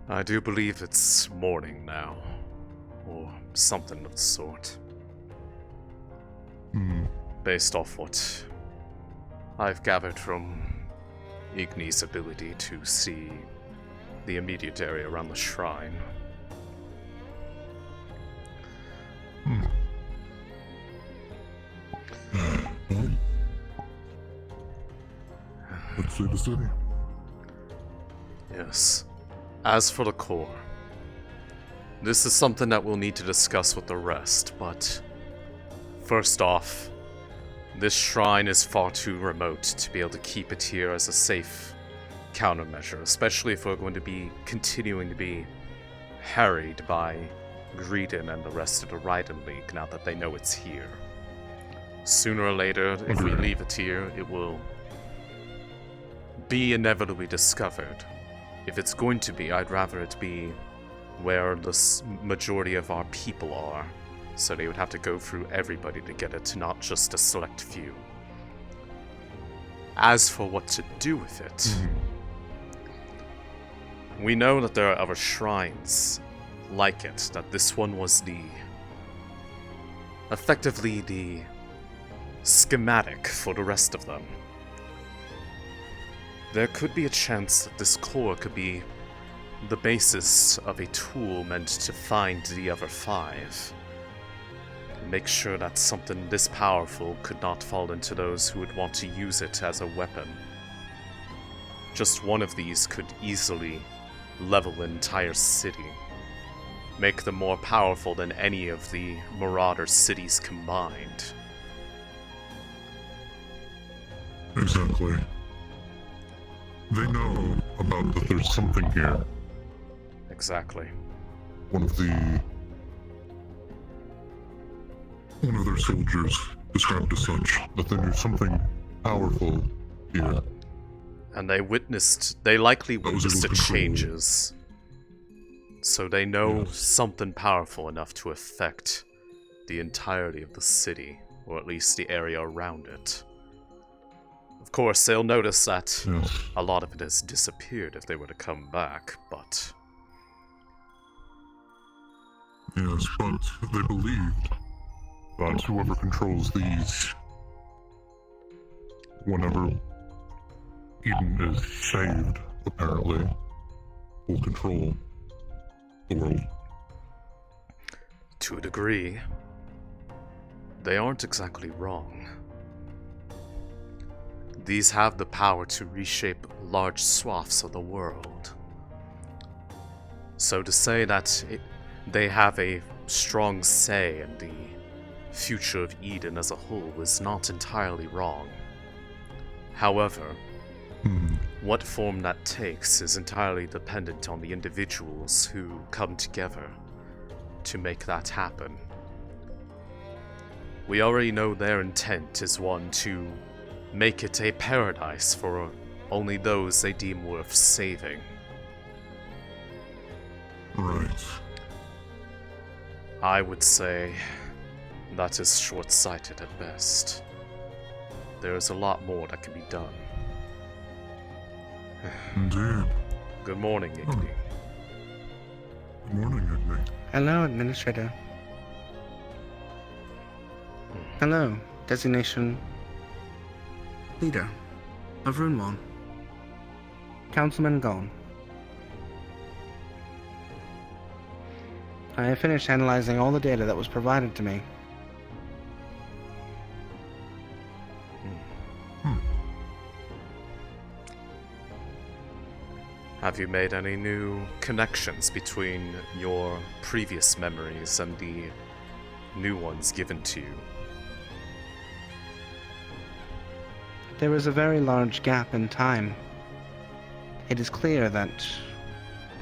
I do believe it's morning now, or something of the sort. Based off what I've gathered from Igni's ability to see the immediate area around the shrine. Let's see the city. Yes. As for the core, this is something that we'll need to discuss with the rest, but first off, this shrine is far too remote to be able to keep it here as a safe countermeasure, especially if we're going to be continuing to be harried by Greedon and the rest of the Raiden League now that they know it's here. Sooner or later, if we leave it here, it will be inevitably discovered. If it's going to be, I'd rather it be where the majority of our people are, so they would have to go through everybody to get it, not just a select few. As for what to do with it, we know that there are other shrines like it, that this one was effectively the schematic for the rest of them. There could be a chance that this core could be the basis of a tool meant to find the other 5. Make sure that something this powerful could not fall into those who would want to use it as a weapon. Just one of these could easily level an entire city, make them more powerful than any of the Marauder cities combined. Exactly. They know about that there's something here. Exactly. One of their soldiers described as such, that there is something powerful here. And they likely witnessed the changes. So they know something powerful enough to affect the entirety of the city, or at least the area around it. Of course, they'll notice that a lot of it has disappeared if they were to come back, but... Yes, but they believed that whoever controls these, whenever Eden is saved, apparently, will control the world. To a degree, they aren't exactly wrong. These have the power to reshape large swaths of the world. So to say that they have a strong say in the future of Eden as a whole is not entirely wrong. However, what form that takes is entirely dependent on the individuals who come together to make that happen. We already know their intent is one to make it a paradise for only those they deem worth saving. Right. I would say that is short-sighted at best. There is a lot more that can be done. Indeed. Good morning, Igni. Good morning, Igni. Hello, Administrator. Hello, Designation Leader of Runewald. Councilman Gone. I have finished analyzing all the data that was provided to me. Have you made any new connections between your previous memories and the new ones given to you? There is a very large gap in time. It is clear that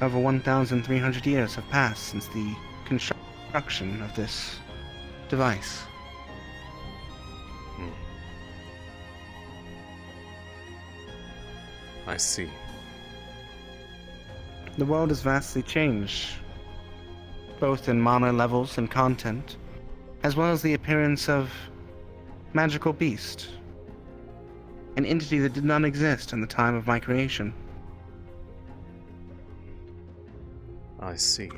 over 1,300 years have passed since the construction of this device. I see. The world has vastly changed, both in mana levels and content, as well as the appearance of magical beast, an entity that did not exist in the time of my creation. I see.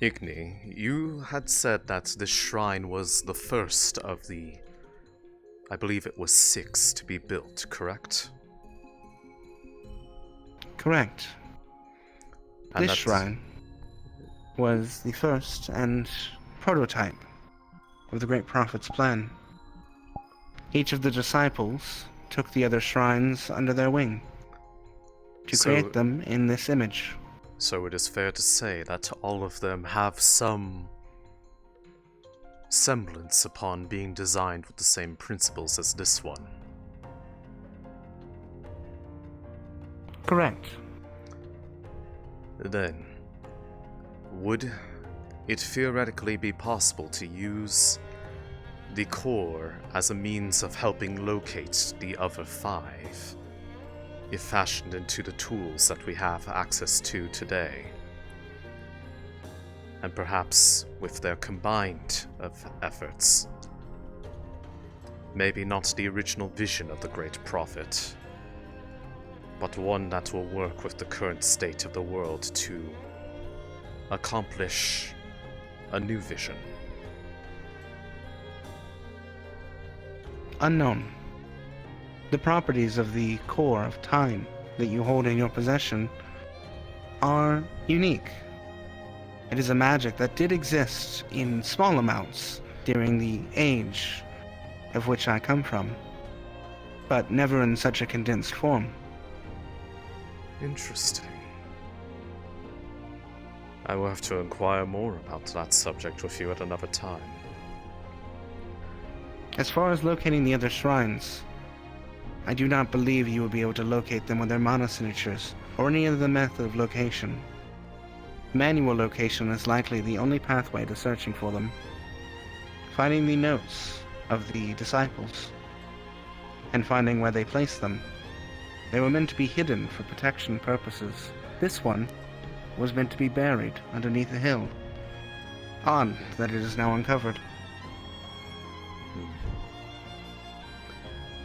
Igni, you had said that this shrine was the first of the... I believe it was 6 to be built, correct? Correct. And This shrine was the first and prototype of the Great Prophet's plan. Each of the disciples took the other shrines under their wing to create them in this image. So it is fair to say that all of them have some semblance upon being designed with the same principles as this one. Correct. Then, would it theoretically be possible to use the core as a means of helping locate the other 5, if fashioned into the tools that we have access to today? And perhaps with their combined efforts, maybe not the original vision of the Great Prophet, but one that will work with the current state of the world to accomplish a new vision. Unknown. The properties of the core of time that you hold in your possession are unique. It is a magic that did exist in small amounts during the age of which I come from, but never in such a condensed form. Interesting. I will have to inquire more about that subject with you at another time. As far as locating the other shrines, I do not believe you will be able to locate them with their mana signatures or any other method of location. Manual location is likely the only pathway to searching for them. Finding the notes of the disciples and finding where they placed them. They were meant to be hidden for protection purposes. This one was meant to be buried underneath a hill. Odd that it is now uncovered.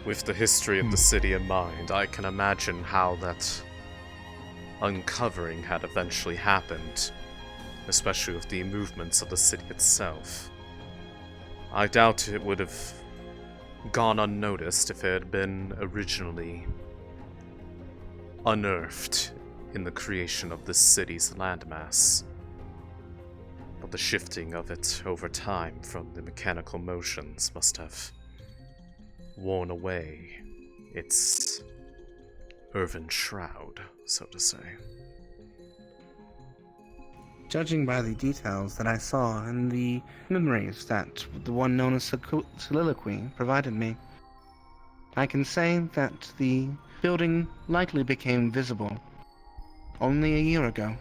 With the history of the city in mind, I can imagine how that uncovering had eventually happened, especially with the movements of the city itself. I doubt it would have gone unnoticed if it had been originally unearthed in the creation of this city's landmass. But the shifting of it over time from the mechanical motions must have worn away its earthen shroud, so to say. Judging by the details that I saw and the memories that the one known as Soliloquy provided me, I can say that the building likely became visible only a year ago.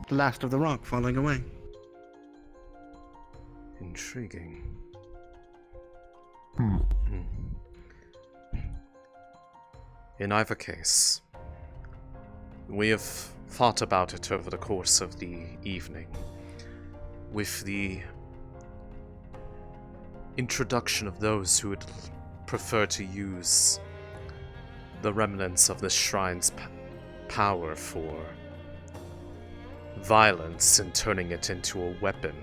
The last of the rock falling away. Intriguing. In either case, we have thought about it over the course of the evening. With the introduction of those who would prefer to use the remnants of this shrine's power for violence and turning it into a weapon,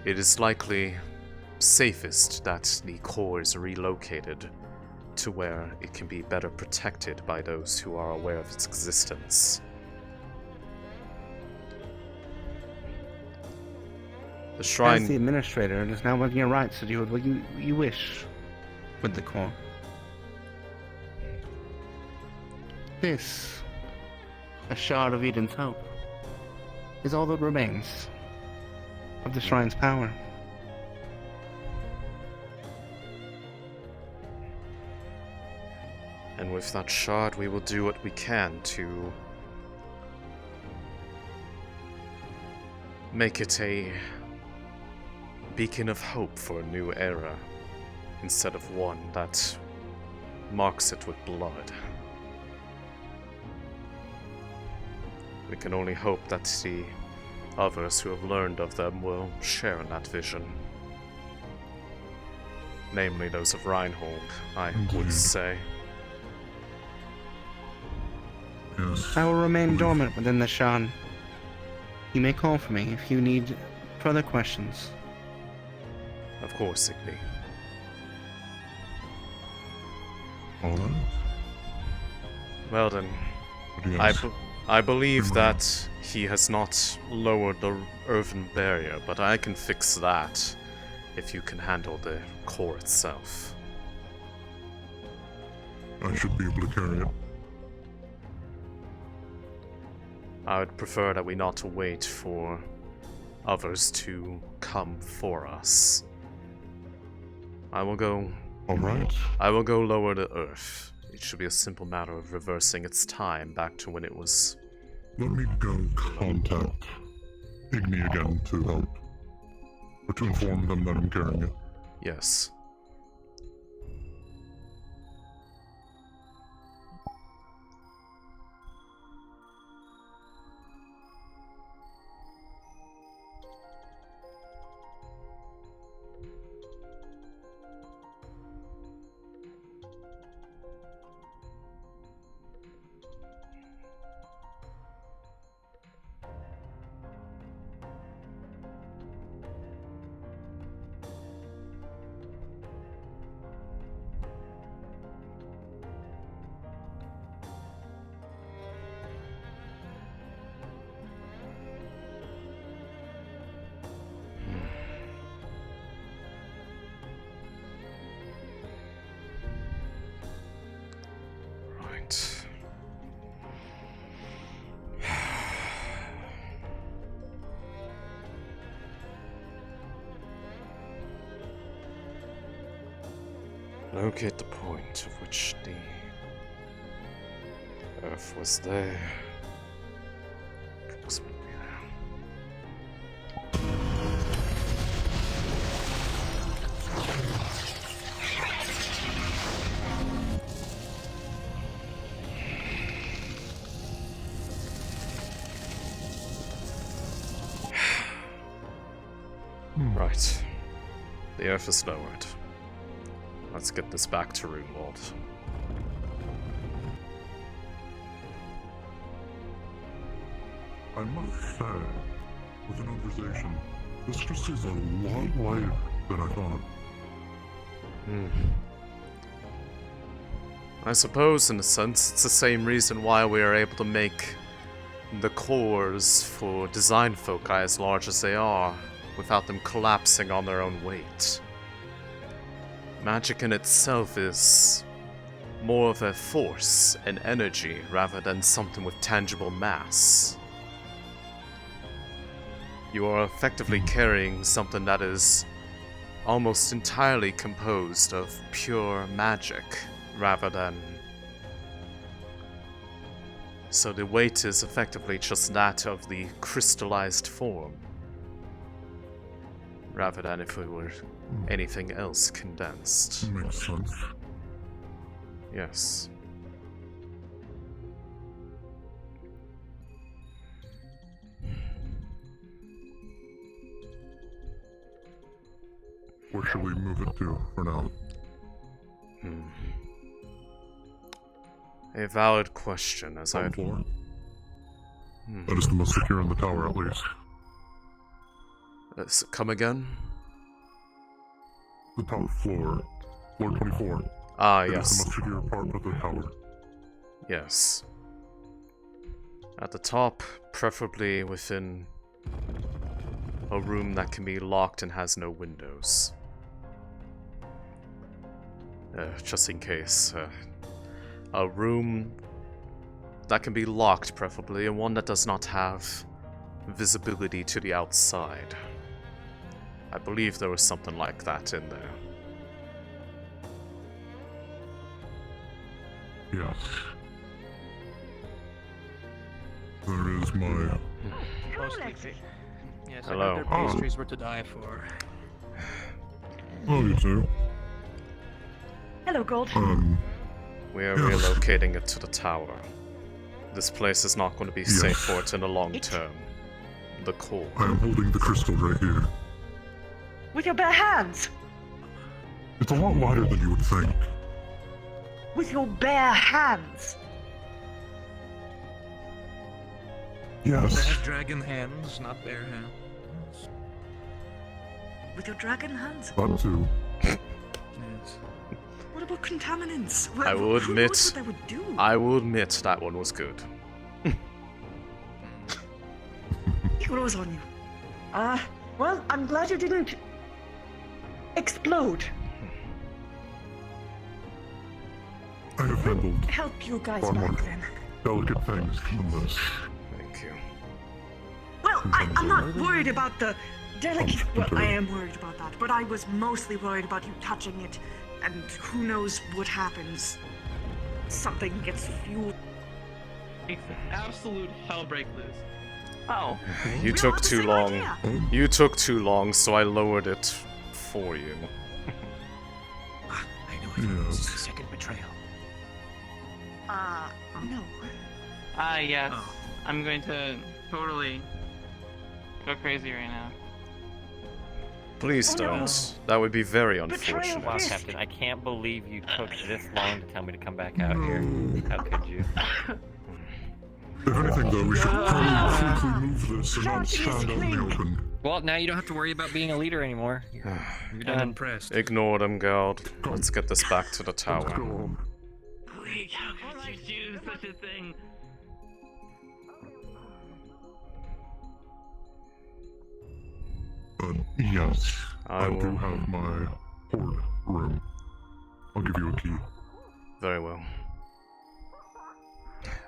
it is likely safest that the core is relocated to where it can be better protected by those who are aware of its existence. The shrine... As the administrator, it is now within your rights to do what you wish with the core. This, a shard of Eden's hope, is all that remains of the shrine's power. And with that shard, we will do what we can to make it a beacon of hope for a new era, instead of one that marks it with blood. We can only hope that the others who have learned of them will share in that vision. Namely those of Runewald, I would say. Yes. I will remain Please. dormant within the shrine. You may call for me if you need further questions. Of course, Igby. Alright. Well then, Yes. I believe Mhm. that he has not lowered the earthen barrier, but I can fix that if you can handle the core itself. I should be able to carry it. I would prefer that we not wait for others to come for us. I will go Alright. lower the earth. It should be a simple matter of reversing its time back to when it was. Let me go contact Igni again to help. Or to inform them that I'm carrying it. Yes. Right. Locate the point of which the Earth was there. Approximately there. Right. The Earth is lowered. Let's get this back to Runewald. I must say, with an observation, this just is a lot lighter than I thought. I suppose, in a sense, it's the same reason why we are able to make the cores for design foci as large as they are, without them collapsing on their own weight. Magic in itself is more of a force, an energy, rather than something with tangible mass. You are effectively carrying something that is almost entirely composed of pure magic, rather than... So the weight is effectively just that of the crystallized form, rather than if it were anything else condensed. Makes sense. Yes. Where should we move it to for now? A valid question, as Top I'd... floor? That is the most secure in the tower, at least. Come again? The top floor. Floor 24. Ah, It is yes. the most secure part of the tower. Yes. At the top, preferably within a room that can be locked and has no windows. Just in case. A room that can be locked, preferably, and one that does not have visibility to the outside. I believe there was something like that in there. Yes. There is my... Alexei. Yes, Hello. I heard their pastries were to die for. Oh, you too. Hello, Gold. We are Yes. relocating it to the tower. This place is not going to be Yes. safe for it in the long term. The core. I am holding the crystal right here. With your bare hands! It's a lot lighter than you would think. With your bare hands! They Yes. have dragon hands, not bare hands. With your dragon hands? That too. Yes. What about contaminants? I will Who admit- knows what they would do? I will admit that one was good. He grows on you. Well, I'm glad you didn't explode. I have handled Help you guys far more back then. delicate things than this. Thank you. Well, I'm not worried about the delicate. Well, I Okay. am worried about that, but I was mostly worried about you touching it, and who knows what happens. Something gets fueled. Makes an absolute hell break loose. Oh. You We all took had the too same long. idea. You took too long, so I lowered it for you. I know it was Yes. the second betrayal. No. Ah, yes. Oh. I'm going to totally go crazy right now. Please Oh, no. don't. That would be very Betrayal. unfortunate. Wow, Captain, I can't believe you took this long to tell me to come back out here. How could you? If anything, though, we should probably quickly move this and not stand out in the open. Well, now you don't have to worry about being a leader anymore. You're I'm done. impressed. Ignore them, guard. Let's get this back to the Let's go tower. on. Wait, how could you do such a thing? Yes, I I do will. have my hoard room. I'll give you a key. Very well.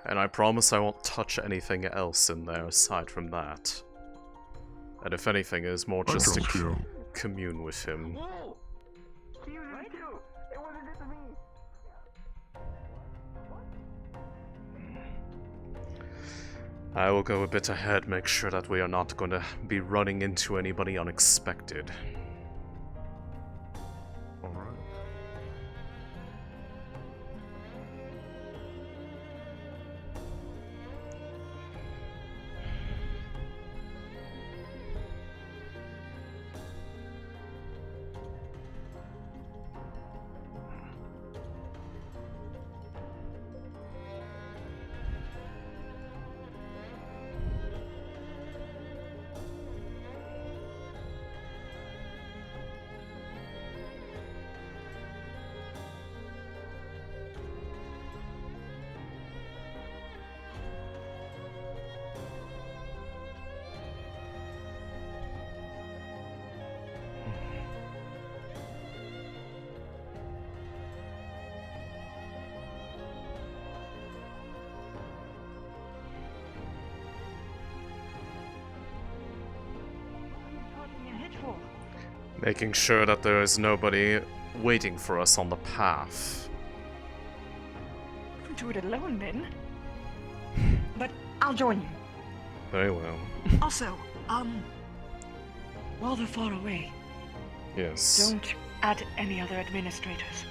And I promise I won't touch anything else in there aside from that. And if anything, it is more I just to trust you. commune with him. Whoa! I will go a bit ahead, make sure that we are not going to be running into anybody unexpected. Alright. Making sure that there is nobody waiting for us on the path. Do it alone then. But I'll join you. Very well. Also, while they're far away, Yes. don't add any other administrators.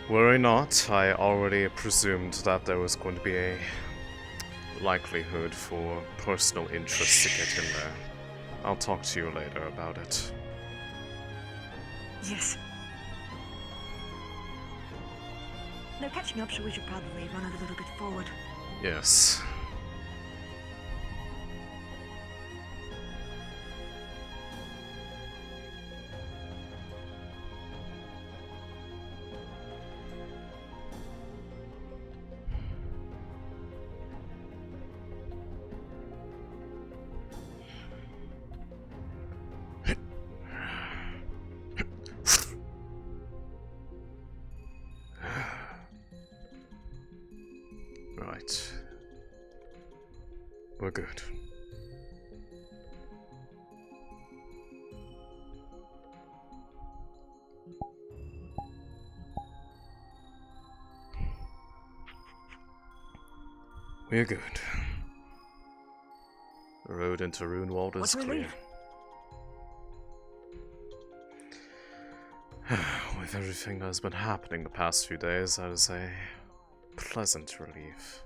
Worry not, I already presumed that there was going to be a likelihood for personal interest to get in there. I'll talk to you later about it. Yes. Now catching up, so we should probably run it a little bit forward. Yes. Right. We're good. We're good. The road into Runewald is What's we clear. leave? With everything that's been happening the past few days, that is a pleasant relief.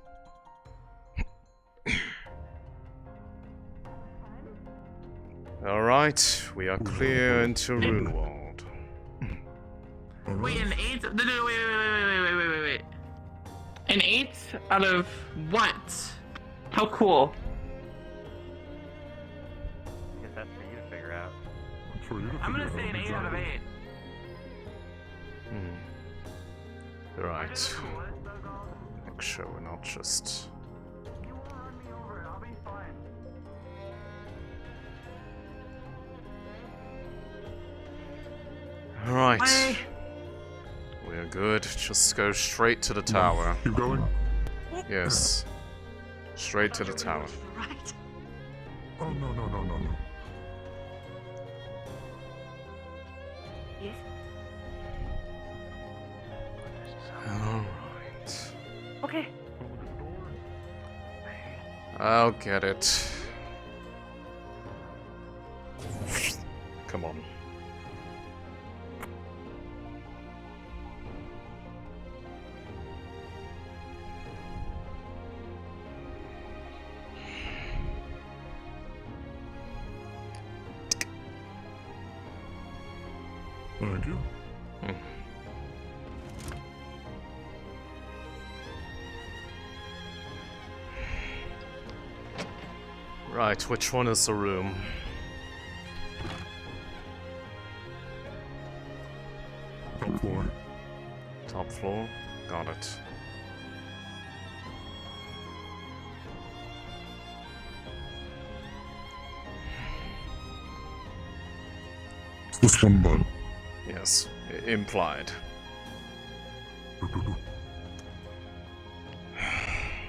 Alright, we are clear into Runewald. Wait, an 8? No, wait. An 8 out of what? How cool. for you to I'm gonna figure say an 8 out of 8. Right. Make sure we're not just... Alright. Way. We're good. Just go straight to the tower. Keep going. Yes. Straight to the tower. Right. Oh, no. Yes. Alright. Okay. I'll get it. Come on. Thank you. Right, which one is the room? Top floor. Top floor? Got it. It's this one, bud. Yes, implied.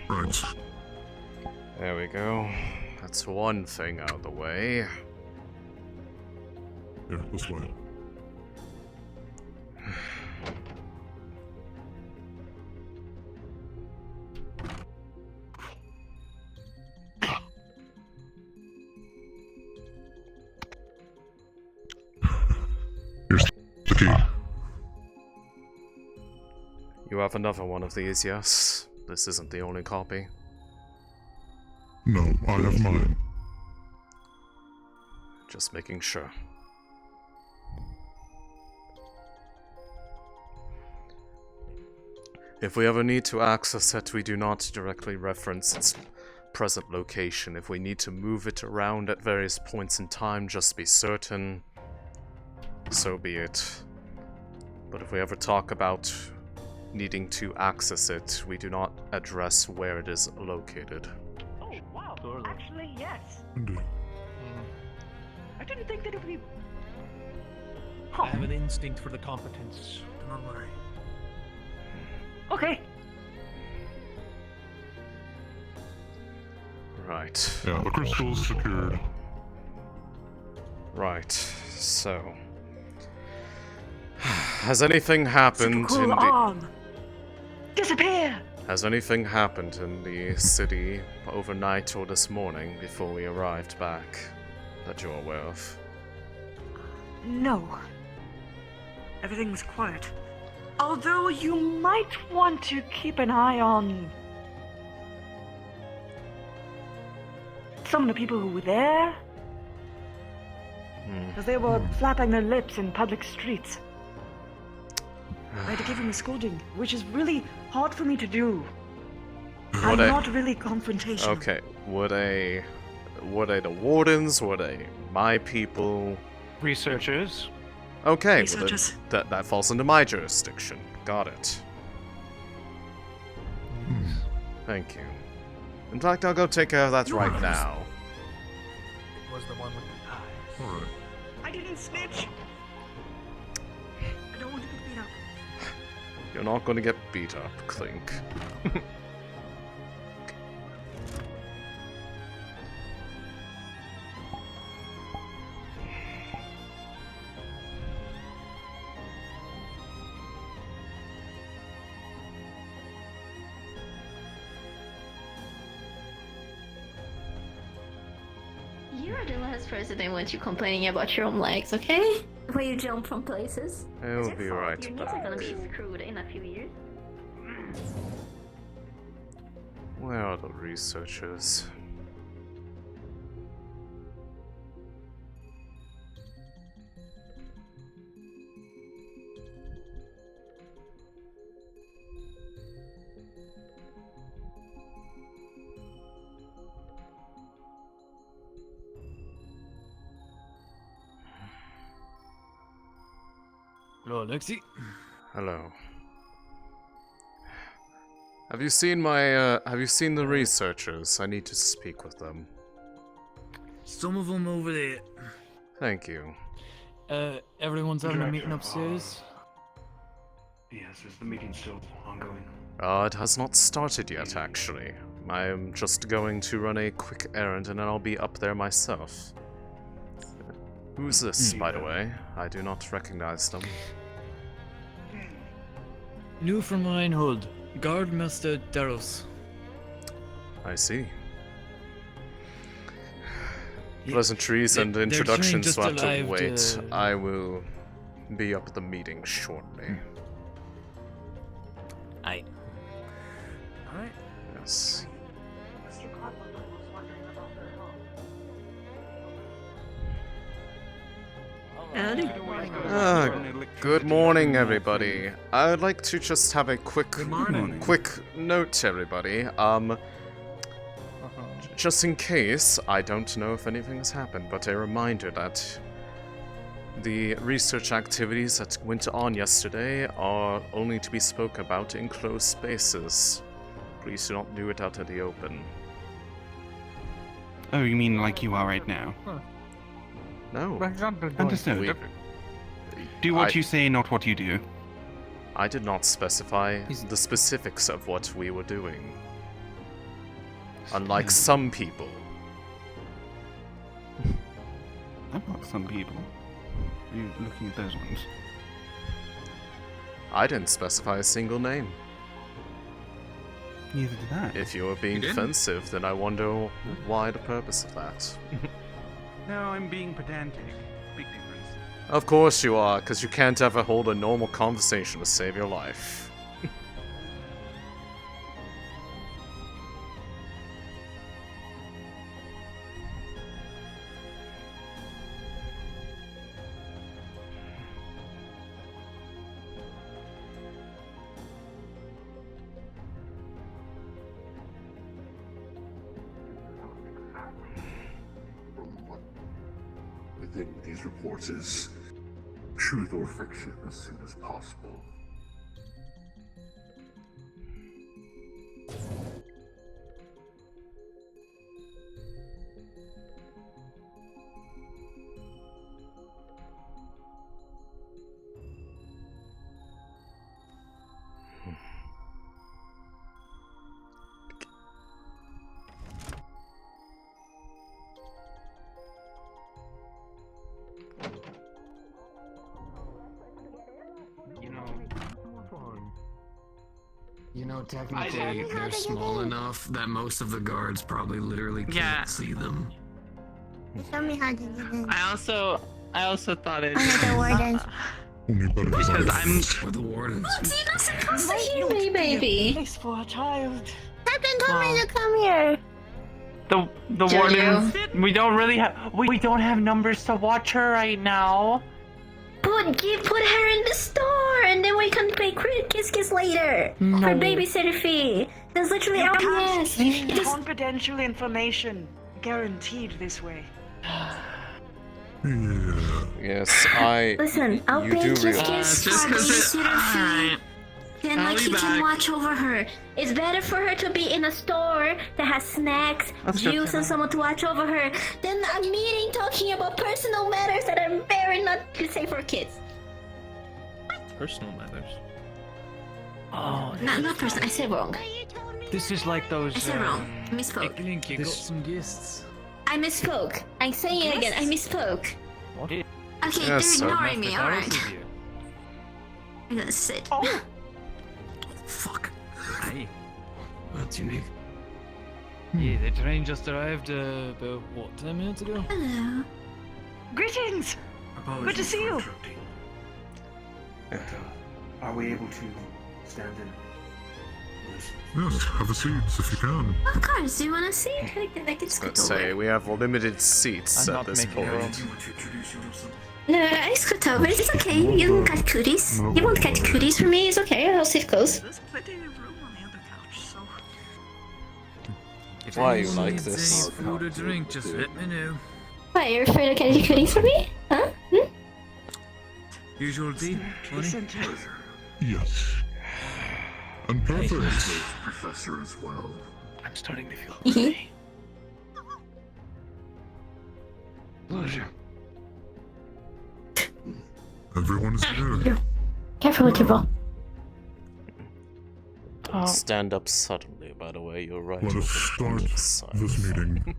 Right. There we go. That's one thing out of the way. Yeah, this way. Here's the key. You have another one of these, yes? This isn't the only copy. No, I have mine. Just making sure. If we ever need to access it, we do not directly reference its present location. If we need to move it around at various points in time, just be certain, so be it. But if we ever talk about needing to access it, we do not address where it is located. Oh, wow. Actually, yes. Indeed. I didn't think that it would be... I have an instinct for the competence. Do not worry. Okay. Right. Yeah, the crystal is secured. Right. So... Has anything happened Super in cool the... arm. Disappear! Has anything happened in the city overnight or this morning before we arrived back that you're aware of? No. Everything was quiet. Although you might want to keep an eye on some of the people who were there. Because they were flapping their lips in public streets. I had to give him a scolding, which is really hard for me to do. I'm not really confrontational. Okay, were they the Wardens? Were they my people? Researchers. Okay, well Researchers. then, that falls into my jurisdiction. Got it. Thank you. In fact, I'll go take care of that right now. It was the one with the eyes. Alright. I didn't snitch. I don't want to get beat up. You're not going to get beat up, Clink. You're the last person I want you complaining about your own legs, okay? Where you jump from places. I'll be Your right knees are back. gonna be screwed in a few years. Where are the researchers? Hello, Alexei. Hello. Have you seen the researchers? I need to speak with them. Some of them over there. Thank you. Everyone's having a meeting upstairs. Yes, is the meeting still ongoing? It has not started yet, actually. I am just going to run a quick errand and then I'll be up there myself. Who's this, by the way? I do not recognize them. New from Runewald, Guardmaster Daros. I see. Pleasantries and introductions will have to wait. I will be up at the meeting shortly. Aye. Alright. Yes. Good morning, everybody. I would like to just have a quick note to everybody. Just in case, I don't know if anything has happened, but a reminder that the research activities that went on yesterday are only to be spoken about in closed spaces. Please do not do it out in the open. Oh, you mean like you are right now? No. Understood. Do what you say, not what you do. I did not specify the specifics of what we were doing. Unlike some people. I'm not some people. Are you looking at those ones? I didn't specify a single name. Neither did I. If you're being defensive, then I wonder why the purpose of that. No, I'm being pedantic. Big difference. Of course you are, because you can't ever hold a normal conversation to save your life. Within these reports is truth or fiction as soon as possible. You know, technically, they're small enough that most of the guards probably literally can't see them. Tell me how to do this. I also thought it. The Wardens. Because I'm Or the Wardens. What? You're not supposed to hear me, baby. Place for a child. Captain told me to come here. the Wardens. We don't have numbers to watch her right now. Put her in the store, and then we can pay kiss later. No. For babysitter fee. That's literally You our can't yes. leak confidential information. Guaranteed this way. Yes, Listen, I'll you pay do kiss realize. for babysitter fee. Then I'll like be he can back. watch over her. It's better for her to be in a store that has snacks, juice, and someone to watch over her than a meeting talking about personal matters that are very not to say for kids. Personal matters. Oh, Not personal. I said wrong. this is like those. I said wrong. I misspoke. Link, you got some guests. I misspoke. I'm saying it again. I misspoke. What? Okay, Yes, they're sir. ignoring me. Daros Alright. is here. I'm gonna sit. Oh, Fuck. Aye. That's unique. Yeah, the train just arrived about, what, 10 minutes ago? Hello. greetings! Good to see you. But, are we able to stand in? Yes, have a seat if you can. Of course. Do you wanna see? I can scoot Let's over. say we have limited seats I'm at not this making point. room. Do you want to introduce yourself? No, I scoot over. It's okay. You don't cut cooties. You won't cut cooties for me. It's okay. I'll sit close. There's plenty of room on the other couch, so... If Why you anyone like needs this? any food or drink, just let me know. Why, you're afraid of cutting cooties for me? Huh? Hmm? Usual deal, The sentient. Yes. And perfect. Professor as well. I'm starting to feel okay. Pleasure. Everyone is here. Careful with your ball. Stand up suddenly, by the way, you're right. Let us start this meeting.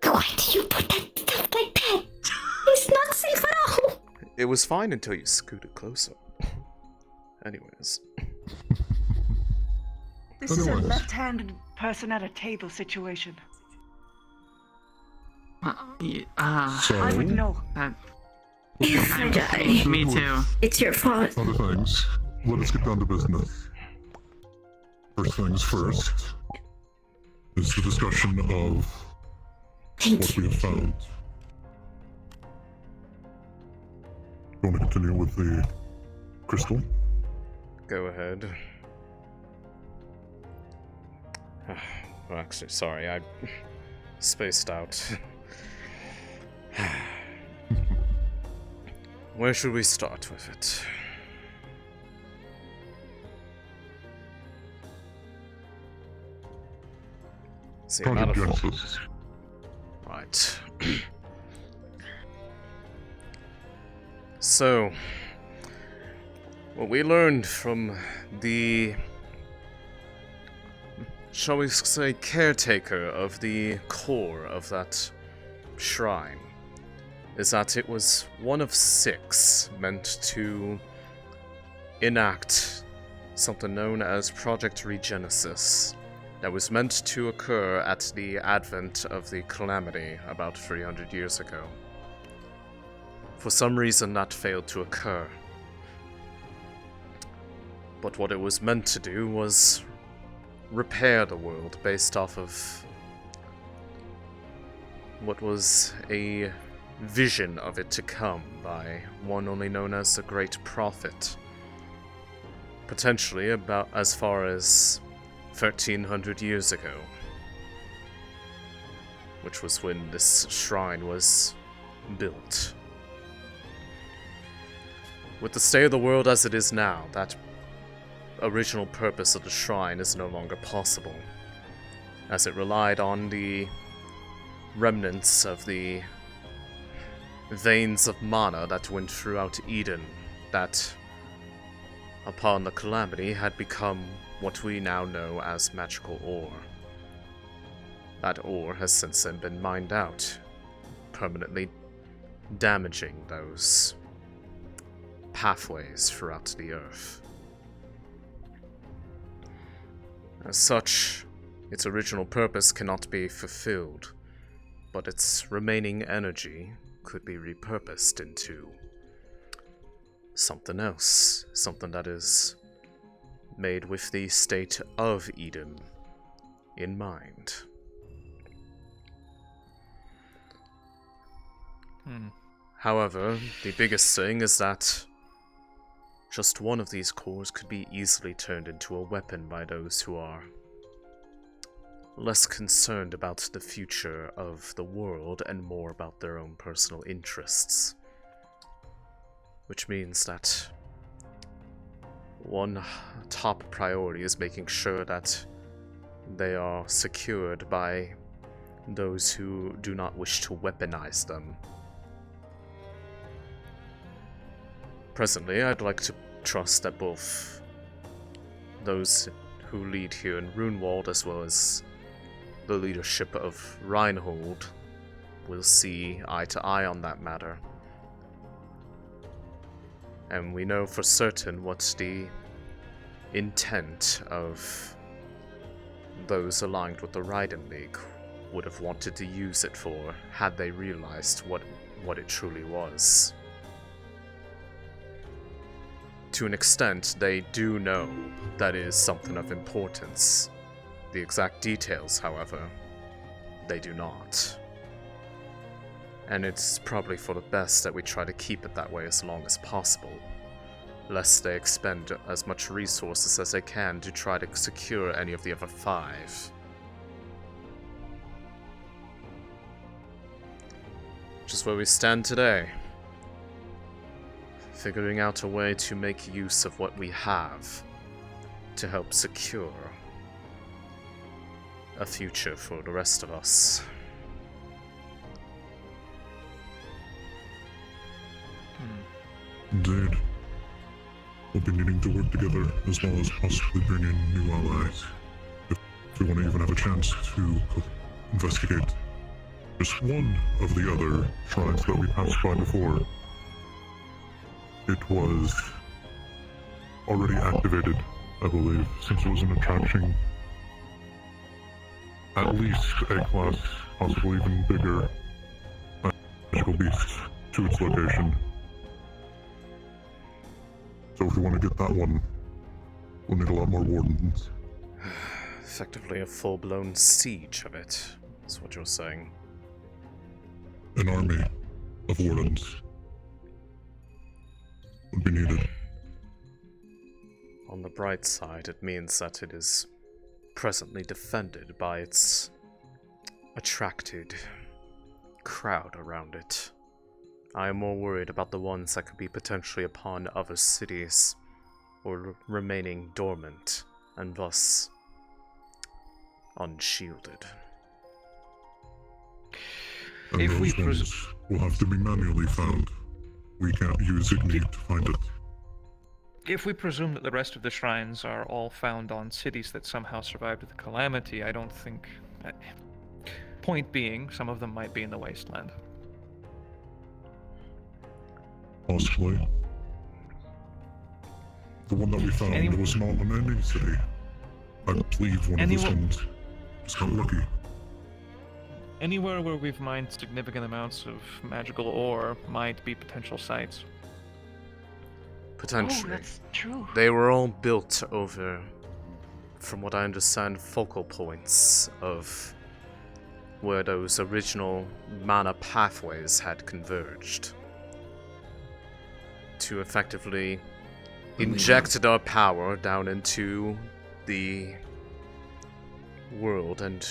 Why did you put that stuff like that? It's not safe at all. It was fine until you scooted closer. Anyways. This is a left-handed person at a table situation. I would know. Me too. It's your fault. Other things. Let us get down to business. First things first is the discussion of what we have found. You want to continue with the crystal? Go ahead. Well, actually, sorry, I spaced out. Where should we start with it? See, Project manifold. Genesis. Right. So, what we learned from the, shall we say, caretaker of the core of that shrine is that it was one of 6 meant to enact something known as Project Regenesis that was meant to occur at the advent of the Calamity about 300 years ago. For some reason that failed to occur. But what it was meant to do was repair the world based off of what was a vision of it to come by one only known as the Great Prophet. Potentially about as far as 1300 years ago, which was when this shrine was built. With the state of the world as it is now, that original purpose of the shrine is no longer possible, as it relied on the remnants of the veins of mana that went throughout Eden, that, upon the Calamity, had become what we now know as magical ore. That ore has since then been mined out, permanently damaging those pathways throughout the earth. As such, its original purpose cannot be fulfilled, but its remaining energy could be repurposed into something else, something that is made with the state of Eden in mind. However, the biggest thing is that just one of these cores could be easily turned into a weapon by those who are less concerned about the future of the world and more about their own personal interests. Which means that one top priority is making sure that they are secured by those who do not wish to weaponize them. Presently, I'd like to trust that both those who lead here in Runewald as well as the leadership of Runewald will see eye to eye on that matter. And we know for certain what the intent of those aligned with the Raiden League would have wanted to use it for had they realized what it truly was. To an extent, they do know that is something of importance. The exact details, however, they do not. And it's probably for the best that we try to keep it that way as long as possible, lest they expend as much resources as they can to try to secure any of the other 5. Just where we stand today. figuring out a way to make use of what we have to help secure a future for the rest of us. Indeed. We'll be needing to work together as well as possibly bring in new allies. If we want to even have a chance to investigate just one of the other shrines that we passed by before. It was already activated, I believe, since it was an attraction at least A-class, possibly even bigger magical beasts to its location. So if we want to get that one, we'll need a lot more Wardens. Effectively a full-blown siege of it, is what you're saying. An army of Wardens would be needed. On the bright side, it means that it is presently defended by its attracted crowd around it. I am more worried about the ones that could be potentially upon other cities, or remaining dormant, and thus unshielded. And If we those ones will have to be manually found. We can't use Ignite to find it. If we presume that the rest of the shrines are all found on cities that somehow survived the Calamity, I don't think... Point being, some of them might be in the wasteland. Possibly. The one that we found was not an ending city. I believe one of those ones just got lucky. Anywhere where we've mined significant amounts of magical ore might be potential sites. Potentially. Oh, that's true. They were all built over, from what I understand, focal points of where those original mana pathways had converged to effectively inject their power down into the world and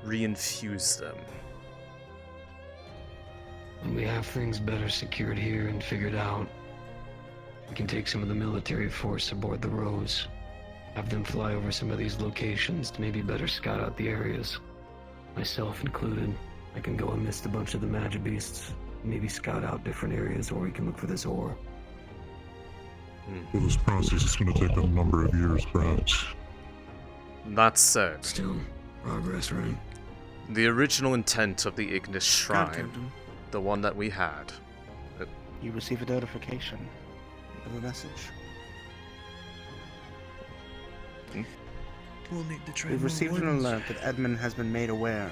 reinfuse them. When we have things better secured here and figured out, we can take some of the military force aboard the Rose, have them fly over some of these locations to maybe better scout out the areas. Myself included. I can go amidst a bunch of the magic beasts, maybe scout out different areas, or we can look for this ore. Well, this process is going to take a number of years, perhaps. That said, Still, progress, right? the original intent of the Ignis Shrine, the one that we had, You receive a notification of a message. We'll need to train We've more received an Wardens. alert that Edmund has been made aware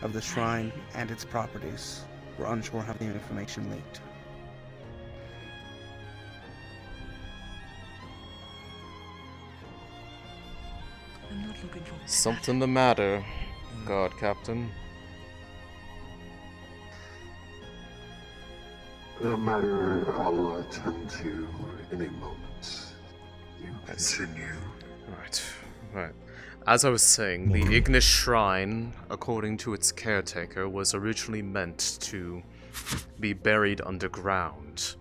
of the shrine and its properties. We're unsure how the information leaked. I'm not looking forward to something the matter, God Captain. A matter I'll attend to in a moment. You continue. Right. As I was saying, the Ignis Shrine, according to its caretaker, was originally meant to be buried underground.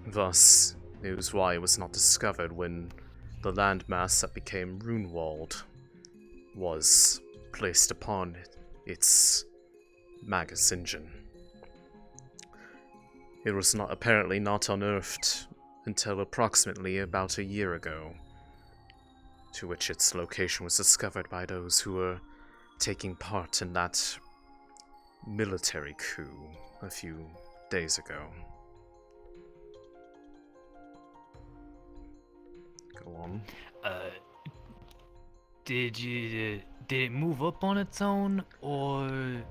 Thus, it was why it was not discovered when the landmass that became Runewald was placed upon its Magus engine. It was apparently not unearthed until approximately about a year ago, to which its location was discovered by those who were taking part in that military coup a few days ago. Go on. Did it move up on its own, or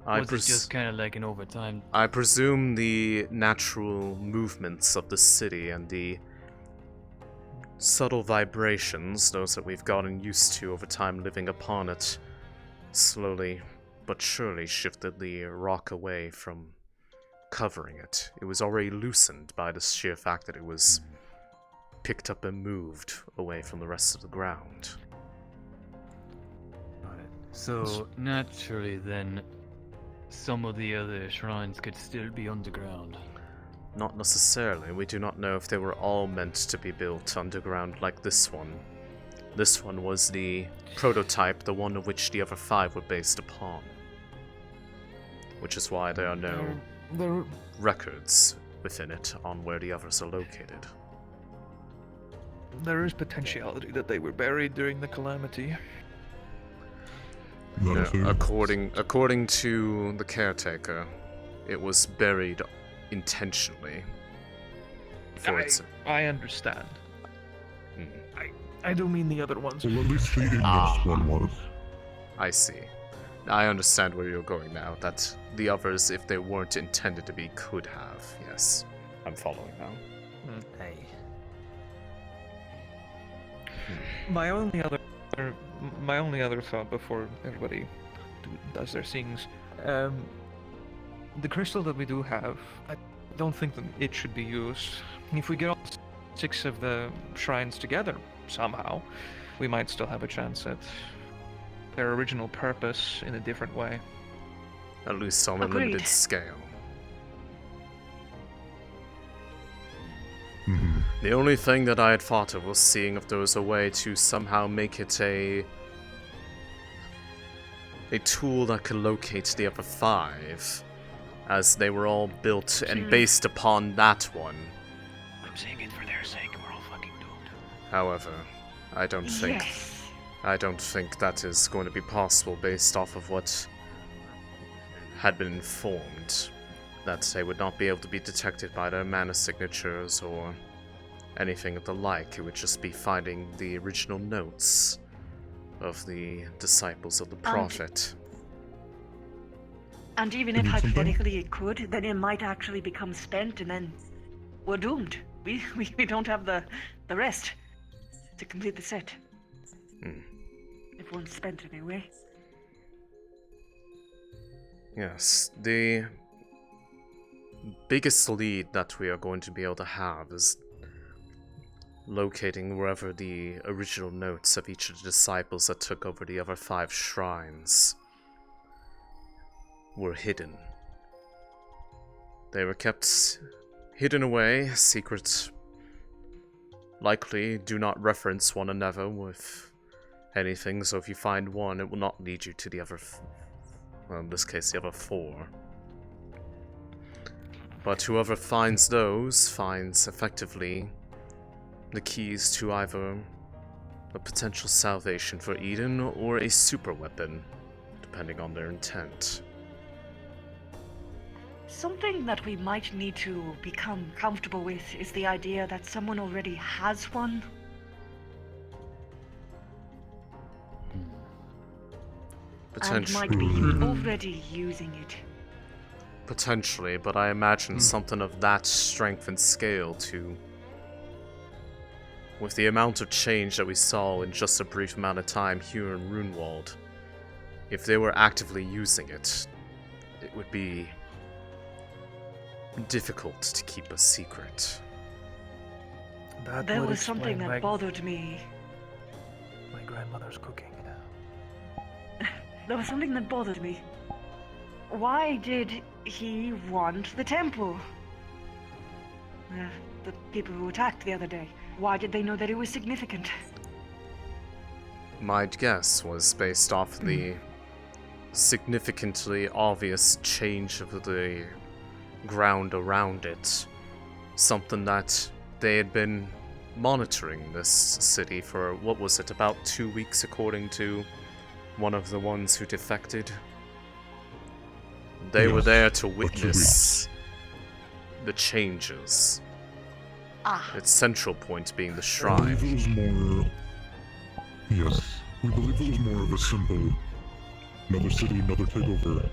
was it just kind of like an overtime? I presume the natural movements of the city and the subtle vibrations, those that we've gotten used to over time living upon it, slowly but surely shifted the rock away from covering it. It was already loosened by the sheer fact that it was picked up and moved away from the rest of the ground. So naturally then, some of the other shrines could still be underground. Not necessarily. We do not know if they were all meant to be built underground like this one. This one was the prototype, the one of which the other 5 were based upon. Which is why there are no records within it on where the others are located. There is potentiality that they were buried during the Calamity. No, according to the caretaker, it was buried intentionally. I understand. I don't mean the other ones. Well, at least the Ignis one was. I see. I understand where you're going now, that the others, if they weren't intended to be, could have. Yes, I'm following now. Hey. My only other thought before everybody does their things, the crystal that we do have, I don't think that it should be used. If we get all 6 of the shrines together somehow, we might still have a chance at their original purpose in a different way. At least on a limited scale. The only thing that I had thought of was seeing if there was a way to somehow make it a tool that could locate the other 5, as they were all built and based upon that one. I'm saying it for their sake, we're all fucking doomed. However, I don't think that is going to be possible based off of what had been informed. That they would not be able to be detected by their mana signatures or anything of the like. It would just be finding the original notes of the disciples of the Prophet. And even if hypothetically it could, then it might actually become spent and then we're doomed. We don't have the rest to complete the set. If one's spent anyway. Yes, the biggest lead that we are going to be able to have is locating wherever the original notes of each of the disciples that took over the other 5 shrines were hidden. They were kept hidden away, secret. Likely do not reference one another with anything, so if you find one, it will not lead you to the other, well, in this case, the other 4. But whoever finds those finds effectively the keys to either a potential salvation for Eden or a super weapon, depending on their intent. Something that we might need to become comfortable with is the idea that someone already has one. Potentially. And might be already using it. Potentially, but I imagine something of that strength and scale to... With the amount of change that we saw in just a brief amount of time here in Runewald, if they were actively using it, it would be difficult to keep a secret. There was something that bothered me. My grandmother's cooking. There was something that bothered me. Why did he want the temple? The people who attacked the other day. Why did they know that it was significant? My guess was based off the significantly obvious change of the ground around it. Something that they had been monitoring this city for, what was it, about 2 weeks according to one of the ones who defected. They were there to witness the changes. Its central point being the shrine. I believe it was more... Yes, we believe it was more of a simple... Another city, another takeover.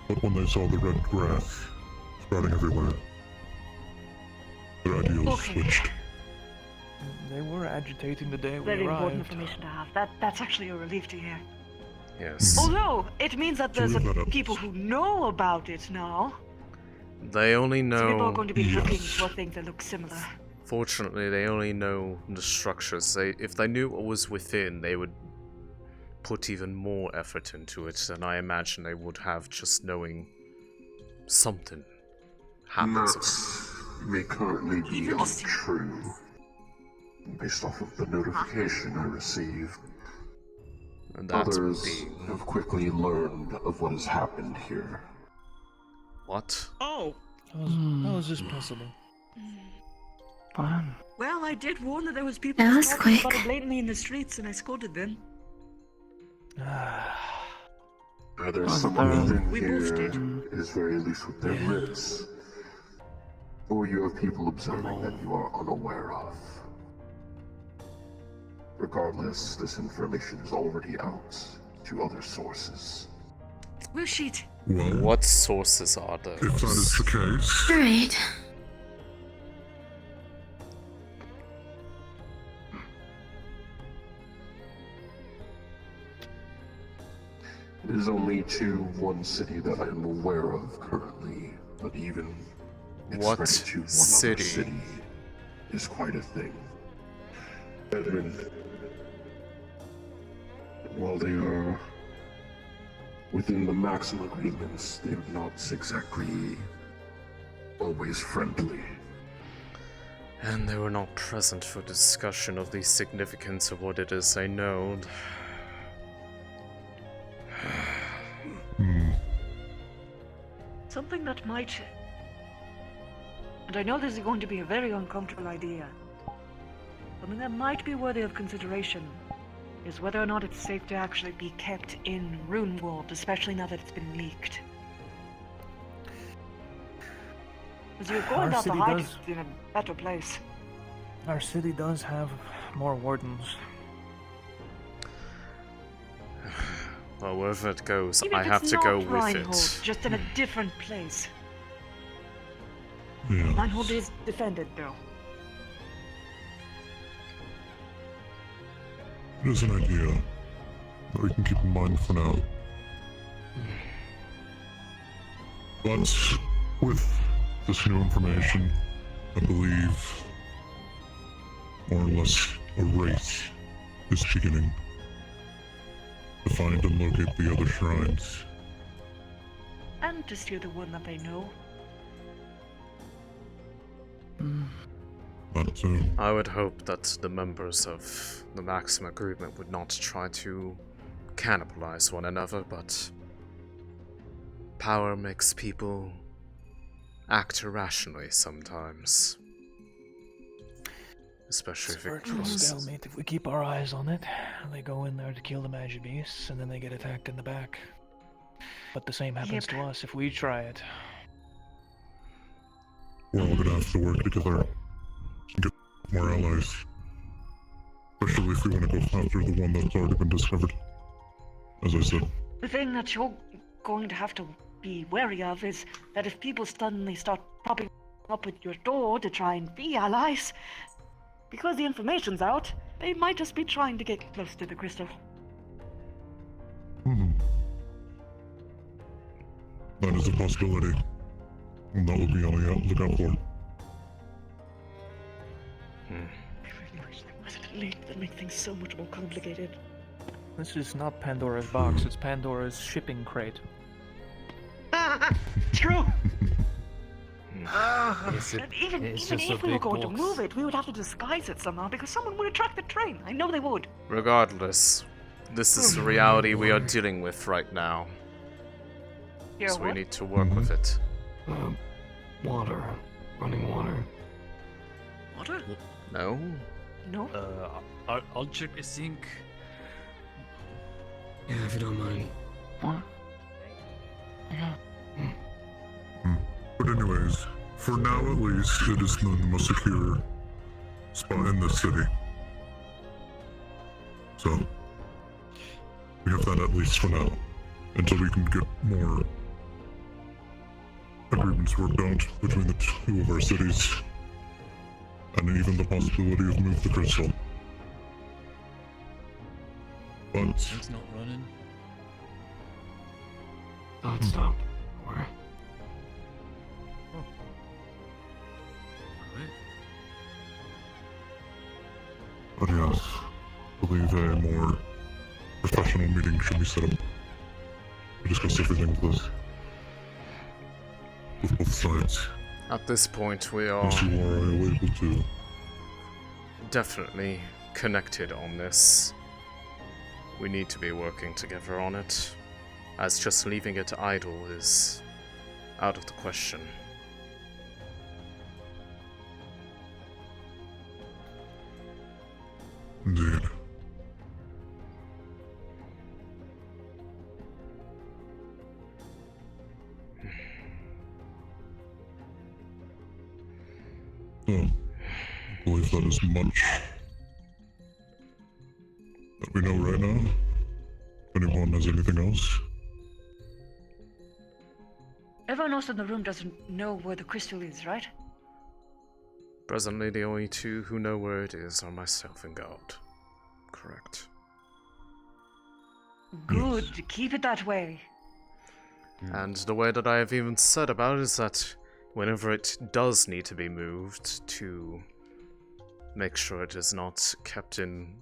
But when they saw the red grass sprouting everywhere, their ideals switched. They were agitating the day we Very arrived. important information to have. That's actually a relief to hear. Yes. Although, it means that there's people who know about it now. They only know... So people are going to be looking for things that look similar. Fortunately, they only know the structures. If they knew what was within, they would put even more effort into it than I imagine they would have just knowing something happens. may currently be untrue, based off of the notification I received. And that's Others have quickly learned of what has happened here. What? Oh! How is this possible? Well, I did warn that there was people That was talking quick. about it blatantly in the streets, and I scolded them. Either someone within We both here did. is very loose with their lips, or you have people observing that you are unaware of. Regardless, this information is already out to other sources. Will sheet. Well, What sources are if that those? is the case, Alright. It is only to one city that I am aware of currently, but even its What spread to one city? other city is quite a thing. Edmund, while they are within the maximum agreements, they are not exactly always friendly. And they were not present for discussion of the significance of what it is I know. Something that might... And I know this is going to be a very uncomfortable idea. Something that might be worthy of consideration is whether or not it's safe to actually be kept in Runewald, especially now that it's been leaked. Because you're going Our out to city hide does- it in a better place. Our city does have more wardens. Well, wherever it goes, Even I if have it's to go not with Runewald, it. just in a different place. yeah. Runewald is defended, though. It is an idea that we can keep in mind for now. But with this new information, I believe more or less a race is beginning to find and locate the other shrines. And to steal the one that they know. But I would hope that the members of the Maximum Agreement would not try to cannibalize one another, but power makes people act irrationally sometimes. Especially if it Virtual crosses. stalemate. If we keep our eyes on it, they go in there to kill the magic beasts, and then they get attacked in the back. But the same happens to us if we try it. we're all gonna have to work together and get more allies. Especially if we want to go after the one that's already been discovered. As I said. The thing that you're going to have to be wary of is that if people suddenly start popping up at your door to try and be allies, because the information's out, they might just be trying to get close to the crystal. That is a possibility. And that will be on the lookout for. I really wish there wasn't a link that make things so much more complicated. This is not Pandora's box, it's Pandora's shipping crate. True! Is it, And even it's even just a if we were big going box. to move it, we would have to disguise it somehow because someone would track the train. I know they would. Regardless, this is the reality we are dealing with right now. Here, So we what? need to work with it. Water. Running water. Water? No? No? I'll check the sink. Yeah, if you don't mind. What? Yeah. But anyways, for now at least, it is the most secure spot in this city. So, we have that at least for now, until we can get more agreements worked out between the two of our cities, and even the possibility of move the crystal. But It's not running. Oh, it stopped. Where? But yes, I believe a more professional meeting should be set up to discuss everything with both sides. At this point, we are Yes, you are able to. definitely connected on this. We need to be working together on it, as just leaving it idle is out of the question. Indeed. So, I believe that is much that we know right now. If anyone has anything else? Everyone else in the room doesn't know where the crystal is, right? Presently, the only two who know where it is are myself and God. Correct. Good, keep it that way. And the way that I have even said about it is that whenever it does need to be moved, to make sure it is not kept in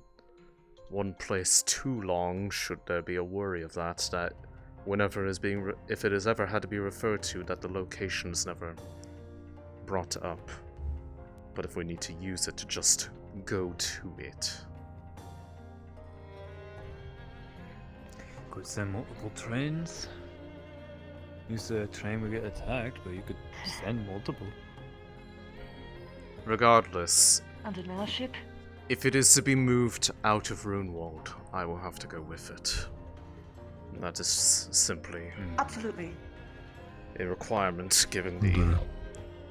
one place too long, should there be a worry of that, that whenever it is being if it is ever had to be referred to, that the location is never brought up. But if we need to use it, to just go to it. Could send multiple trains. Use the train we get attacked, but you could send multiple. Regardless, And an airship? if it is to be moved out of Runewald, I will have to go with it. That is simply Absolutely. a requirement, given the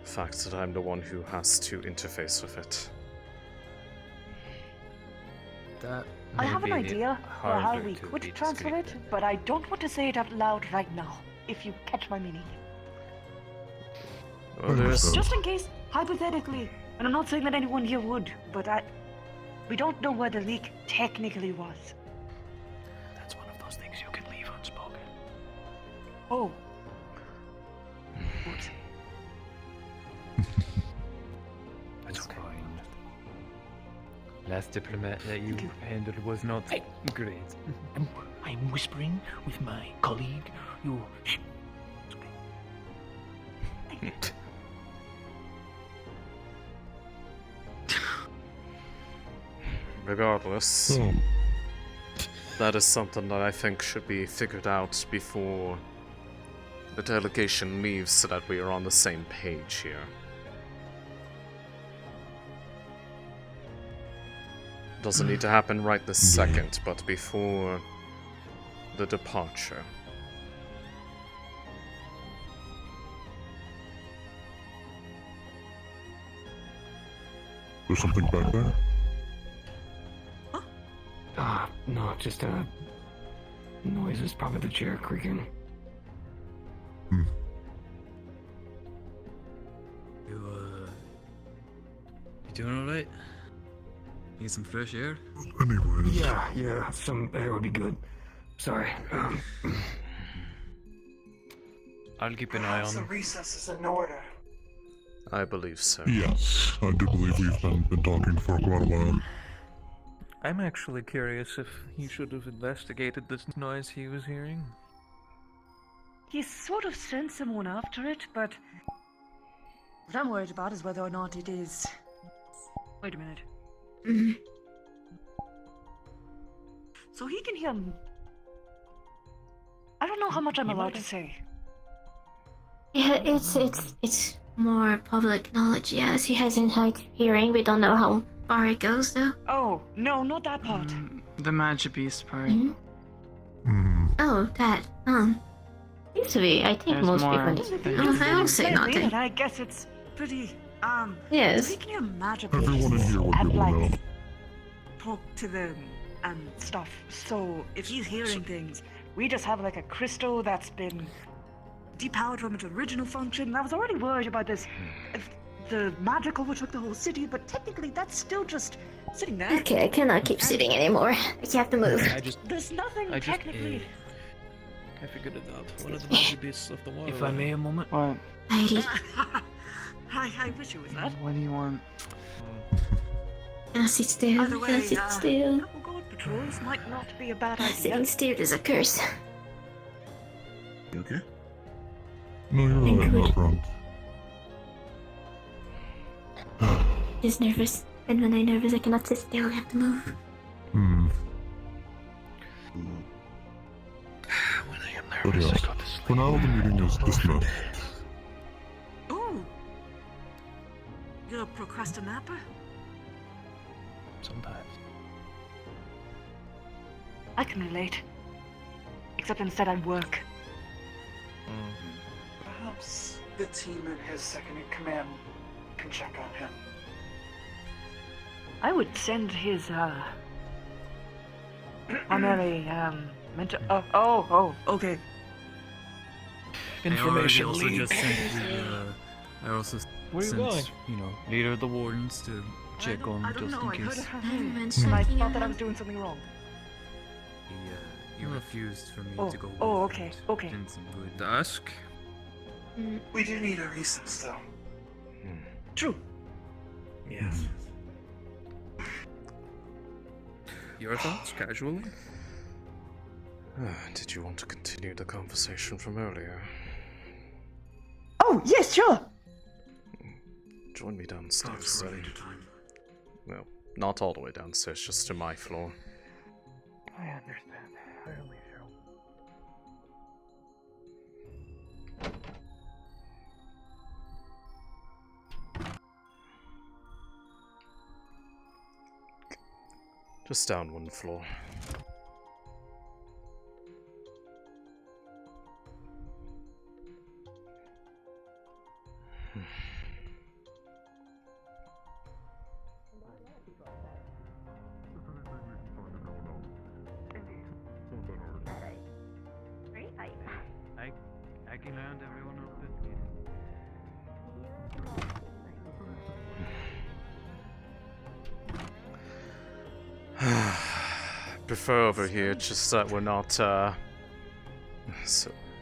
fact that I'm the one who has to interface with it. That I have an may be idea for how harder we to could be transfer it, discreet. but I don't want to say it out loud right now, if you catch my meaning. Well, there's Just in case, hypothetically, and I'm not saying that anyone here would, but we don't know where the leak technically was. That's one of those things you can leave unspoken. Oh. Whoops. That's okay. Last diplomat that you handled was not great. I'm whispering with my colleague. You. Shh. It's okay. Regardless, that is something that I think should be figured out before the delegation leaves, so that we are on the same page here. Doesn't need to happen right this second, but before the departure. There's something back there? No, just noises, probably the chair creaking. You doing alright? Need some fresh air? Anyways. Yeah, some air would be good. Sorry. I'll keep an eye on The recess is in order. I believe so. Yes, I do believe we've been talking for quite a while. I'm actually curious if he should have investigated this noise he was hearing. He sort of sent someone after it, but what I'm worried about is whether or not it is. Wait a minute. So he can hear. I don't know how much I'm allowed to say. Yeah, it's more public knowledge. Yes, he has insight hearing. We don't know how far it goes, though. Oh no, not that part. The magic beast part. Oh, that. Used to be. I think There's most more. people. I'll say nothing. And I guess it's pretty. Yes. So he can hear magic Everyone in here would be and able to know. like talk to them and stuff. So if he's hearing things, we just have like a crystal that's been depowered from its original function. And I was already worried about this. If the magic overtook the whole city, but technically that's still just sitting there. Okay, I cannot keep sitting anymore. I have to move. There's nothing technically. I figured it out. One of the magic beasts of the water. If I may a moment. What? Heidi. I wish it was that. What do you want? Can I sit still? Either Can I way, sit still? couple guard patrols might not be a bad idea. Sitting still is a curse. You okay? No, you're alright, my friend. He's nervous, and when I'm nervous, I cannot sit still. I have to move. When I am But nervous, yes, I go to sleep. for now the meeting is dismissed. Oh! You're a procrastinator? Sometimes. I can relate. Except instead I work. Perhaps the team and his second-in-command can check on him. I would send his, honorary, okay. Information I also leak. just sent the, I also Where you sent, going? you know, leader of the Wardens to check on I don't just know, in I heard case. her I don't name. mention And I anything thought that I about- was doing something wrong. He refused for me Oh, to go with oh, okay, and okay. didn't seem good. To ask? We do need a reason still. True. Yes. Your thoughts, casually? Did you want to continue the conversation from earlier? Oh, yes, sure! Join me downstairs then. Well, not all the way downstairs, just to my floor. I understand. I only feel. Just down one floor. I can learn everyone else Prefer over here, just that we're not, so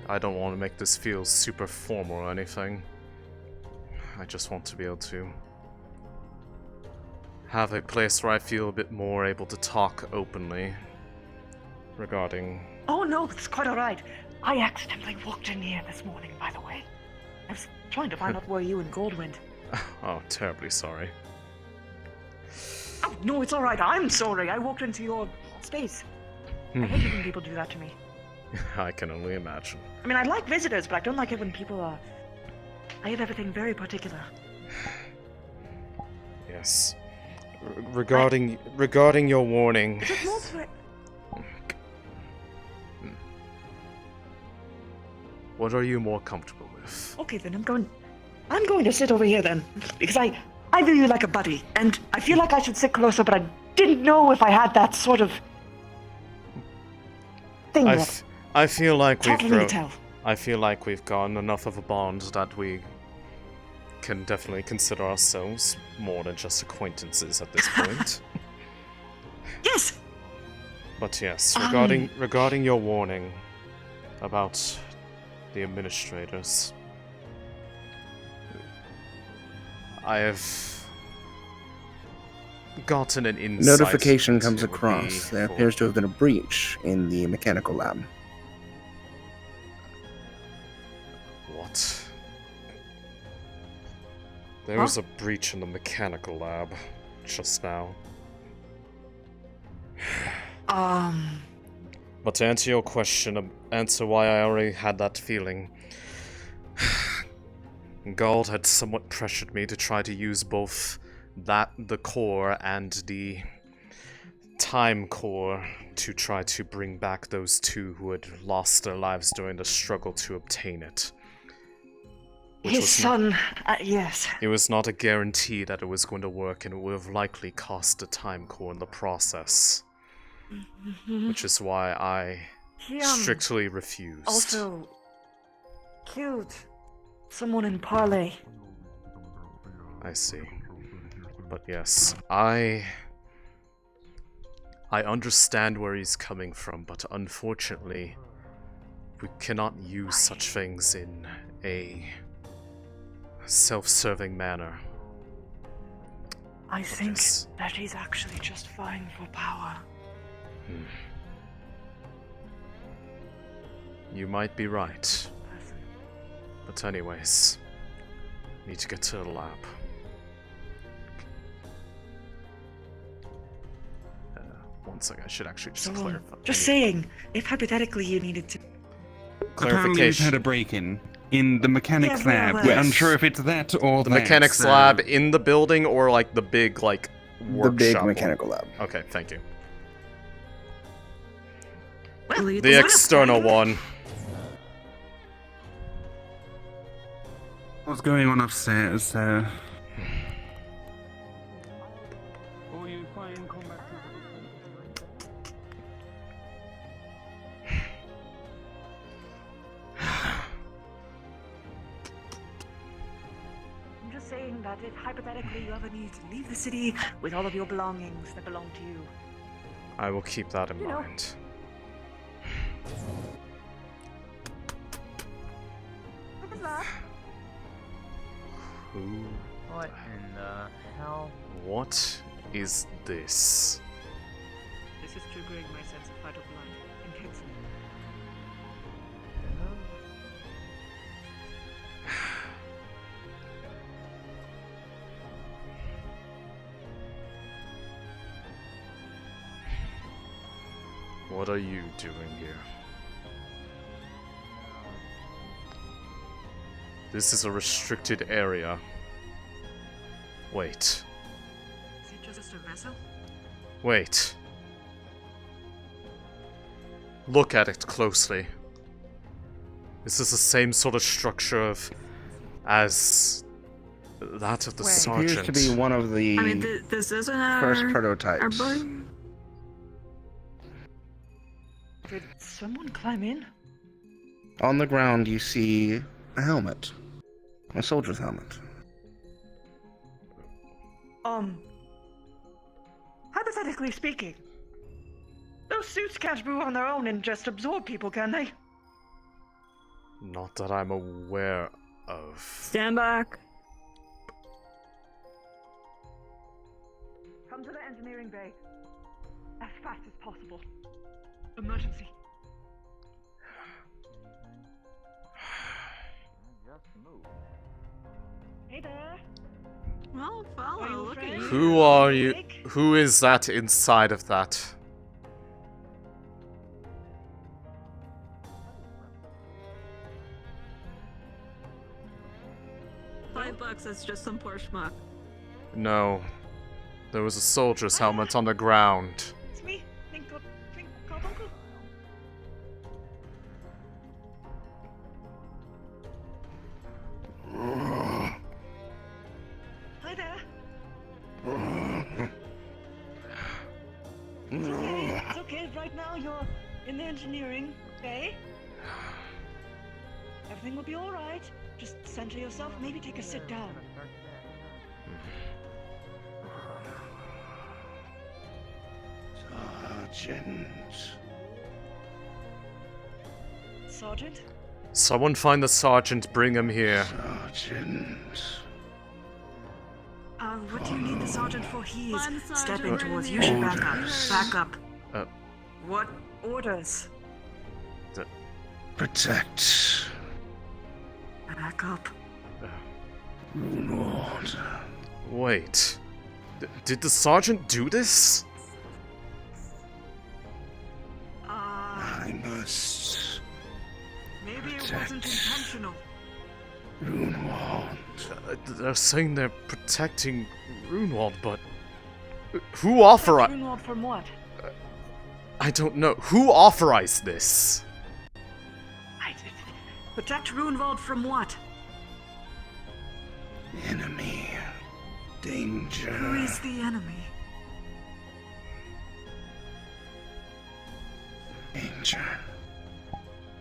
I don't want to make this feel super formal or anything. I just want to be able to have a place where I feel a bit more able to talk openly regarding... Oh no, it's quite alright. I accidentally walked in here this morning, by the way. I was trying to find out where you and Gold went. Oh, terribly sorry. Oh, no, it's alright. I'm sorry. I walked into your space. I hate it when people do that to me. I can only imagine. I mean, I like visitors, but I don't like it when people are... I have everything very particular. Yes. Regarding your warning... Is it more for... What are you more comfortable with? Okay, then I'm going to sit over here then. Because I view you like a buddy, and I feel like I should sit closer, but I didn't know if I had that sort of... thing yet. I feel like Can't we've really grown... tell. I feel like we've gotten enough of a bond that we can definitely consider ourselves more than just acquaintances at this point. Yes! But yes, regarding your warning about the administrators, I have gotten an insight. Notification comes into across. There for- appears to have been a breach in the mechanical lab. What? There was a breach in the mechanical lab just now. But to answer your question, answer why I already had that feeling. Gald had somewhat pressured me to try to use both the core and the time core to try to bring back those two who had lost their lives during the struggle to obtain it. His son, yes. It was not a guarantee that it was going to work, and it would have likely cost the time core in the process. Which is why I strictly refused. Also killed someone in Parley. I see. But yes, I understand where he's coming from, but unfortunately, we cannot use such things in a self-serving manner. I think that he's actually just vying for power. You might be right. But anyways, need to get to the lab. one second, I should actually just So, clarify. just saying, if hypothetically you needed to... Apparently we've had a break-in in the mechanics lab. well, We're yes. unsure if it's that or The that. mechanics lab in the building, or like the big like workshop? The big mechanical lab. Okay, thank you. Well, The external one. What's going on upstairs, sir? I'm just saying that if hypothetically you ever need to leave the city with all of your belongings that belong to you. I will keep that in mind. Who? What in the hell? What is this? This is triggering my sense of fight or flight intensely. What are you doing here? This is a restricted area. Wait. Is it just a vessel? Wait. Look at it closely. This is the same sort of structure as that of the sergeant. Appears to be one of the this isn't our... first prototypes. Did someone climb in? On the ground you see a helmet. A soldier's helmet. Hypothetically speaking, those suits can't move on their own and just absorb people, can they? Not that I'm aware of. Stand back. Come to the engineering bay. As fast as possible. Emergency. Hey there. Well, follow. Look at you. Who are you? Who is that inside of that? $5, that's just some poor schmuck. No. There was a soldier's helmet on the ground. It's me, Finkel. Hi there. It's okay. Right now you're in the engineering bay. Everything will be alright. Just center yourself, maybe take a sit down. Sergeant? Someone find the sergeant, bring him here. What do you need the sergeant for? He is stepping towards you. Should back up. Back up. What orders? Protect. Back up. Runewald. Wait. Did the sergeant do this? I must. Maybe it wasn't intentional. Runewald. They're saying they're protecting Runewald, but who authorized? Runewald from what? I don't know. Who authorized this? Protect Runewald from what? Enemy. Danger. Who is the enemy? Danger.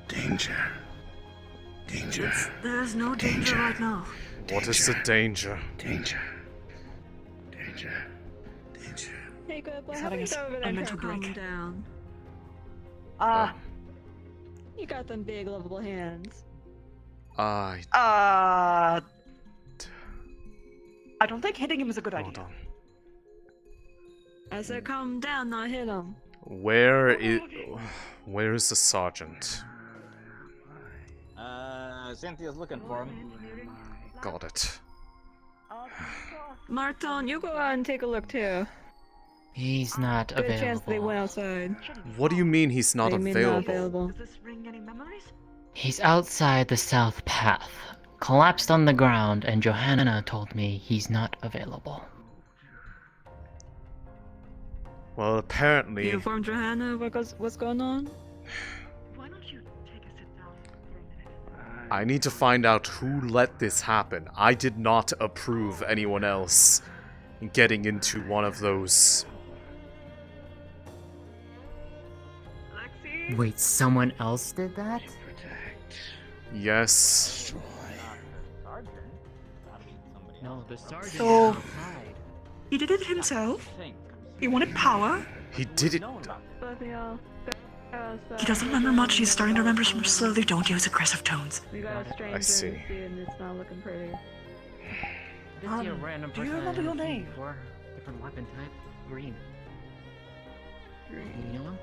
Danger. Danger. There's no danger right now. What is the danger? Danger. Danger. Danger. Hey, good boy, He's how having about you go over there a and mental calm break. down? You got them big, lovable hands. I don't think hitting him is a good idea. I said calm down, not hit him. Where is the sergeant? Cynthia's looking for him. Got it. Marton, you go out and take a look too. He's not Good chance available. they went outside. What do you mean he's not They may available? not available. Does this ring any memories? He's outside the south path. Collapsed on the ground, and Johanna told me he's not available. Well, apparently... You informed Johanna what's going on? Why don't you take a sit down for a minute? I need to find out who let this happen. I did not approve anyone else getting into one of those. Alexei? Wait, someone else did that? Yes. No, the sergeant So- is outside. He did it himself? He wanted power? He did it. He doesn't remember much, he's starting to remember slowly. Don't use aggressive tones. We got a stranger I see. in the sea and it's not looking pretty. Did see a random do you person remember your in name? before? Different weapon type. Green. Green. Yellow?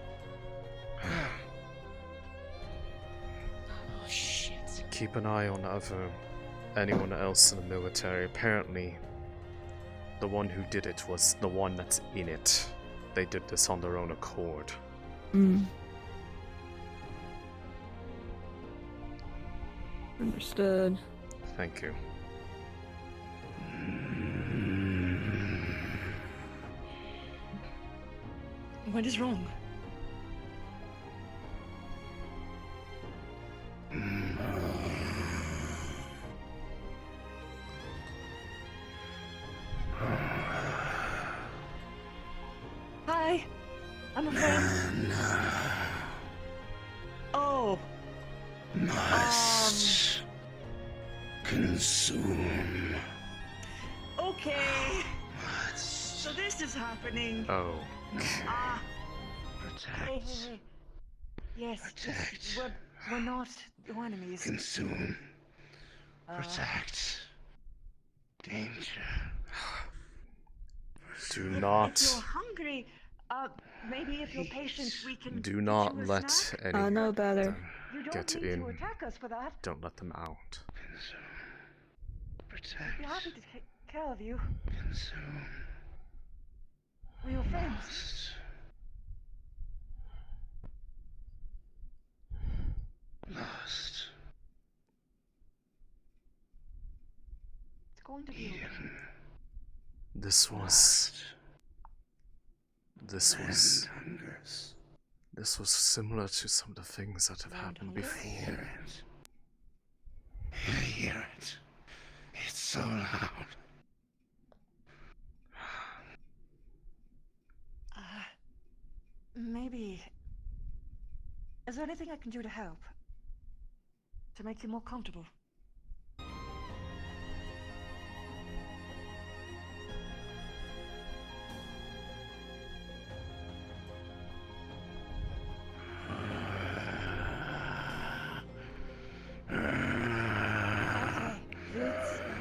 Yeah. Oh shit. Keep an eye on anyone else in the military. Apparently, the one who did it was the one that's in it. They did this on their own accord. Understood. Thank you. What is wrong? Hi. I'm a friend. Oh. Must consume. Okay. So this is happening. Oh. Ah. Hey. Protect. Yes. Protect. We're not your enemies. Consume. Protect. Danger. Do If not. you're hungry, maybe if you're patient, we can. Do get not you a let snack. any I know better. them You don't get need in. to attack us for that. Don't let them out. Protect. I'd be happy to take care of you. Consume. We're your friends. Lost. It's going to be okay. This was Hungers. this was similar to some of the things that have happened before. I hear it. It's so loud. Maybe. Is there anything I can do to help? To make you more comfortable?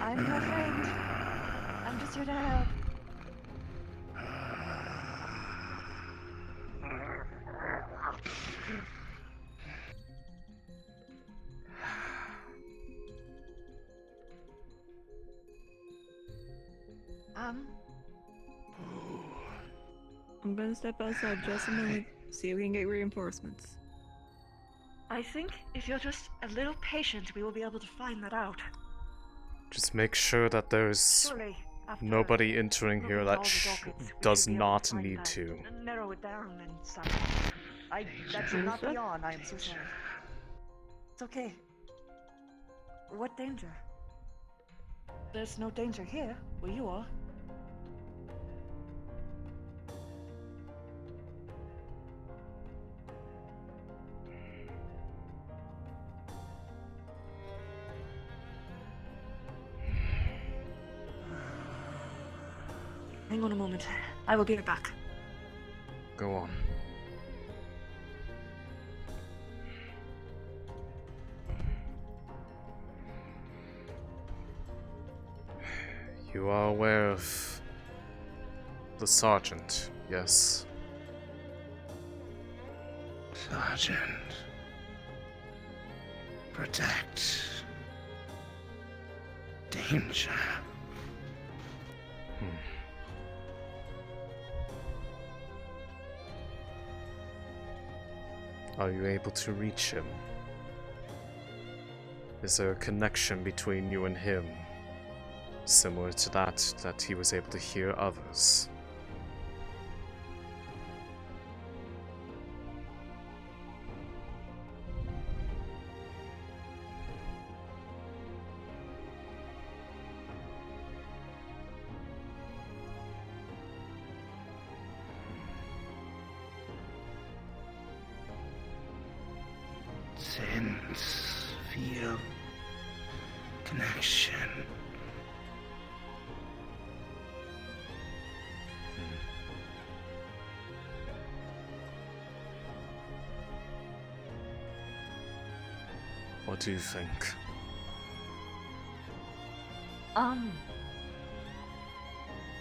I'm your friend. I'm just here to help. I'm gonna step outside just a moment, see if we can get reinforcements. I think if you're just a little patient, we will be able to find that out. Just make sure that there's Surely, after nobody entering here looking at that all the dockets, we does should be able not find need that to. and narrow it down and such. That should not be on. I am so sorry. It's okay. What danger? There's no danger here, where you are. Hang on a moment. I will be right back. Go on. You are aware of the sergeant, yes? Sergeant. Protect. Danger. Are you able to reach him? Is there a connection between you and him? Similar to that he was able to hear others? Sense, feel, connection. What do you think?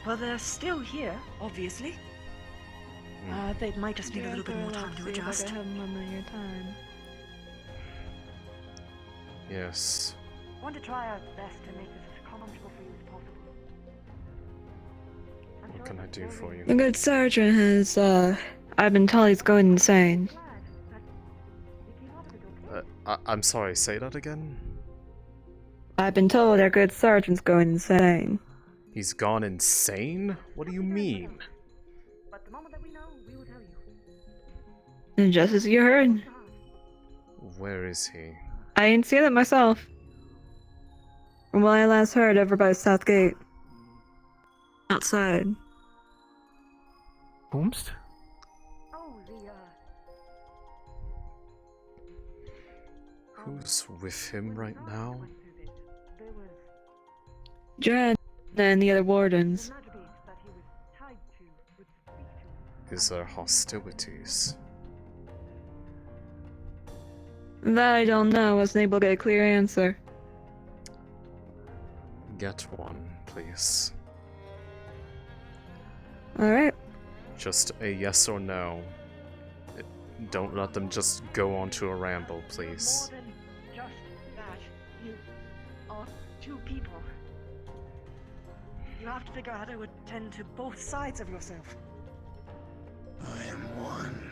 Well, they're still here, obviously. They might just need a little bit more time to adjust. Have them your time. Yes. I want to try our best to make this as comfortable for you as possible. What can I do for you? The good sergeant has, I've been told he's going insane. I'm sorry, say that again? I've been told our good sergeant's going insane. He's gone insane? What do you mean? But the moment that we know, we will tell you. And just as you heard, Where is he? I ain't seen it myself. From what I last heard, over by South Gate. Outside. Boomst? Oh, Who's with him right now? Dread and the other Wardens. Is there hostilities? That I don't know. Wasn't able to get a clear answer. Get one, please. Alright. Just a yes or no. Don't let them just go on to a ramble, please. More than just that, you are two people. You have to figure out how to attend to both sides of yourself. I am one.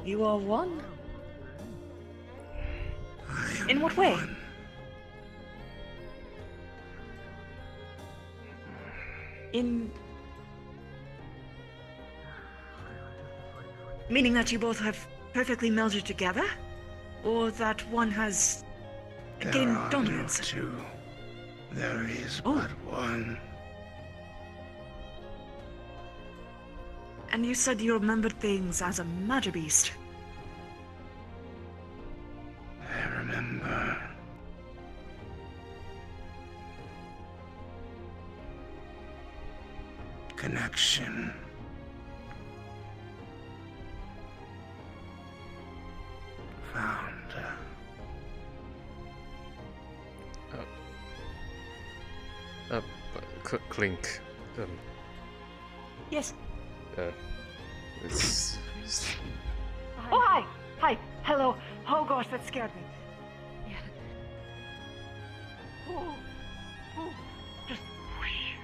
You are one? I am In what way? one. In... Meaning that you both have perfectly melded together? Or that one has There gained are dominance? no two. There is Oh. but one. And you said you remembered things as a matter beast. I remember. Connection. Found. Clink. Yes. It's... Oh, hi! Hi! Hello! Oh gosh, that scared me. Yeah. Oh, oh, just whoosh.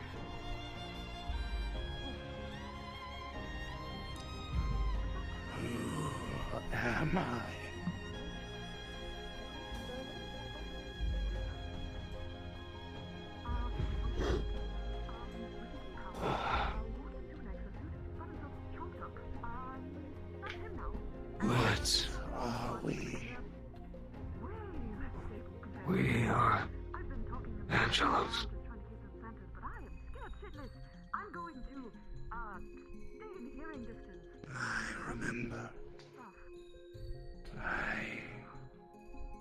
Who am I? What are we? We are Angelos. I remember. I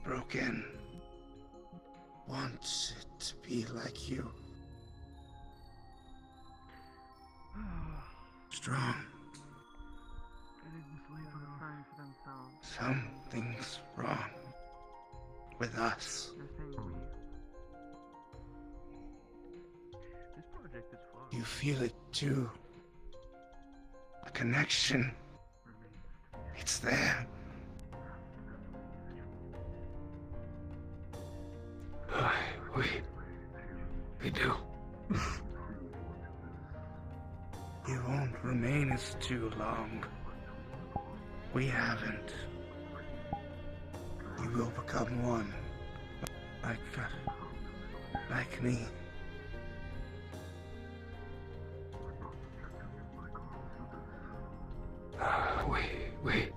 broke in. Want it to be like you. Strong. Something's wrong with us. You feel it too. A connection. It's there. We do. You won't remain as too long. We haven't. You will become one. Like me. Wait.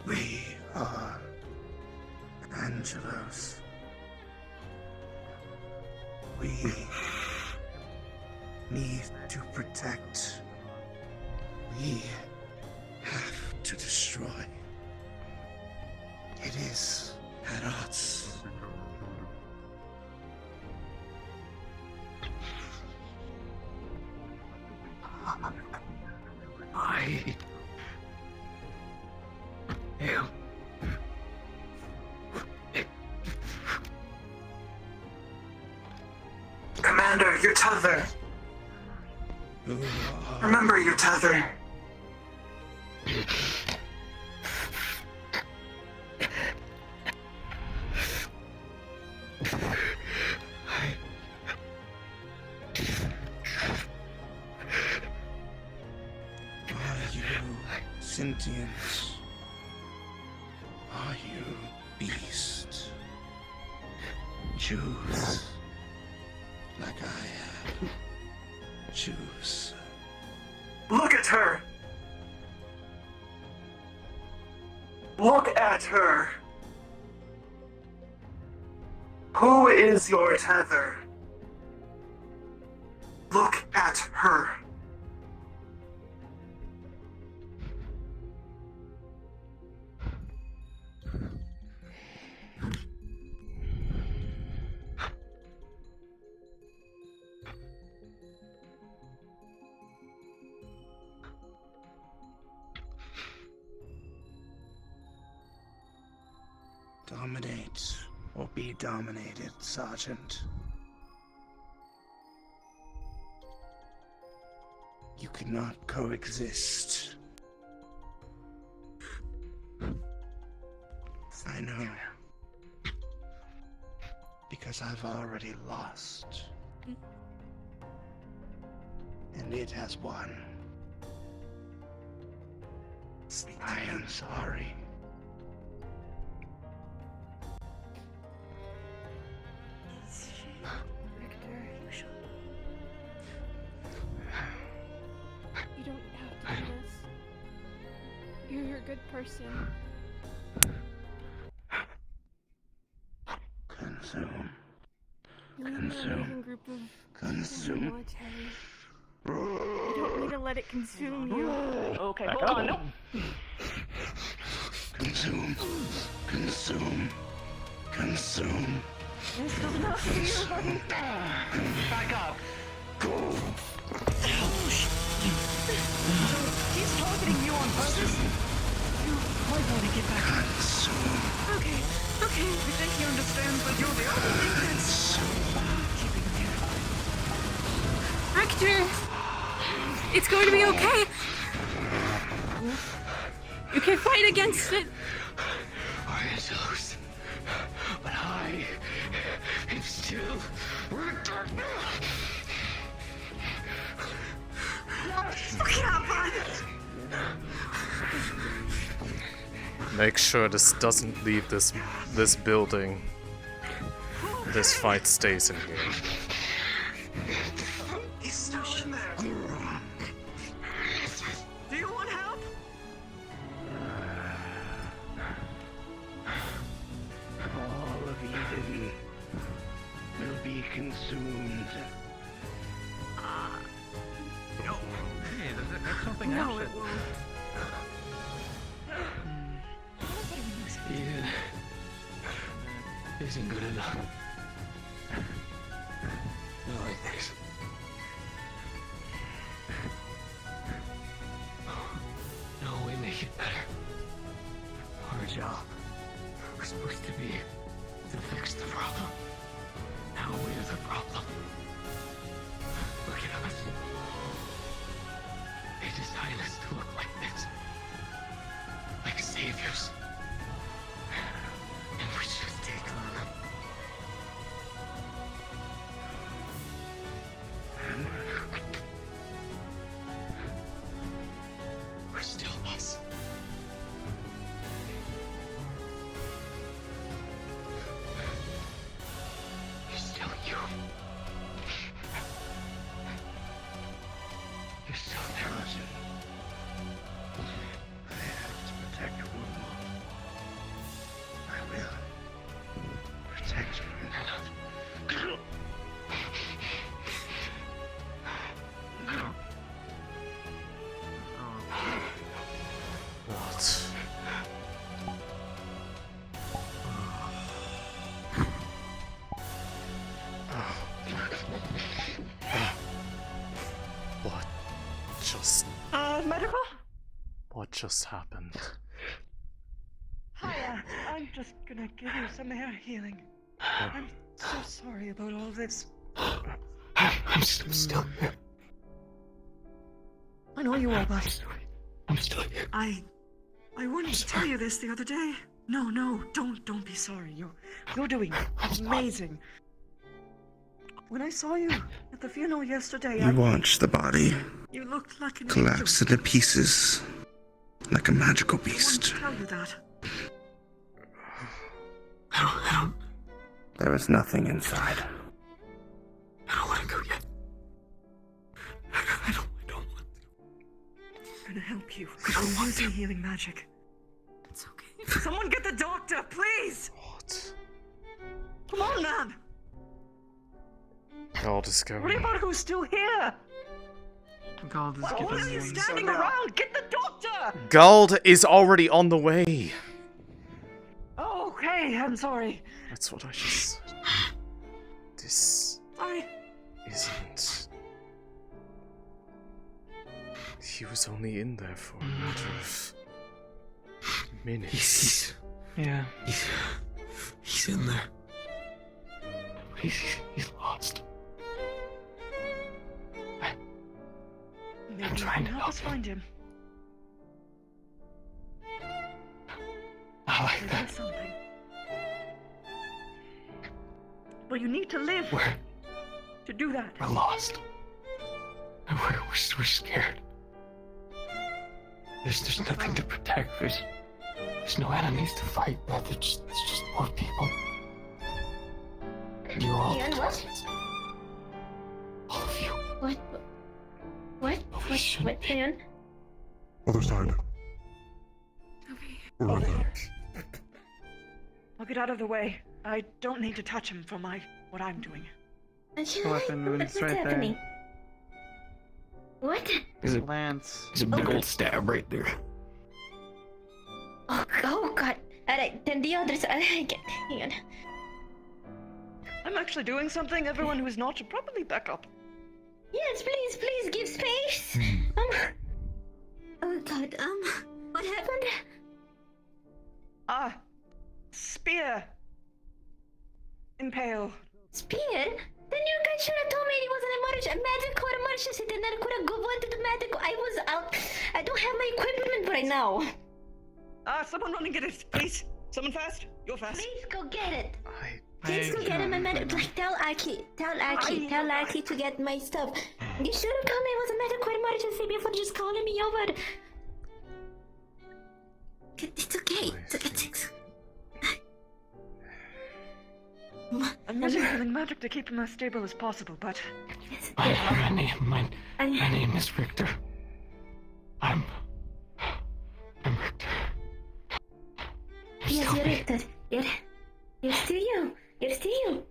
We are Angelos. We need to protect. We have to destroy. It is at odds. I am. Commander, your tether. Remember your tether. Are you sentient? Are you beast? Choose. Like I have. Choose. Look at her! Look at her! Who is your tether? Look at her. Dominate or be dominated, Sergeant. You cannot coexist. I know. Because I've already lost. And it has won. I am sorry. You don't have to do this. You're a good person. Consume. You lead an amazing group of Consume. people in the military. You don't need to let it consume you. Okay, hold on. Nope. Consume. Consume. Consume. This is not for you. Back up. Go. He's targeting you on purpose. You might want to get back. Consume. Okay. I think he understands that you're the only thing that's keeping him here. Hector! It's going to be okay! You can fight against it! Angelos, but I am still Make sure this doesn't leave this building. This fight stays in here. He's still in there. Do you want help? All of Eden will be consumed. No. Hey, that's something No, else. it won't. Eden isn't good enough. Not like this. No, we make it better. Our job was supposed to be to fix the problem. Now we're the problem. Look at us. They designed us to look like this. Like saviors. so talented. I have to protect Runewald. I will protect Runewald. What? What just... medical? What just happened? Hi, I'm just gonna give you some air healing. I'm so sorry about all this. I'm still here. I know you are, but I'm still here. I wanted to tell you this the other day. No, don't be sorry. You're doing amazing. When I saw you at the funeral yesterday, You watched the body you looked like an collapse into pieces, like a magical beast. I wanted to tell you that. I don't. There was nothing inside. I don't want to go yet. I don't want to. I'm gonna help you. I'm using healing magic. It's okay. Someone get the doctor, please! What? Come on, man! God is going. What about who's still here? God is What are you standing around? Get the doctor! Gald is already on the way. Oh, okay, I'm sorry. That's what I just said. This Sorry. isn't... He was only in there for a matter of minutes. Yeah. He's in there. He's lost. Maybe trying to help us help him. find him. I like Maybe that. something. But you need to live to do that. We're lost. We're scared. There's nothing to protect. There's no enemies to fight. There's just more people. You all. Ian, what? All of you. What? What, Ian? Other side. We're right there. I'll get out of the way. I don't need to touch him for what I'm doing. Weapon moves What's right happening? there. What? There's a Lance. There's a big old stab right there. Oh God! Alright, then the others. Hang on. I'm actually doing something. Everyone who is not should probably back up. Yes, please give space. Oh God. What happened? Spear. Impale. Spear? Then you guys should have told me it wasn't a magical emergency. Then I could have gone to the medical. I was out. I don't have my equipment right now. Someone run and get it, please. Someone fast. You're fast. Please go get it. Please go get my medical. Like, tell Aki to get my stuff. You should have told me it was a medical emergency before just calling me over. It's okay. I'm using healing magic to keep him as stable as possible, but... My name is Victor. I'm Victor. Yes, you're Victor. You're still you. You're still you.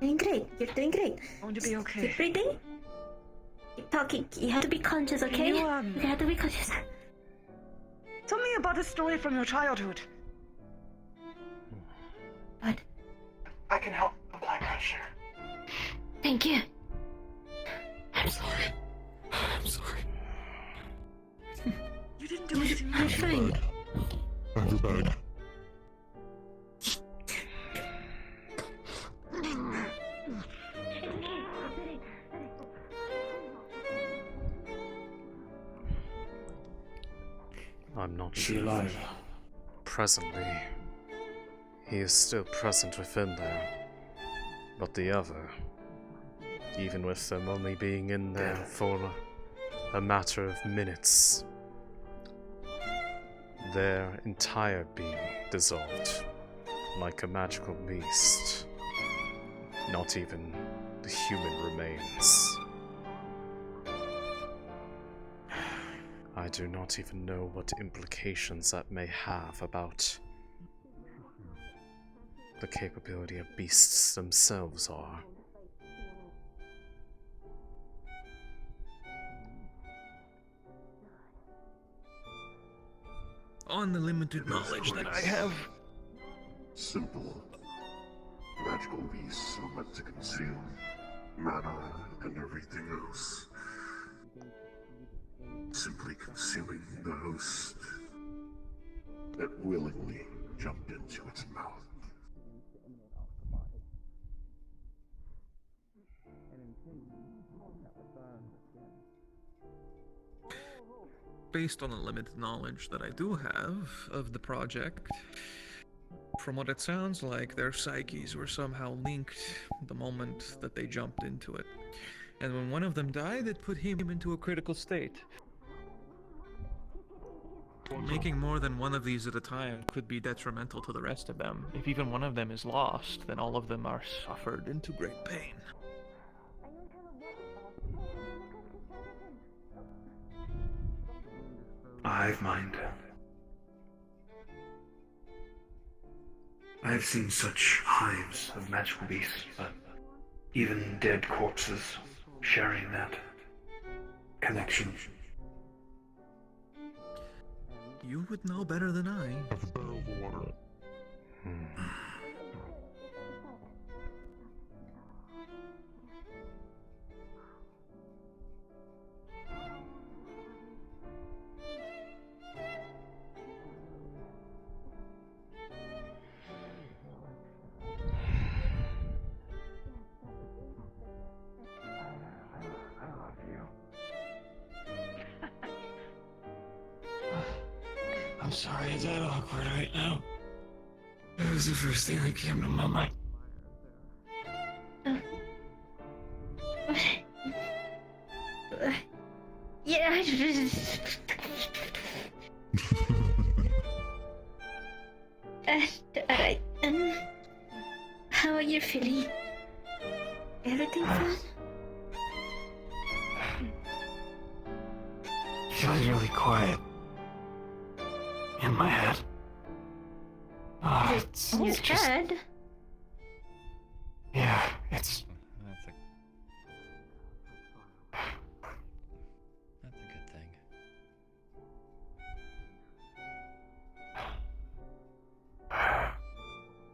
You're doing great. Going to be okay. Keep breathing. Keep talking. You have to be conscious, okay? You have to be conscious. Tell me about a story from your childhood. What? I can help apply pressure. Thank you. I'm sorry. You didn't do anything wrong. You're fine. I have your bag. I'm not sure. Presently, he is still present within there. But the other, even with them only being in there for a matter of minutes, their entire being dissolved like a magical beast. Not even the the human remains. I do not even know what implications that may have about the capability of beasts themselves are. On the limited knowledge that I have. Simple. Magical beasts are meant to consume mana and everything else. Simply consuming the host that willingly jumped into its mouth. Based on the limited knowledge that I do have of the project, from what it sounds like, their psyches were somehow linked the moment that they jumped into it. And when one of them died, it put him into a critical state. Making more than one of these at a time could be detrimental to the rest of them. If even one of them is lost, then all of them are suffered into great pain. Hive mind. I have seen such hives of magical beasts, but even dead corpses sharing that connection. You would know better than I. Have a barrel of water. I'm sorry, it's that awkward right now. It was the first thing that came to my mind. Yeah. Alright. How are you feeling? Everything fine? Feels really quiet in my head. It's In your just, head? yeah, it's That's a good thing.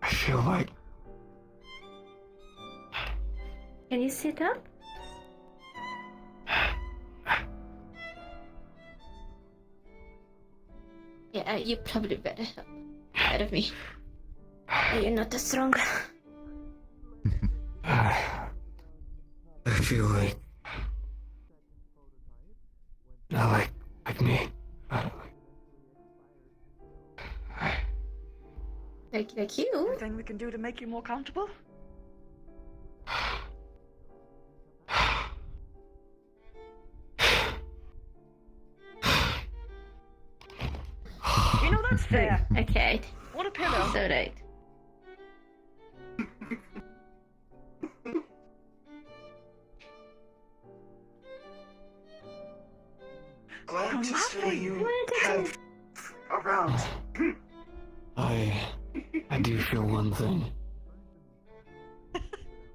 I feel like Can you sit up? Yeah, you probably better help out of me. You're not that strong. I feel like not like me. Like you? Anything we can do to make you more comfortable? You know, that's fair. Okay. What a pillow. So right. Glad to see you have around. I do feel one thing.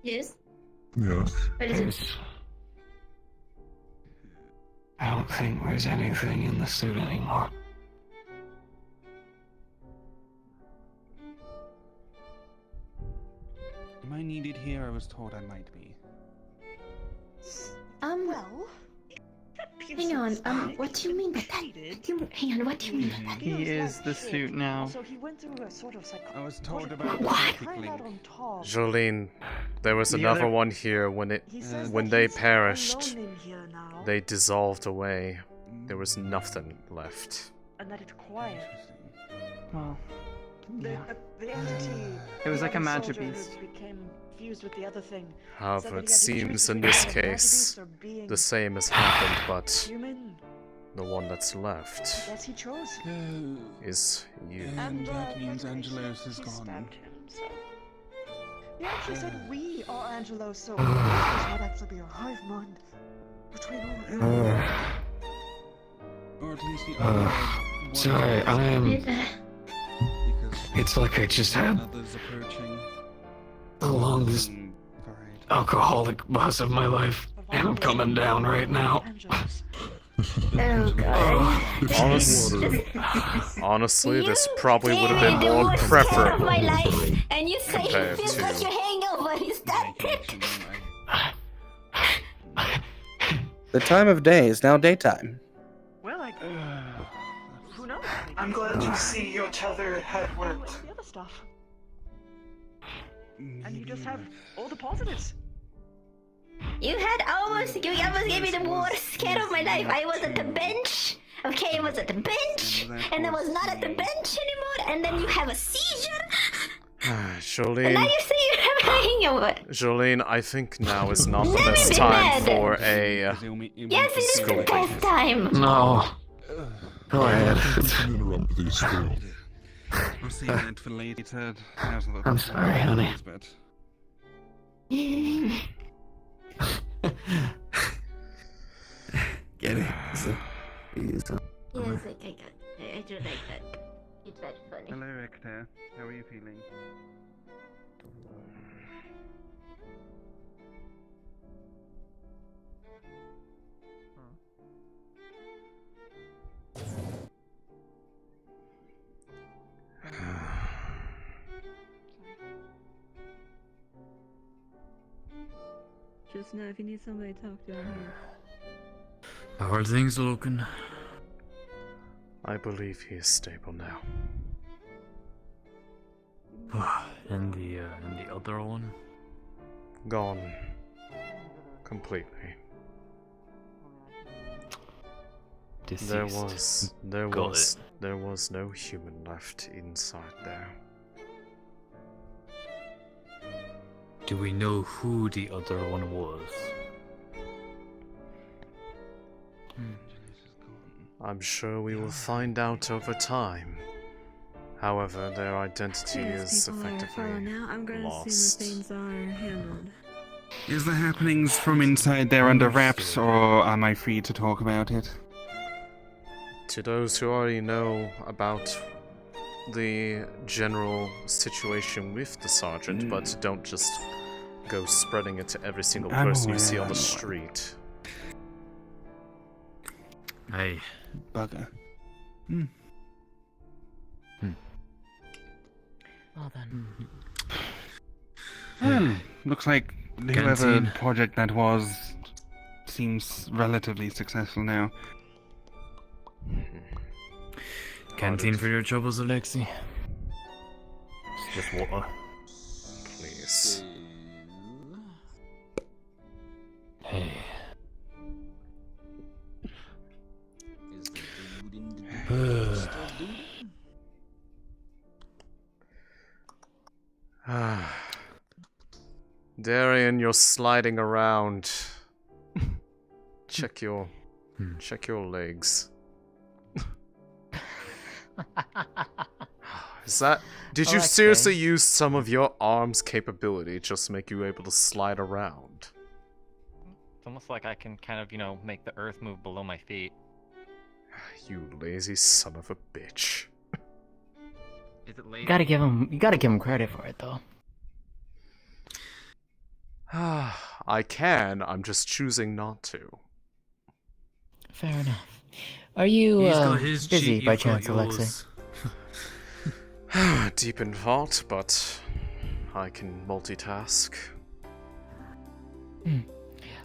Yes? Yes. What is it? I don't think there's anything in the suit anymore. Am I needed here? I was told I might be. Well, hang on. What do you mean by that? Hang on. What do you mean by that? He is the suit now. So he went through a sort of I was told about What? Jolene, there was another one here when they perished. They dissolved away. There was nothing left. And that it's quiet. Well, yeah. The entity. It was the like a other magic soldier beast. who became fused with the other thing. However, Said that it he had to seems choose in between this the magic case, beasts or being the same has happened, but human. the one that's left Yes, he chose. is you. And that means Angelos is He gone. stabbed him, so. He actually said we are Angelo, so this might actually be a hive mind between all of you. Or at least Sorry, I am. It's like I just had the longest alcoholic buzz of my life, and I'm coming down right now. Oh god. Honestly, this probably would have been the more worst preferable of my life, and you say he compared feels like to- your hangover. Is that it? The time of day is now daytime. Well, who knows? I'm glad to see your tether had worked. The other stuff. And you just have all the positives. You almost gave me the worst scare of my life. I was at the bench. Okay, I was at the bench, and I was not at the bench anymore, and then you have a seizure. And now Jolene, you say you have a hangover. Jolene, I think now is not the best time for a Yes, it is the best time. No. Go ahead. Interrupt these school. We'll save that for later. I'm sorry, honey. Get it? Yes, I do like that. It's very funny. Hello, Richter. How are you feeling? Just know if you need somebody to talk to, I'm here. How are things looking? I believe he is stable now. And the other one? Gone. Completely. Deceased. There was no human left inside there. Do we know who the other one was? I'm sure we will find out over time. However, their identity is effectively now, I'm gonna lost. see what things are handled. Is the happenings from inside there under wraps, or am I free to talk about it? To those who already know about the general situation with the sergeant, but don't just go spreading it to every single I'm person you aware, see on the I'm aware. street. Hey. Bugger. Well then. Looks like whoever Canteen. project that was seems relatively successful now. Canteen for your troubles, Alexei. It's just water. Please. Hey. Darian, you're sliding around. Check your legs. Is that? Did you Alexei. seriously use some of your arm's capability just to make you able to slide around? It's almost like I can kind of, make the earth move below my feet. You lazy son of a bitch. Is it lazy? You gotta give him credit for it though. I can, I'm just choosing not to. Fair enough. Are you He's got his busy cheat, by you've got chance, Alexei? yours. Deep in thought, but I can multitask. I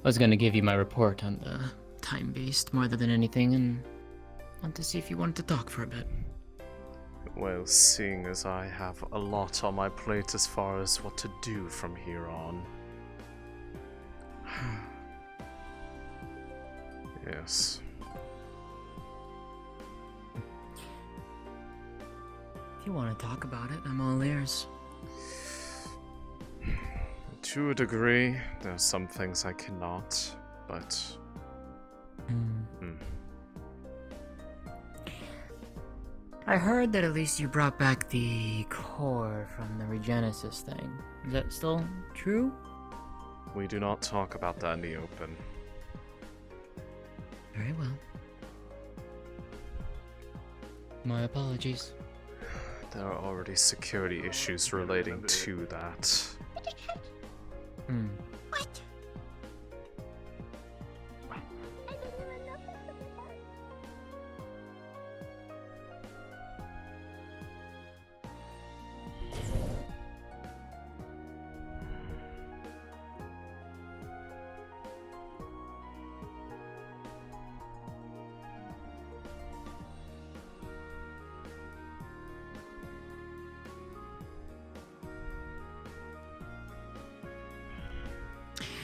was gonna give you my report on the time beast more than anything, and want to see if you wanted to talk for a bit. Well, seeing as I have a lot on my plate as far as what to do from here on. Yes. If you want to talk about it, I'm all ears. To a degree, there are some things I cannot, but... I heard that at least you brought back the core from the Regenesis thing. Is that still true? We do not talk about that in the open. Very well. My apologies. There are already security issues relating to that. Hmm. What?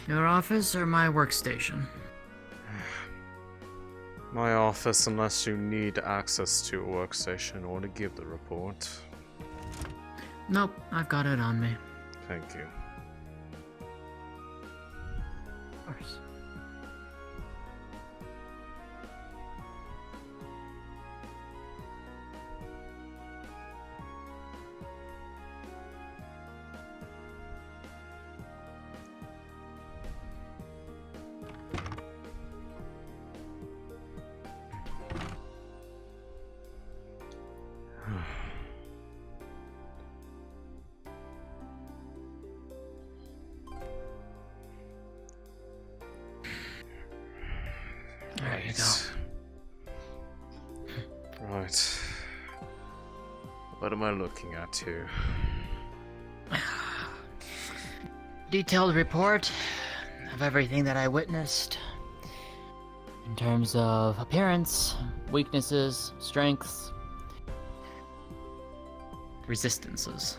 Your office or my workstation? My office, unless you need access to a workstation or to give the report. Nope, I've got it on me. Thank you. Of course. There you go. Right. What am I looking at here? Detailed report of everything that I witnessed. In terms of appearance, weaknesses, strengths, resistances.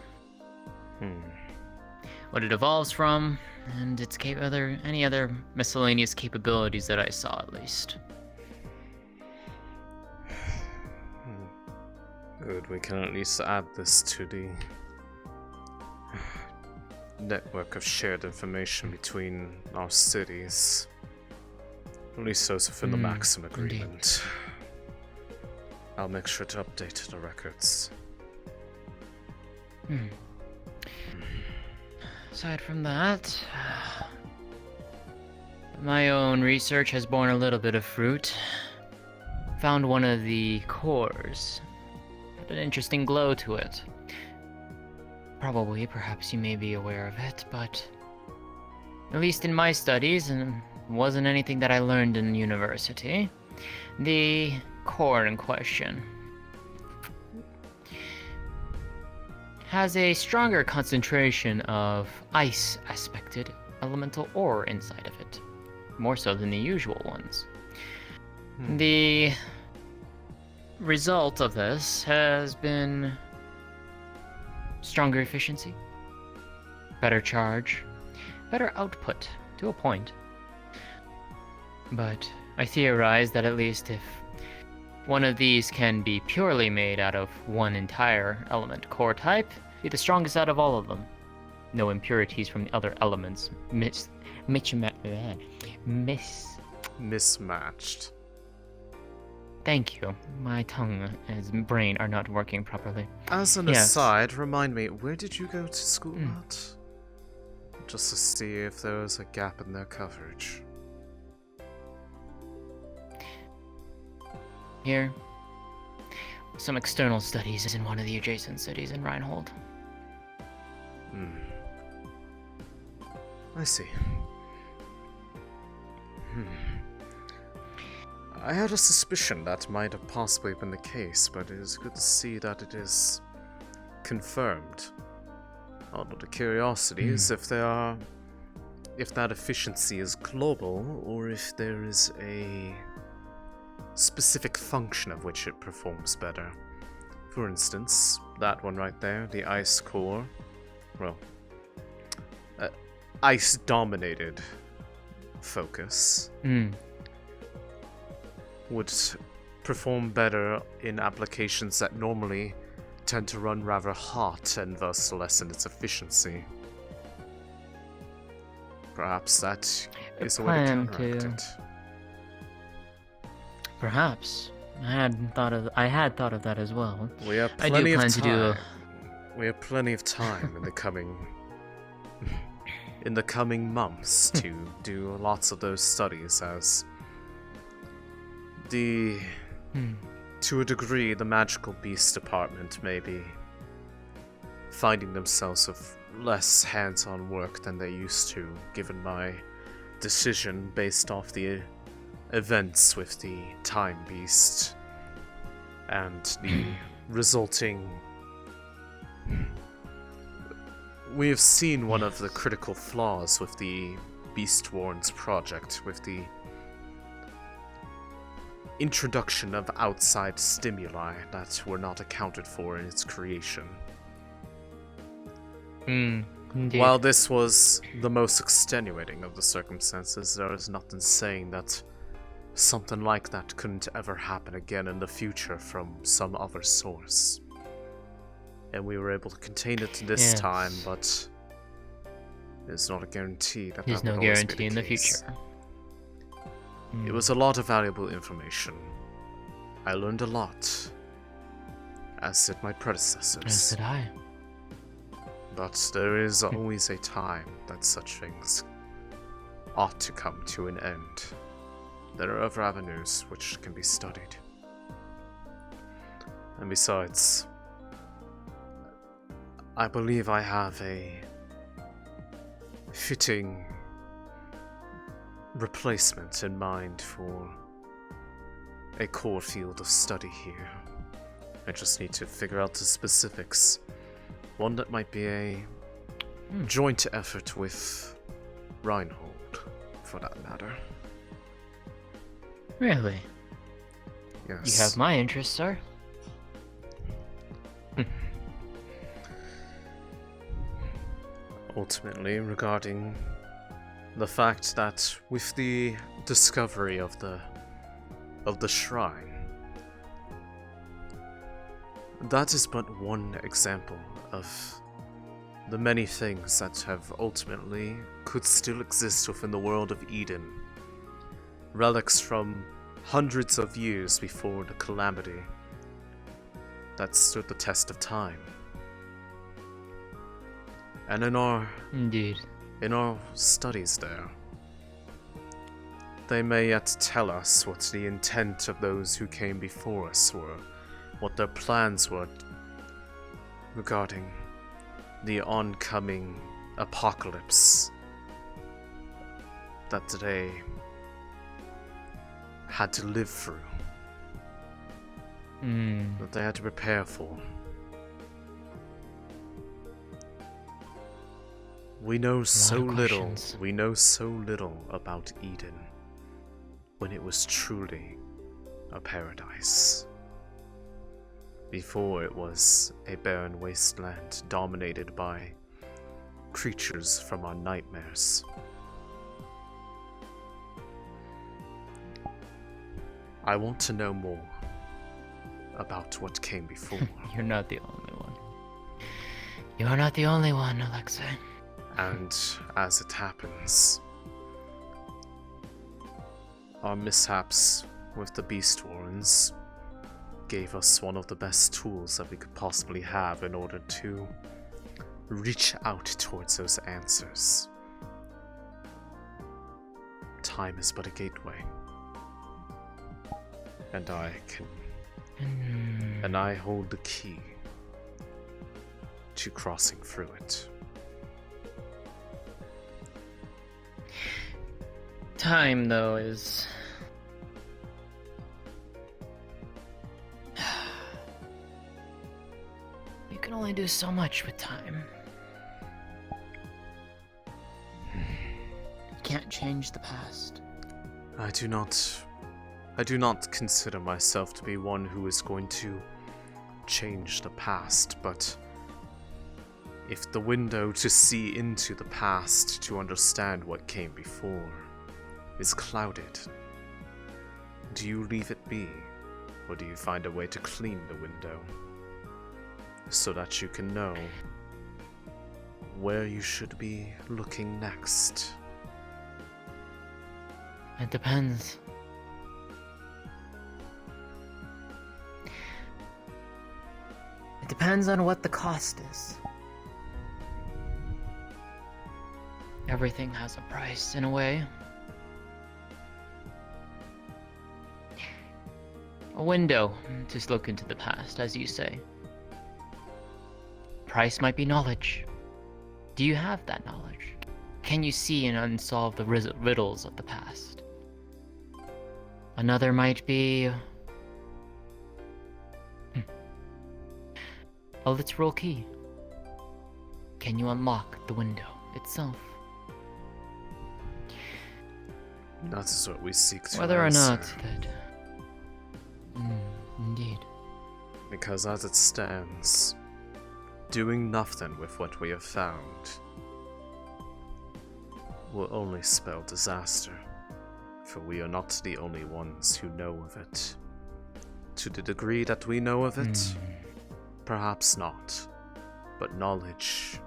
What it evolves from, and its any other miscellaneous capabilities that I saw, at least. Good, we can at least add this to the network of shared information between our cities. At least those within the Maxim agreement. I'll make sure to update the records. Aside from that, my own research has borne a little bit of fruit. Found one of the cores. Had an interesting glow to it. Perhaps you may be aware of it, but at least in my studies, and wasn't anything that I learned in university, the core in question has a stronger concentration of ice-aspected elemental ore inside of it, more so than the usual ones. The result of this has been stronger efficiency, better charge, better output, to a point. But I theorize that at least if one of these can be purely made out of one entire element core type, be the strongest out of all of them. No impurities from the other elements mismatched. Thank you. My tongue and brain are not working properly. As an aside, remind me, where did you go to school at? Just to see if there was a gap in their coverage. Here. Some external studies in one of the adjacent cities in Runewald. I see. I had a suspicion that might have possibly been the case, but it is good to see that it is confirmed. Although the curiosity is if that efficiency is global, or if there is a specific function of which it performs better. For instance, that one right there, the ice core, well, ice-dominated focus would perform better in applications that normally tend to run rather hot and thus lessen its efficiency. Perhaps that is a way to counteract it. Perhaps. I had thought of that as well. We have I do plenty plan of to time. do. We have plenty of time in the coming months to do lots of those studies, as to a degree the magical beast department may be finding themselves with less hands-on work than they used to, given my decision based off the events with the time beast and the resulting. We have seen one of the critical flaws with the Beast Wardens project, with the introduction of outside stimuli that were not accounted for in its creation. Indeed. While this was the most extenuating of the circumstances, there is nothing saying that something like that couldn't ever happen again in the future from some other source. And we were able to contain it this time, but it's not a guarantee that There's that no would always be guarantee in the case. future. It was a lot of valuable information. I learned a lot, as did my predecessors. As did I. But there is always a time that such things ought to come to an end. There are other avenues which can be studied. And besides, I believe I have a fitting replacement in mind for a core field of study here. I just need to figure out the specifics. One that might be a joint effort with Runewald, for that matter. Really? Yes. You have my interest, sir. Ultimately, regarding the fact that with the discovery of the shrine, that is but one example of the many things that have ultimately could still exist within the world of Eden. Relics from hundreds of years before the Calamity that stood the test of time. And in our studies there, they may yet tell us what the intent of those who came before us were, what their plans were regarding the oncoming apocalypse that they had to live through, that they had to prepare for. We know so little about Eden when it was truly a paradise. Before it was a barren wasteland dominated by creatures from our nightmares. I want to know more about what came before. You're not the only one. You're not the only one, Alexei. And as it happens, our mishaps with the Beast Wardens gave us one of the best tools that we could possibly have in order to reach out towards those answers. Time is but a gateway. And I hold the key to crossing through it. Time, though, is... You can only do so much with time. You can't change the past. I do not consider myself to be one who is going to change the past, but if the window to see into the past to understand what came before is clouded, do you leave it be, or do you find a way to clean the window so that you can know where you should be looking next? It depends. depends on what the cost is. Everything has a price, in a way. A window to look into the past, as you say. Price might be knowledge. Do you have that knowledge? Can you see and unsolve the riddles of the past? Another might be a literal key. Can you unlock the window itself? That is what we seek to Whether answer. or not that... indeed. Because as it stands, doing nothing with what we have found will only spell disaster, for we are not the only ones who know of it. To the degree that we know of it, perhaps not, but knowledge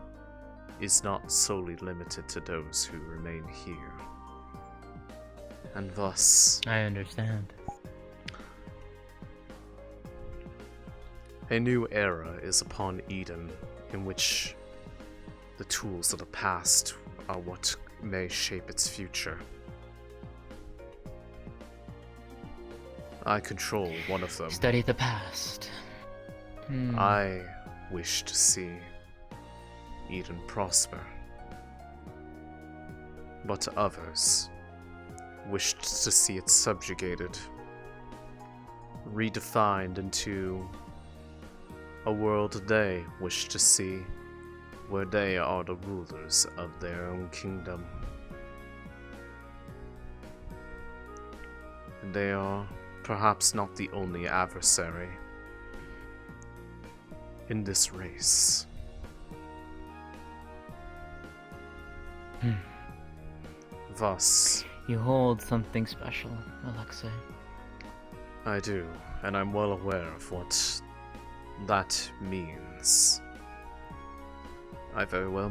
is not solely limited to those who remain here. And thus... I understand. A new era is upon Eden, in which the tools of the past are what may shape its future. I control one of them. Study the past. I wish to see Eden prosper, but others wished to see it subjugated, redefined into a world they wish to see, where they are the rulers of their own kingdom. They are perhaps not the only adversary in this race. Thus, you hold something special, Alexei. I do, and I'm well aware of what that means. I very well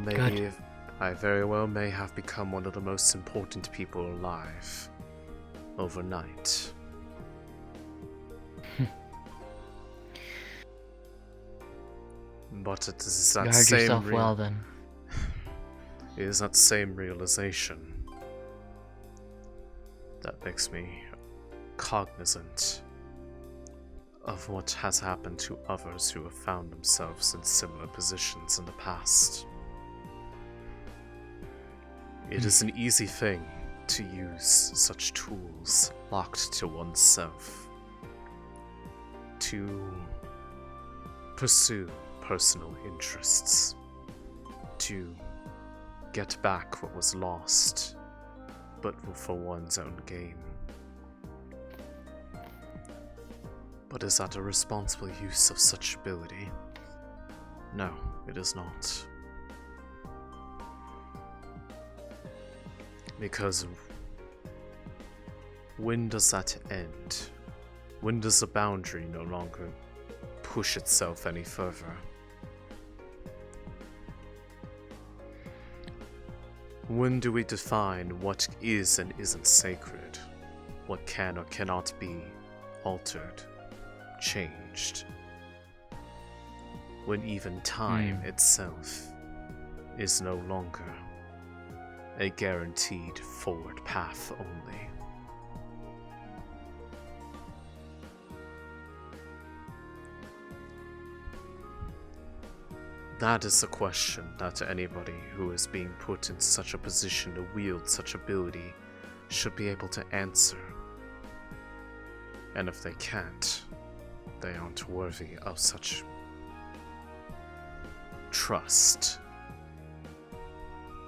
may have become one of the most important people alive overnight. But it is that Guard same yourself well, then. It is that same realization that makes me cognizant of what has happened to others who have found themselves in similar positions in the past. It is an easy thing to use such tools locked to oneself to pursue personal interests, to get back what was lost, but for one's own gain. But is that a responsible use of such ability? No, it is not. Because when does that end? When does the boundary no longer push itself any further? When do we define what is and isn't sacred? What can or cannot be altered, changed? When even time itself is no longer a guaranteed forward path only. That is the question that anybody who is being put in such a position to wield such ability should be able to answer. And if they can't, they aren't worthy of such trust.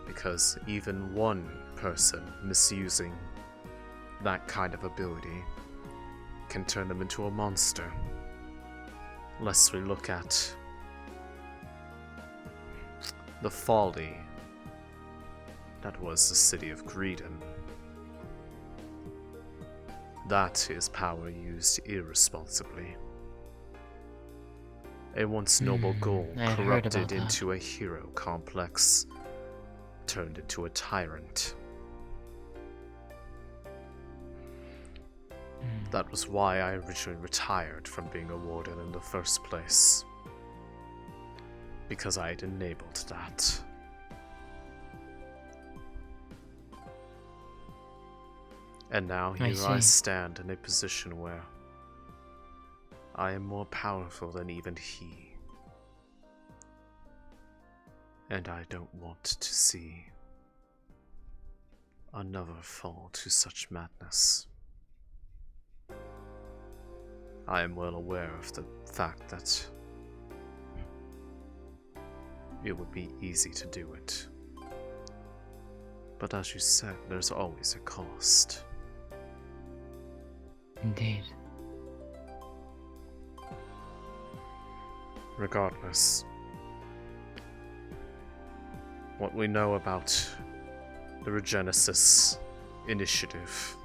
Because even one person misusing that kind of ability can turn them into a monster. Lest we look at the folly that was the city of Greedon. That is power used irresponsibly. A once noble goal corrupted into a hero complex, turned into a tyrant. That was why I originally retired from being a warden in the first place. because I had enabled that. And now here I stand in a position where I am more powerful than even he. And I don't want to see another fall to such madness. I am well aware of the fact that it would be easy to do it. But as you said, there's always a cost. Indeed. Regardless, what we know about the Regenesis initiative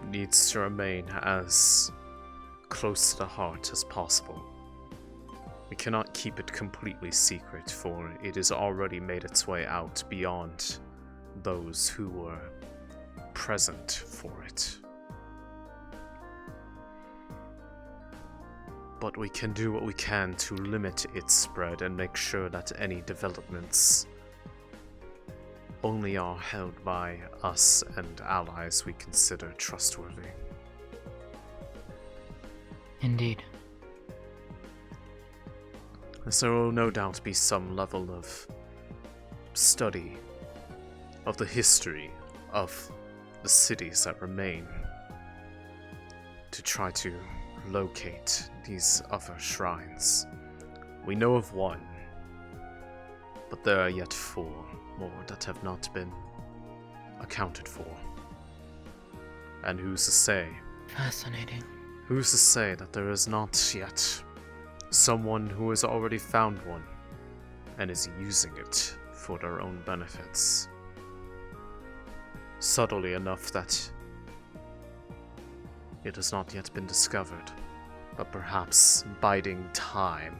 needs to remain as close to the heart as possible. We cannot keep it completely secret, for it has already made its way out beyond those who were present for it. But we can do what we can to limit its spread and make sure that any developments only are held by us and allies we consider trustworthy. Indeed. As there will no doubt be some level of study of the history of the cities that remain to try to locate these other shrines. We know of one, but there are yet 4 more that have not been accounted for. And who's to say? Fascinating. Who's to say that there is not yet someone who has already found one and is using it for their own benefits? Subtly enough that it has not yet been discovered, but perhaps biding time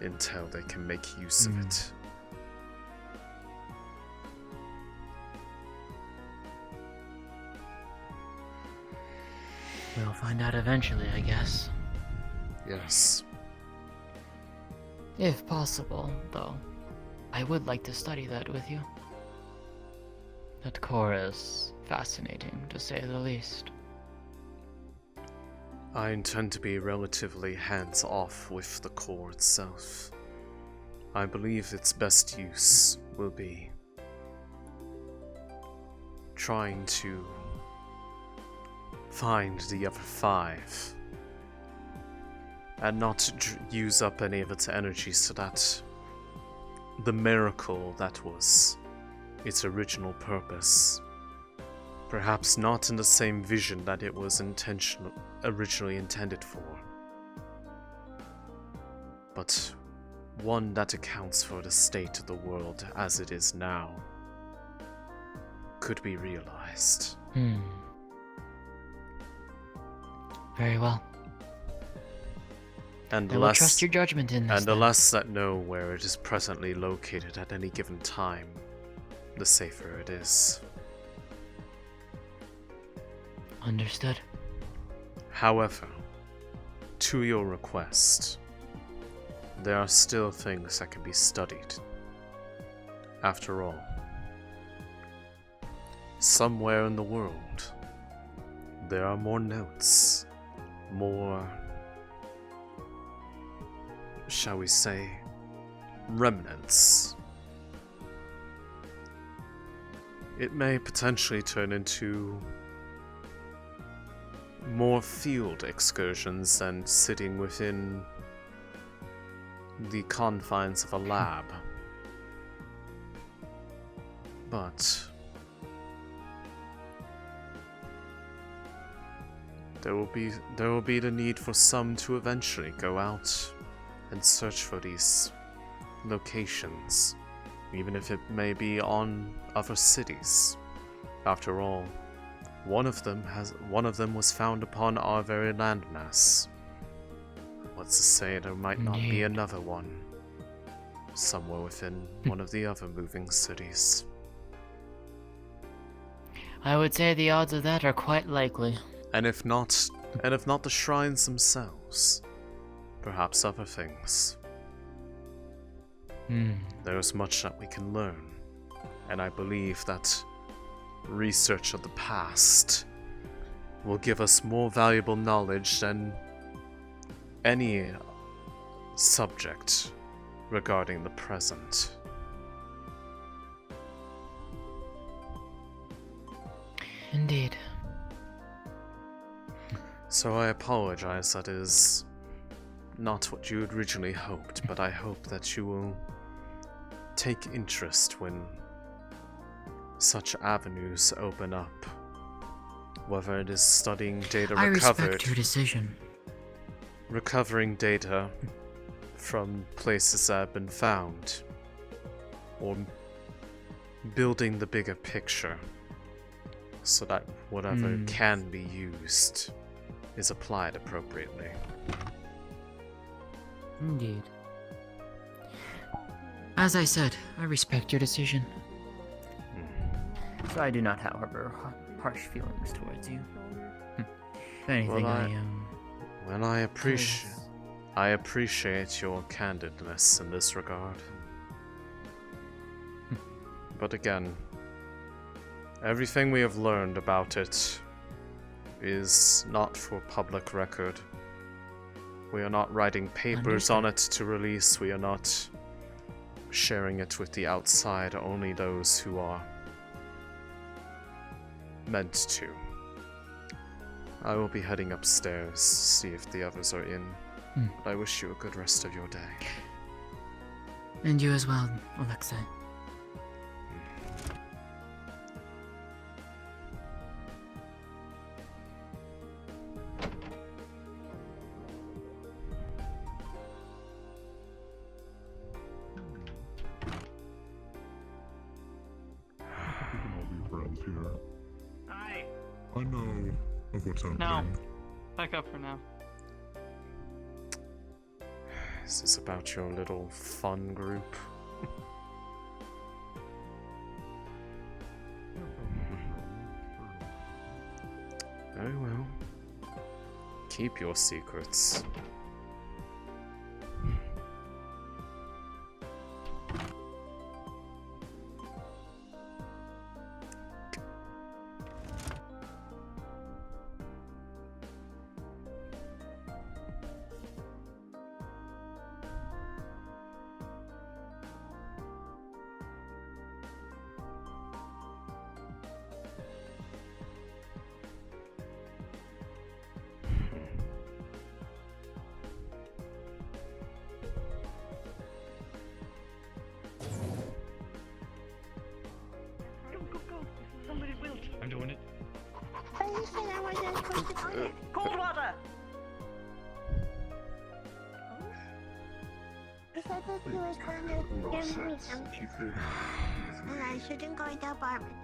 until they can make use of it. We'll find out eventually, I guess. Yes. If possible, though, I would like to study that with you. That core is fascinating, to say the least. I intend to be relatively hands-off with the core itself. I believe its best use will be trying to find the other 5 and not use up any of its energy so that the miracle that was its original purpose, perhaps not in the same vision that it was originally intended for, but one that accounts for the state of the world as it is now, could be realized. Very well. And I will trust your judgment in this. And the less that know where it is presently located at any given time, the safer it is. Understood. However, to your request, there are still things that can be studied. After all, somewhere in the world, there are more notes, more, shall we say, remnants. It may potentially turn into more field excursions than sitting within the confines of a lab. But there will be the need for some to eventually go out and search for these locations, even if it may be on other cities. After all, one of them was found upon our very landmass. What's to say there might not be another one somewhere within one of the other moving cities? I would say the odds of that are quite likely. And if not the shrines themselves, perhaps other things. There's much that we can learn, and I believe that research of the past will give us more valuable knowledge than any subject regarding the present. Indeed. So I apologize, that is not what you originally hoped, but I hope that you will take interest when such avenues open up. Whether it is studying data I recovered, respect your decision. recovering data from places that have been found, or building the bigger picture so that whatever can be used is applied appropriately. Indeed. As I said, I respect your decision. So I do not, however, harsh feelings towards you. If anything, Well, I appreciate your candidness in this regard. But again, everything we have learned about it is not for public record. We are not writing papers on it to release. We are not sharing it with the outside, only those who are meant to. I will be heading upstairs, see if the others are in. But I wish you a good rest of your day. And you as well, Alexei. I know of what's happening. No. Back up for now. Is this about your little fun group? Very well. Keep your secrets. I'm doing it. Cold water! I thought you were trying to give me something. And I shouldn't go to the apartment.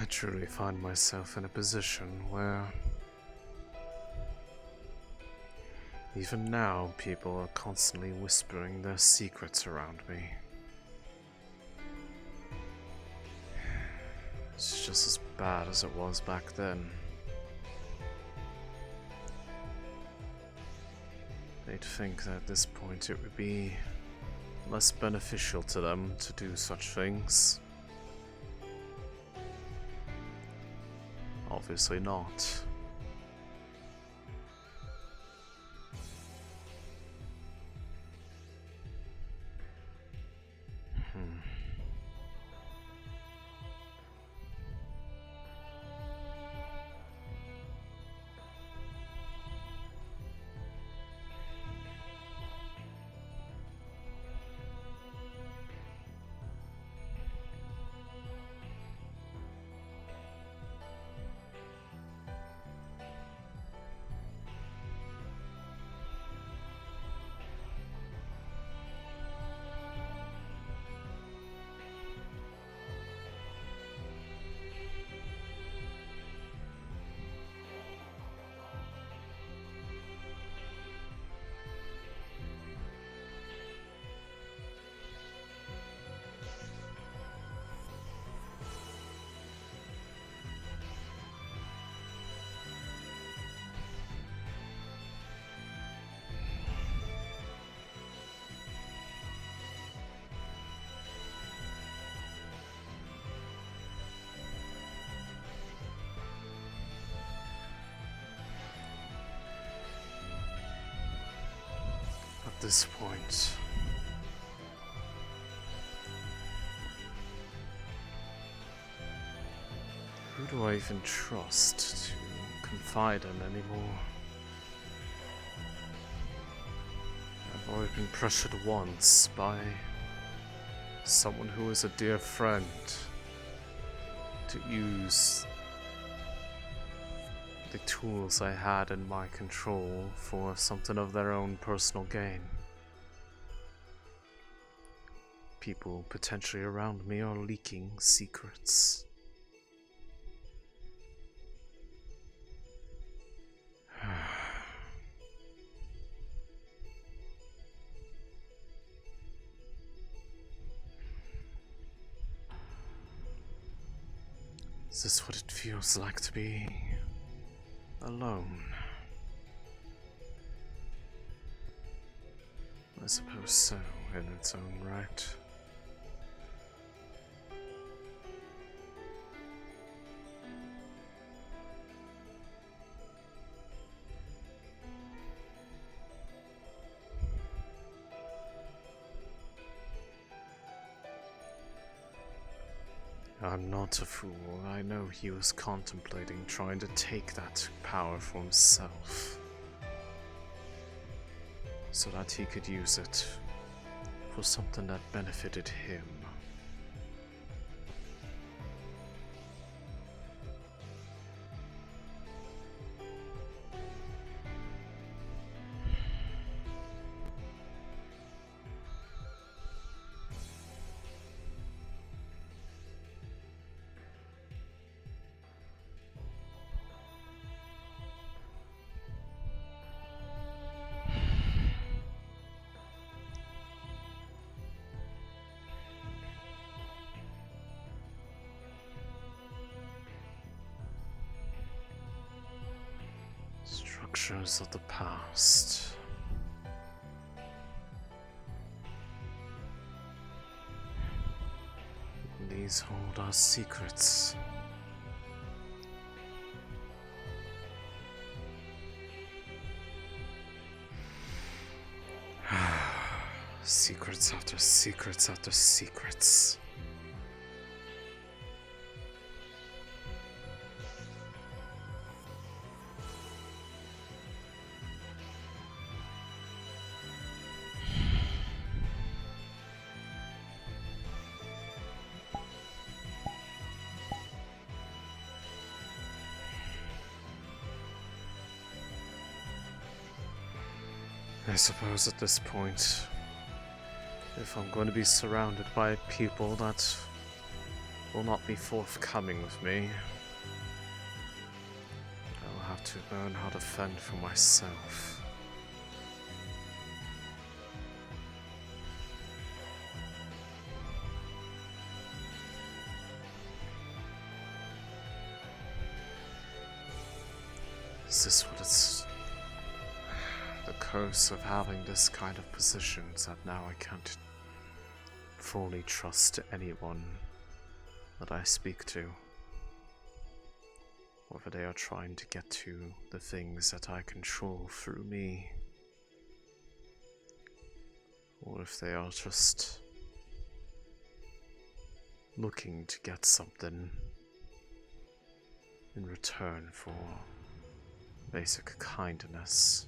truly find myself in a position where even now people are constantly whispering their secrets around me. It's just as bad as it was back then. They'd think that at this point it would be less beneficial to them to do such things. Obviously not. At this point, who do I even trust to confide in anymore? I've already been pressured once by someone who is a dear friend to use the tools I had in my control for something of their own personal gain. People potentially around me are leaking secrets. Is this what it feels like to be alone? I suppose so, in its own right. I'm not a fool. I know he was contemplating trying to take that power for himself, so that he could use it for something that benefited him. Structures of the past. These hold our secrets. Secrets after secrets after secrets. I suppose at this point, if I'm going to be surrounded by people that will not be forthcoming with me. I will have to learn how to fend for myself. Is this what it's... the curse of having this kind of position, is that now I can't fully trust anyone that I speak to? Whether they are trying to get to the things that I control through me, or if they are just looking to get something in return for basic kindness.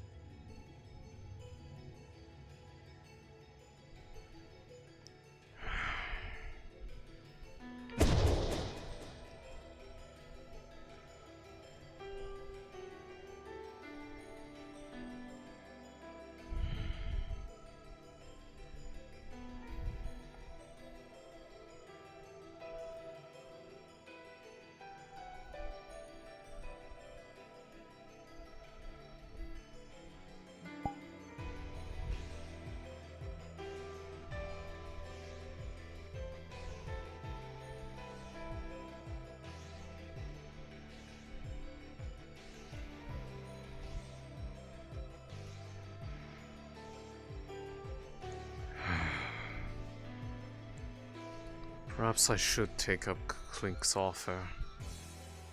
Perhaps I should take up Clink's offer.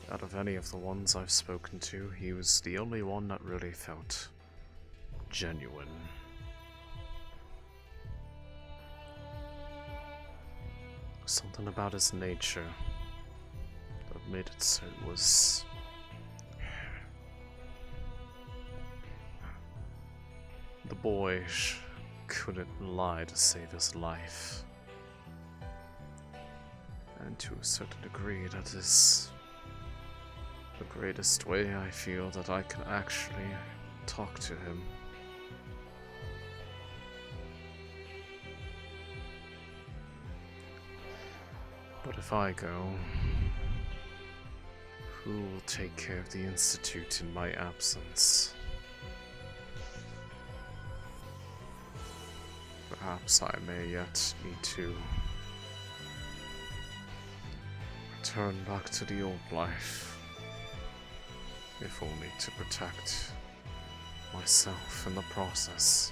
Out of any of the ones I've spoken to, he was the only one that really felt genuine. Something about his nature that made it so it was... the boy couldn't lie to save his life. And to a certain degree, that is the greatest way I feel that I can actually talk to him. But if I go, who will take care of the Institute in my absence? Perhaps I may yet need to return back to the old life, if only to protect myself in the process.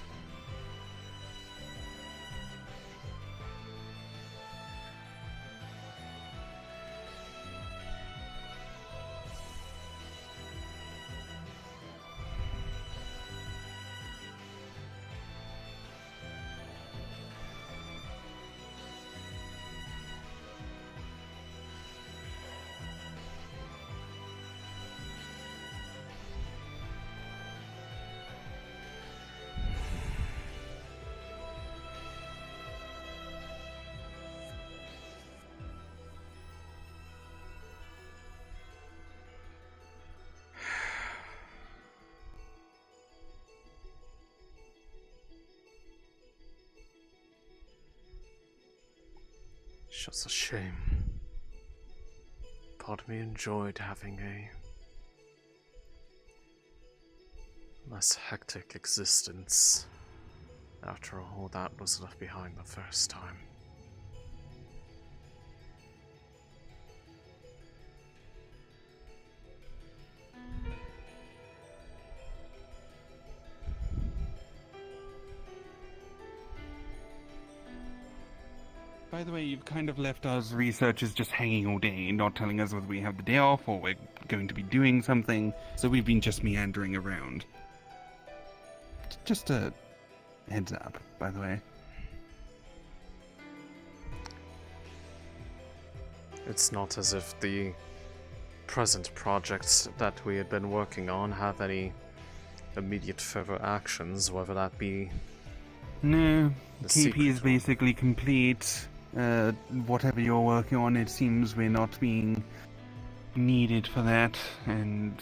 It's just a shame. Part of me enjoyed having a less hectic existence after all that was left behind the first time. By the way, you've kind of left us researchers just hanging all day, not telling us whether we have the day off or we're going to be doing something, so we've been just meandering around. Just a heads up, by the way. It's not as if the present projects that we had been working on have any immediate further actions, whether that be... No, KP is basically complete. Whatever you're working on, it seems we're not being needed for that, and...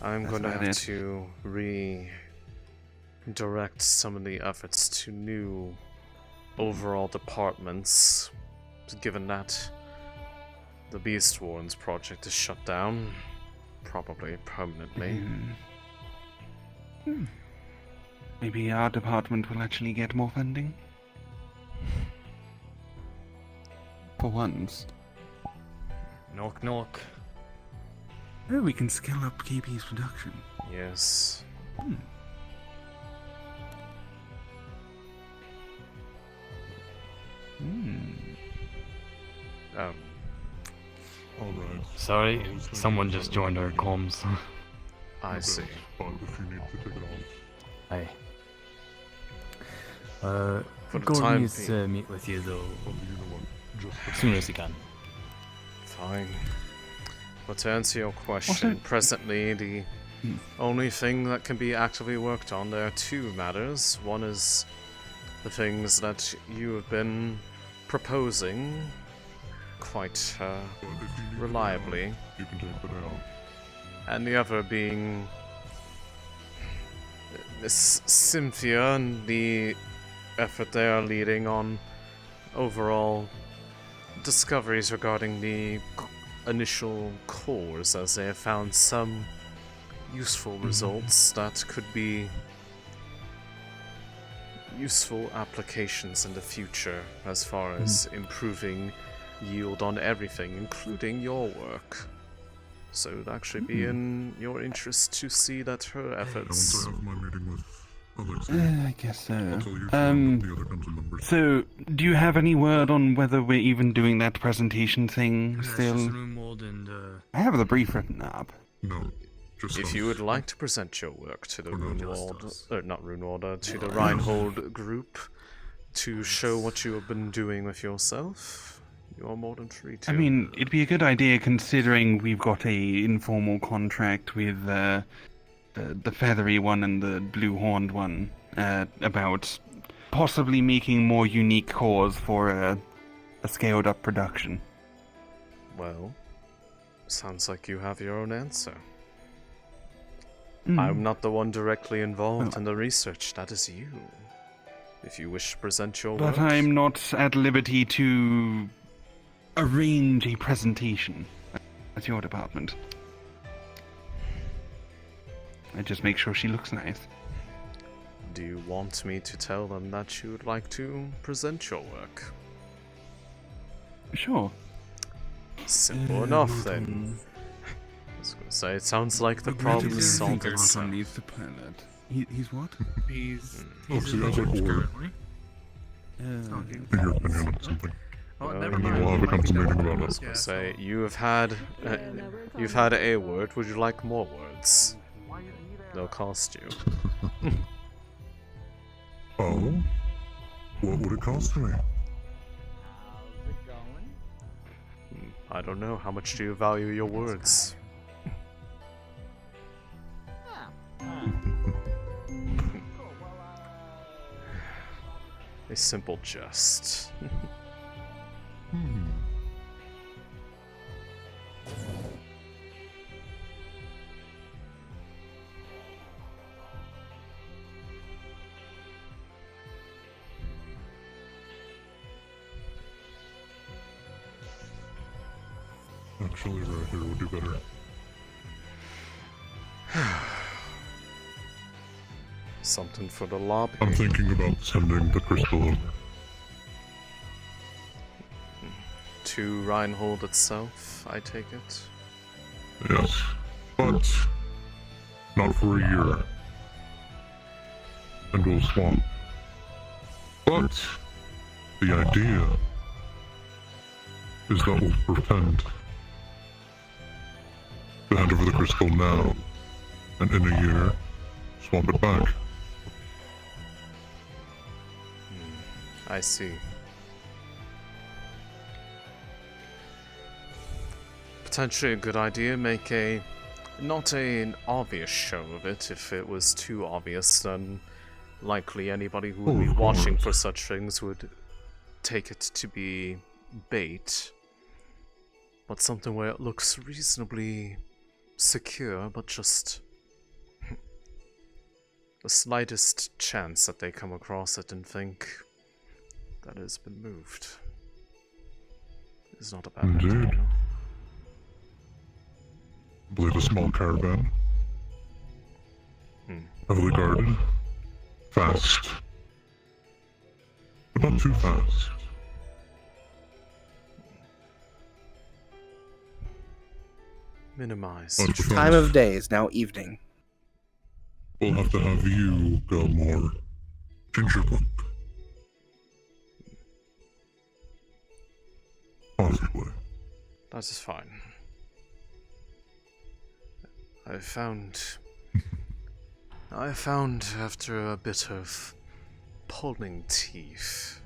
I'm going to have to redirect some of the efforts to new overall departments given that the Beast Wardens project is shut down, probably permanently. Maybe our department will actually get more funding? For once. Knock knock. Oh, we can scale up KP's production. Yes. Alright. Sorry, someone just joined our comms. I see. But if you need to take it off. Hey. For the Gordon time needs to being. meet with you though, You know what? Just as soon as he can. Fine. But to answer your question, presently the only thing that can be actively worked on, there are two matters. One is the things that you have been proposing quite reliably, you can take that out. and the other being Miss Cynthia and the effort they are leading on overall discoveries regarding the initial cores, as they have found some useful results that could be useful applications in the future as far as improving yield on everything, including your work. So it would actually be in your interest to see that her efforts... Once I have my meeting with Alexei, I guess so. I'll tell you the other council members. So, do you have any word on whether we're even doing that presentation thing still? Runewald and I have the brief written up. No. Just If you would like to present your work to the Runewald, or not Runewald, to the Runewald group to show what you have been doing with yourself, you are more than free to. I mean, it'd be a good idea considering we've got a informal contract with the feathery one and the blue-horned one about possibly making more unique cores for a scaled-up production. Well, sounds like you have your own answer. I'm not the one directly involved in the research, that is you. If you wish to present your work... But I'm not at liberty to arrange a presentation at your department. I just make sure she looks nice. Do you want me to tell them that you would like to present your work? Sure. Simple enough, then. I was gonna say, it sounds like the problem solved itself. Needs the pilot. He's what? He's So you have like a word. In your opinion on something. And then we'll have a council meeting about I was it. gonna say, you've had a word, would you like more words? They'll cost you. Oh? What would it cost me? I don't know, how much do you value your words? A simple jest. Actually, right here would do better. Something for the lobby. I'm thinking about sending the crystal over. To Reinhold itself, I take it? Yes, but not for a year. And we'll swamp. But the idea is that we'll pretend to hand over the crystal now, and in a year, swamp it back. I see. Potentially a good idea, make not an obvious show of it. If it was too obvious, then likely anybody who would be watching for such things would take it to be bait. But something where it looks reasonably secure, but just the slightest chance that they come across it and think that it has been moved. is not a bad Indeed. idea. I believe a small caravan. Heavily guarded. Fast. But not too fast. Minimize. But with Time us, of day is now evening. we'll have to have you go more gingerbook. Possibly. That is fine. I found after a bit of pulling teeth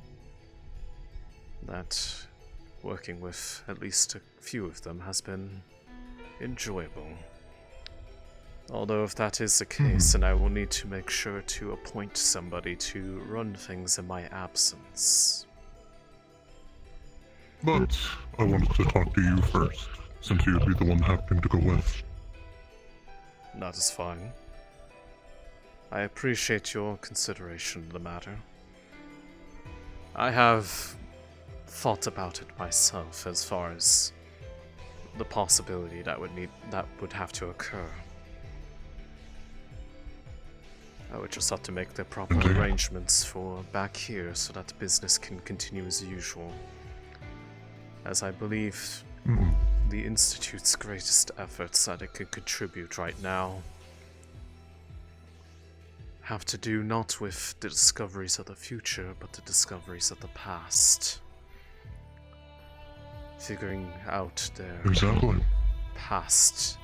that working with at least a few of them has been enjoyable. Although if that is the case, then I will need to make sure to appoint somebody to run things in my absence. But I wanted to talk to you first, since you'd be the one having to go with. That is fine. I appreciate your consideration of the matter. I have thought about it myself as far as the possibility that would have to occur. I would just have to make the proper arrangements for back here so that business can continue as usual. As I believe the Institute's greatest efforts that it could contribute right now have to do not with the discoveries of the future, but the discoveries of the past. Figuring out their past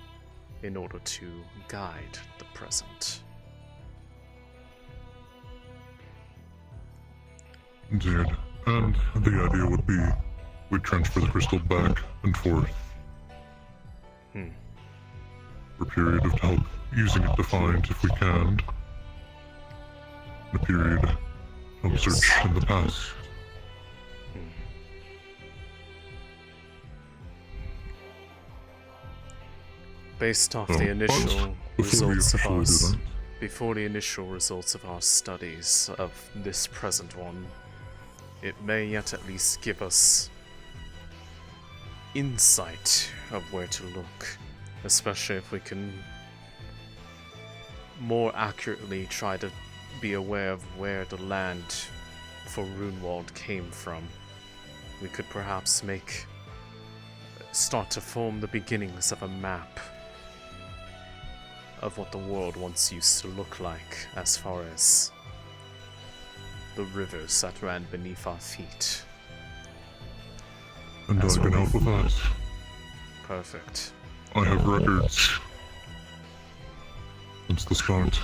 in order to guide the present. Indeed. And the idea would be we'd transfer the crystal back and forth. For a period of help using it to find if we can. And a period of search in the past. Based off the initial results of ours, before the initial results of our studies of this present one, it may yet at least give us insight of where to look, especially if we can more accurately try to be aware of where the land for Runewald came from. We could perhaps start to form the beginnings of a map of what the world once used to look like, as far as the rivers that ran beneath our feet. And I can help with that. Perfect. I have records since the start.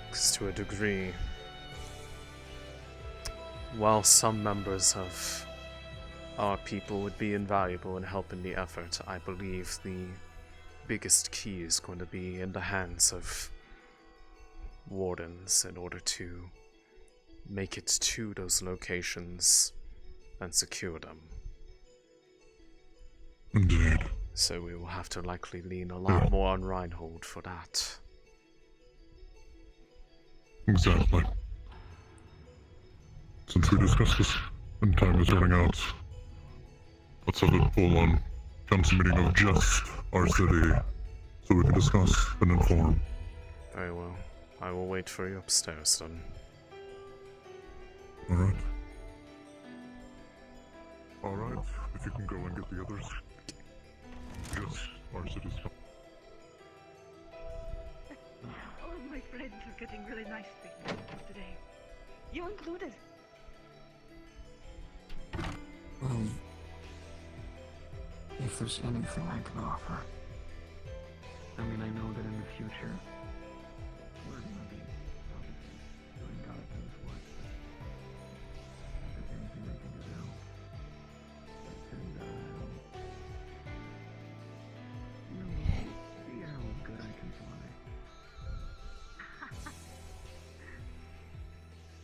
Because to a degree, while some members of our people would be invaluable in helping the effort, I believe the biggest key is going to be in the hands of Wardens in order to make it to those locations and secure them. Indeed. So we will have to likely lean a lot more on Runewald for that. Exactly. Since we discussed this and time is running out, let's have a full-on council meeting of just our city so we can discuss and inform. Very well. I will wait for you upstairs then. Alright. Alright, if you can go and get the others. Just our city's. All of my friends are getting really nice things today. You included. Well, if there's anything I can offer. I mean, I know that in the future, we're gonna be obviously doing God knows what. If there's anything I can do to help, and see how good I can fly.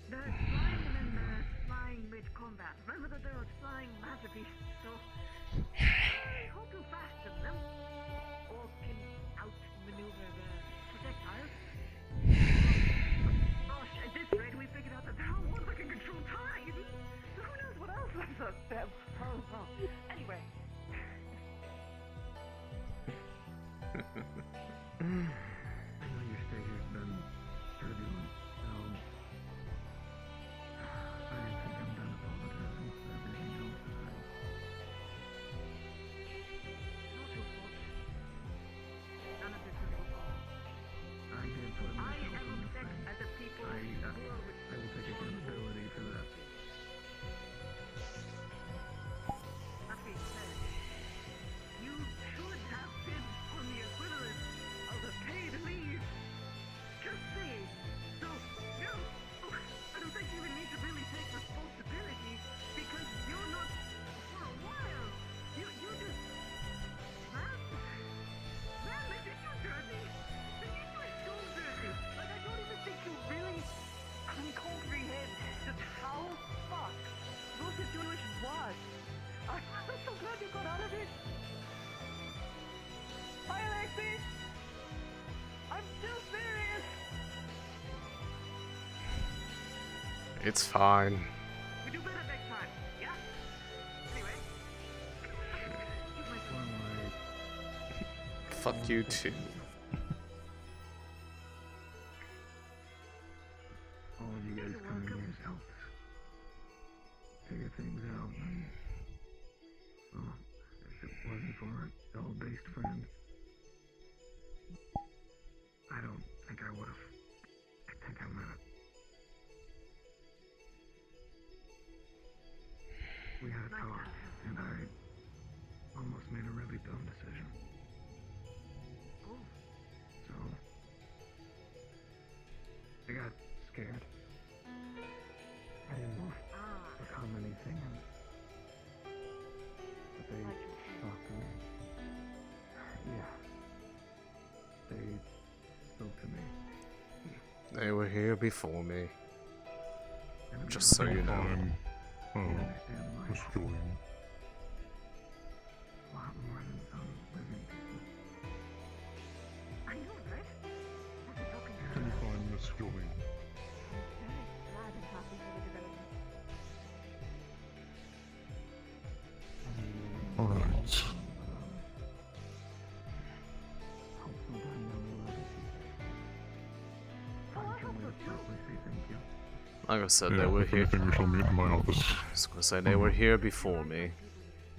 The flying and the flying mid-combat. Remember that there was flying masterpieces, so I hope you fasten them, or can outmaneuver the It's fine. We do better next time, yeah? Anyway. Fuck you too. All of you guys coming here has helped figure things out. And, well, if it wasn't for our dull-based friends, I don't think I would have. I think I might have. We had a talk, and I almost made a really dumb decision. So, I got scared. I didn't want to become anything, but they talked to me. Yeah. They spoke to me. They were here before me. Just so you know. Miss Julian. A lot more than some living people. I know, right? I've been talking to Can you find Miss Julian? very glad and happy for the development. Alright. Hopefully by now we'll have a find some way to properly say thank you. Like I said, Yeah, they were if here. anything, we shall meet in my office. I was gonna say they were here before me.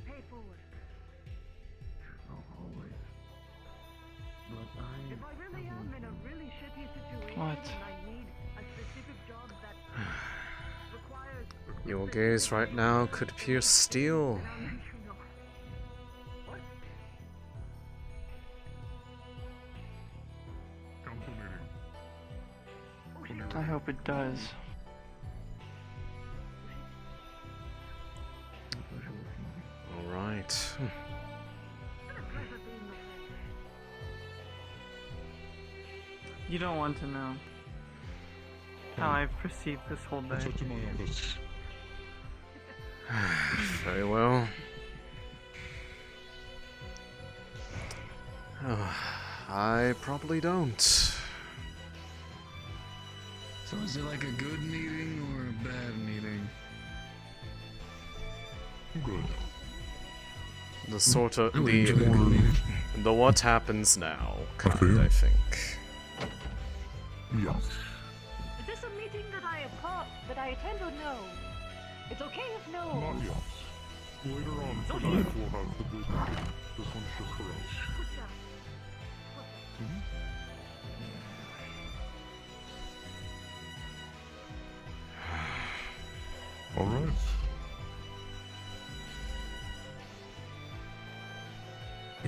Pay forward. Oh, always. But If I really am in a really shitty situation What? and I need a specific job that requires Your gaze right now could pierce steel. I'll let you know. What? Council meeting. I hope it does. Alright. You don't want to know how I've perceived this whole day. It's up to my office. Very well. I probably don't. So is it like a good meeting or a bad meeting? Good. The sort of I would enjoy a good meeting. the what happens now kind, I think. Yes. Is this a meeting that I attend or no? It's okay if no. Not yet. Later on tonight we'll have the big meeting. This one's just for us. Alright.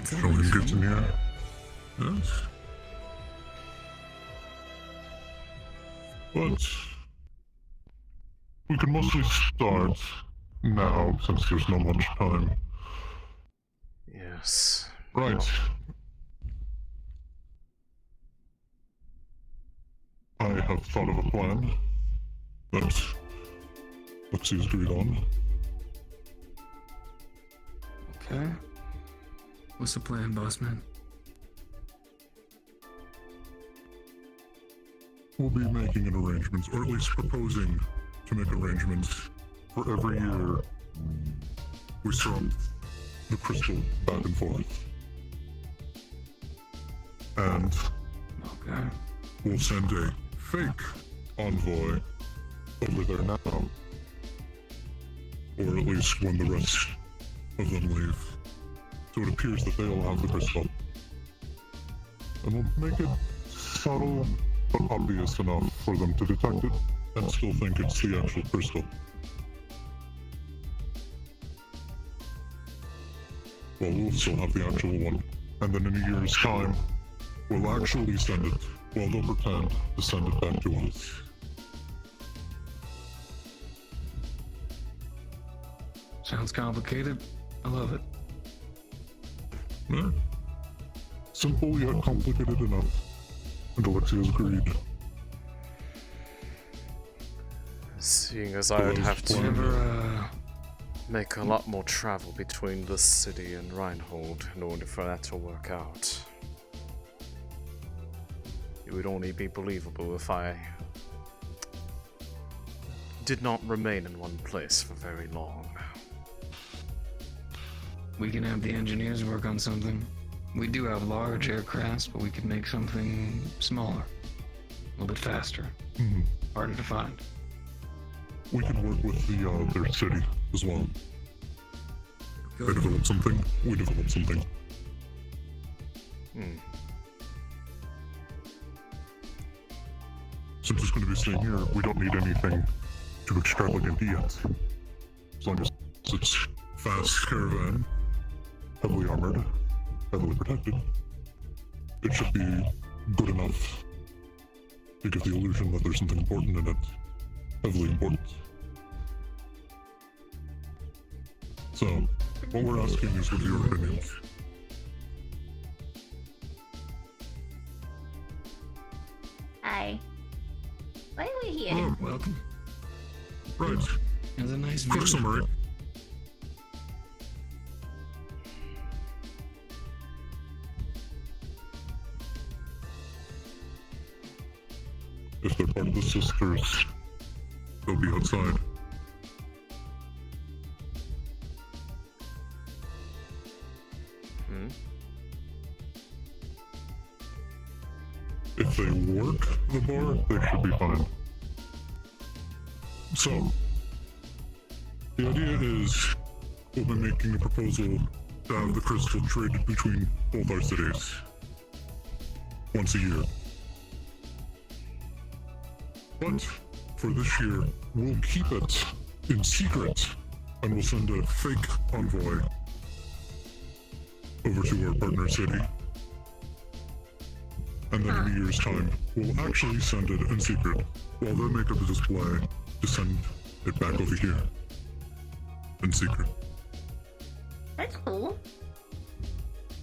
Shall we get in here? Yes. But we can mostly start now since there's not much time. Yes. Right. I have thought of a plan that Alexei agreed on. Okay. What's the plan, boss man? We'll be making an arrangement, or at least proposing to make arrangements for every year we send the crystal back and forth. And we'll send a fake envoy over there now. Or at least when the rest of them leave. So it appears that they all have the crystal. And we'll make it subtle but obvious enough for them to detect it and still think it's the actual crystal. Well, we'll still have the actual one. And then in a year's time, we'll actually send it. Well, they'll pretend to send it back to us. Sounds complicated. I love it. Yeah. Simple yet complicated enough. And Alexei has agreed. Seeing as I would have to make a lot more travel between this city and Runewald in order for that to work out. It would only be believable if I did not remain in one place for very long. We can have the engineers work on something. We do have large aircrafts, but we could make something smaller. A little bit faster. Harder to find. We can work with their city as well. They develop something, we develop something. Since it's going to be staying here, we don't need anything too extravagant yet. As long as it's fast caravan, heavily armored, heavily protected, it should be good enough to give the illusion that there's something important in it. Heavily important. So, what we're asking is with your opinions. Hi. Why are we here? Oh, welcome. Right. It's a nice Quick view. summary. If they're part of the sisters, they'll be outside. If they work the bar, they should be fine. So, the idea is we'll be making a proposal to have the crystal traded between both our cities once a year. But for this year, we'll keep it in secret and we'll send a fake envoy over to our partner city. And then in a year's time, we'll actually send it in secret while they make up a display to send it back over here in secret. That's cool.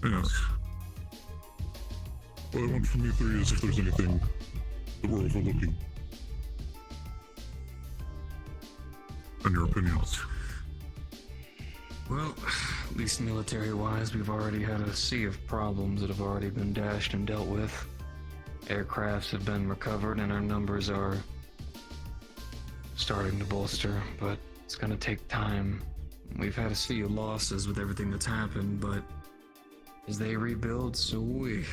Yes. What I want from you three is if there's anything that we're overlooking. And your opinions. Well, at least military-wise, we've already had a sea of problems that have already been dashed and dealt with. Aircrafts have been recovered and our numbers are starting to bolster, but it's gonna take time. We've had a sea of losses with everything that's happened, but as they rebuild, so we.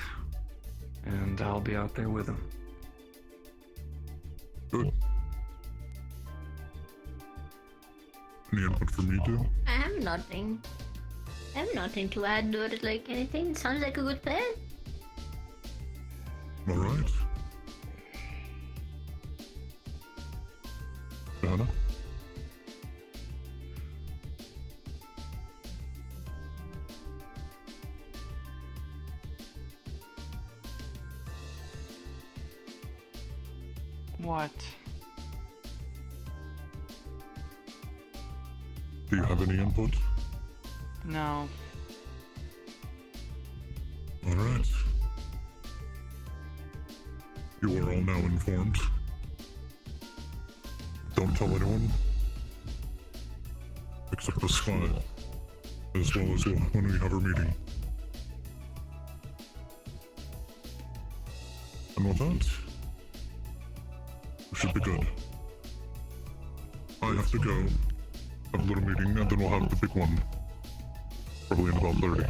And I'll be out there with them. Good. Any input from you two? I have nothing. I have nothing to add to it, like anything. Sounds like a good plan. Alright. Anna? What? Do you have any input? No. Alright. You are all now informed. Don't tell anyone. Except the spy. As well as when we have our meeting. And with that, we should be good. I have to go. Have a little meeting, and then we'll have the big one. Probably in about 30.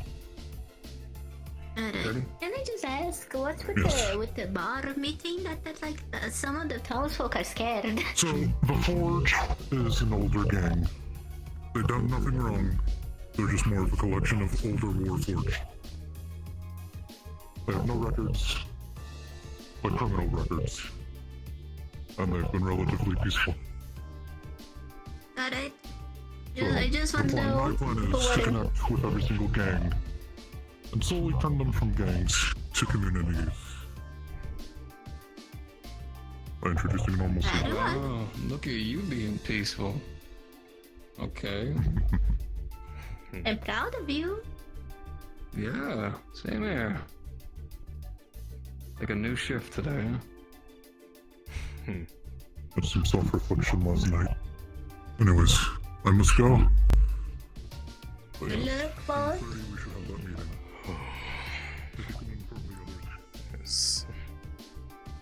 Can I just ask, what's with the bar meeting? That like some of the townsfolk are scared. So the Forge is an older gang. They've done nothing wrong. They're just more of a collection of older Warforged. They have no records, like criminal records, and they've been relatively peaceful. Got it. So I just want to know. My plan is to connect with every single gang and slowly turn them from gangs to communities. By introducing normalcy. Oh, look at you being peaceful. Okay. I'm proud of you. Yeah, same here. Like a new shift today, huh? Had some self-reflection last night. Anyways, I must go. But Good luck, boss. we should have that meeting. If you can inform the others. Yes.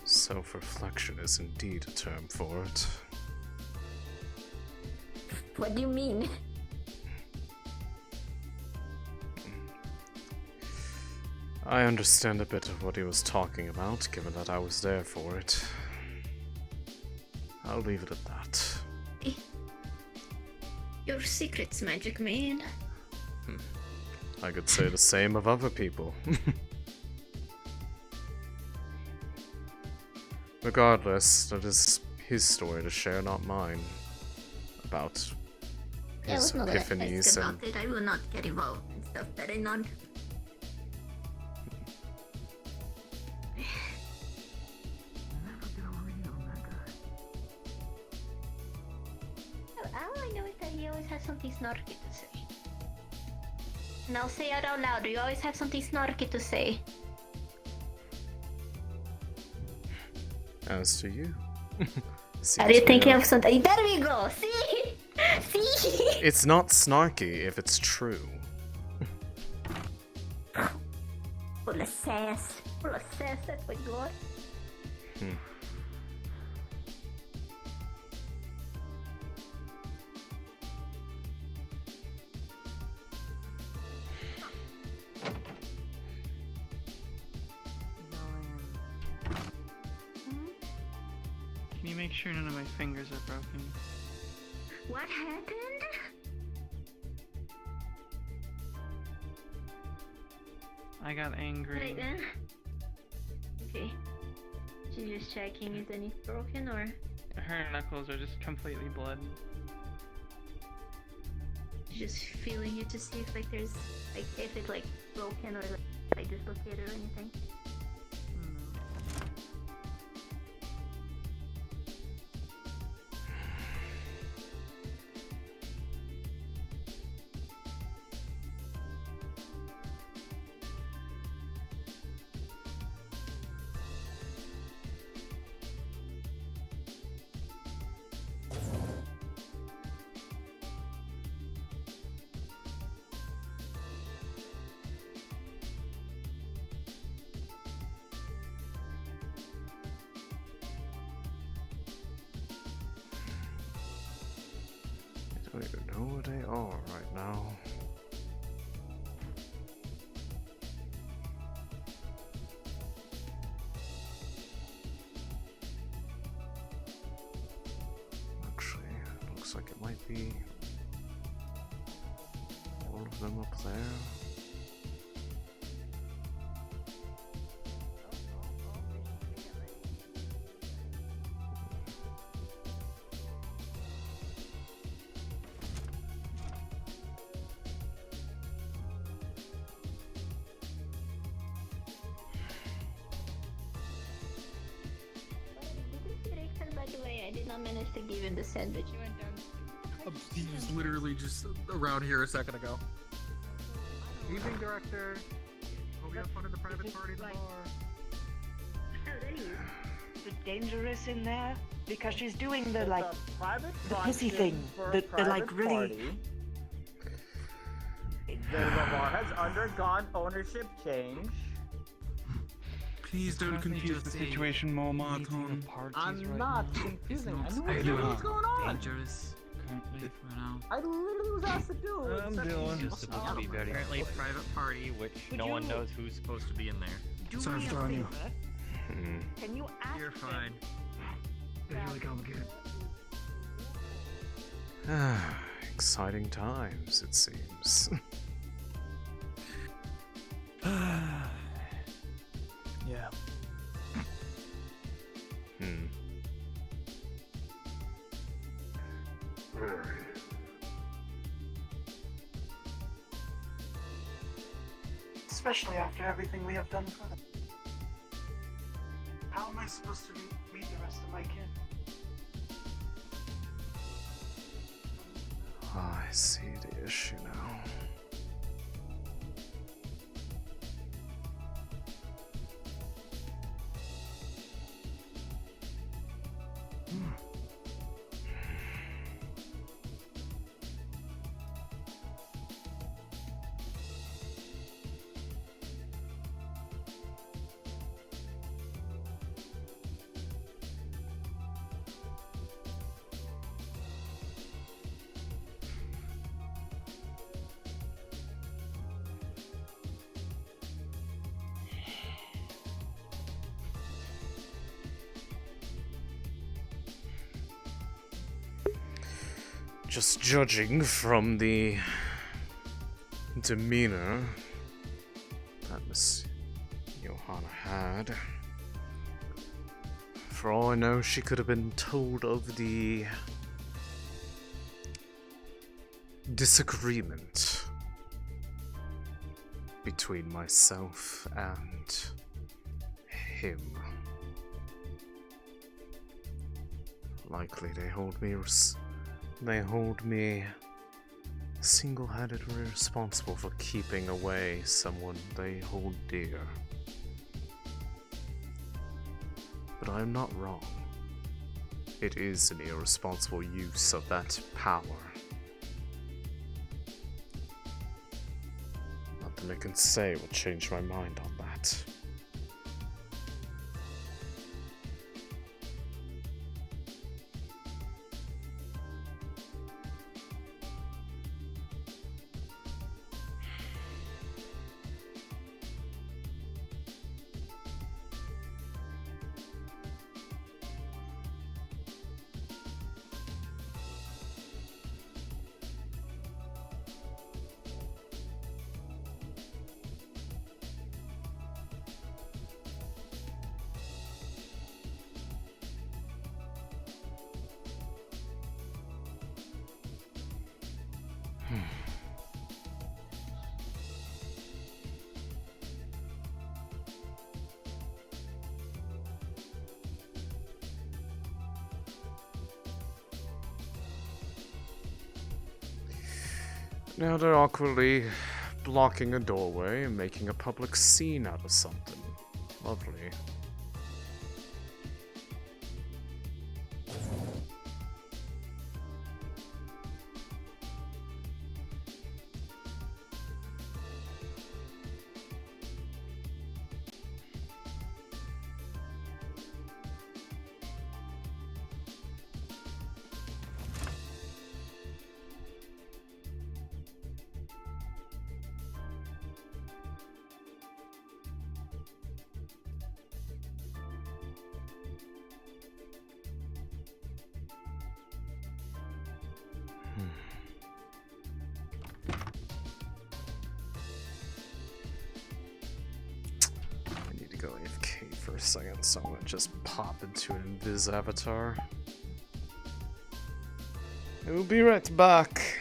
Self-reflection is indeed a term for it. What do you mean? I understand a bit of what he was talking about, given that I was there for it. I'll leave it at that. Your secret's magic, man. I could say the same of other people. Regardless, that is his story to share, not mine. About his epiphanies and... I will not get involved in stuff that I not... All I know is that he always has something snarky to say. And I'll say it out loud, you always have something snarky to say. As to you. Are you thinking of something? There we go! See? See? It's not snarky if it's true. Full of sass. Full of sass, that's what you are. Can you make sure none of my fingers are broken? What happened? I got angry. Right then. Okay. She's just checking if anything's broken or... Her knuckles are just completely blood. Just feeling it to see if like there's... like if it's like broken or like dislocated or anything. I don't even know where they are right now. Actually, it looks like it might be all of them up there. By the way, I did not manage to give him the sandwich. You went down. He was literally just around here a second ago. Evening, director. Hope you have fun in the private party tomorrow. Is it dangerous in there? Because she's doing the like private the pissy thing, the like really. Party. The bar has undergone ownership change. Please don't confuse the situation more, Marton. I'm not confusing. I knew what was going on. Dangerous currently for now. I literally was asked to do it. I'm just supposed to be very apparently private party, which no one knows who's supposed to be in there. Sorry for throwing you. Can you ask? You're fine. It's really complicated. Exciting times, it seems. Yeah. Especially after everything we have done for them. How am I supposed to meet the rest of my kin? I see the issue now. Just judging from the demeanor that Miss Johanna had, for all I know, she could have been told of the disagreement between myself and him. Likely they hold me single-handedly responsible for keeping away someone they hold dear. But I am not wrong. It is an irresponsible use of that power. Nothing I can say will change my mind on that. Now they're awkwardly blocking a doorway and making a public scene out of something. Lovely. Go AFK for a second, so I'm gonna just pop into an invis avatar. We'll be right back.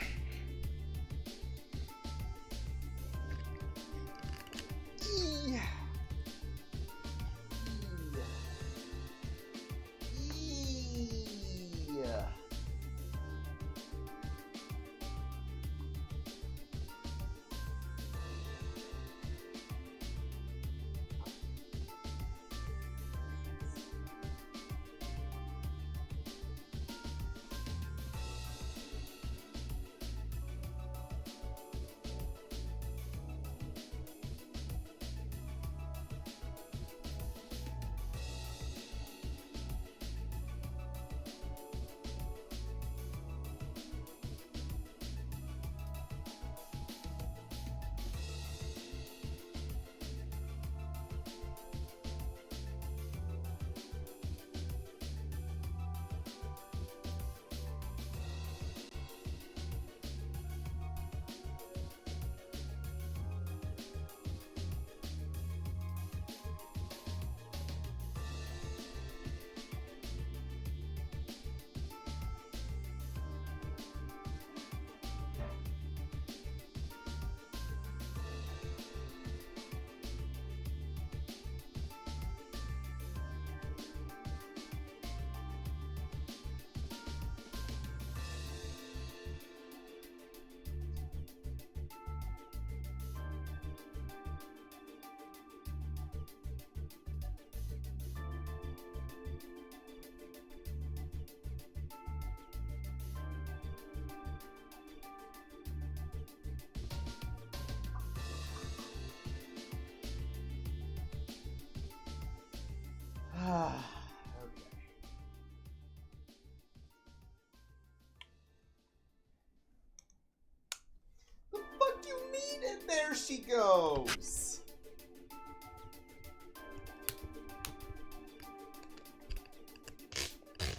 There she goes!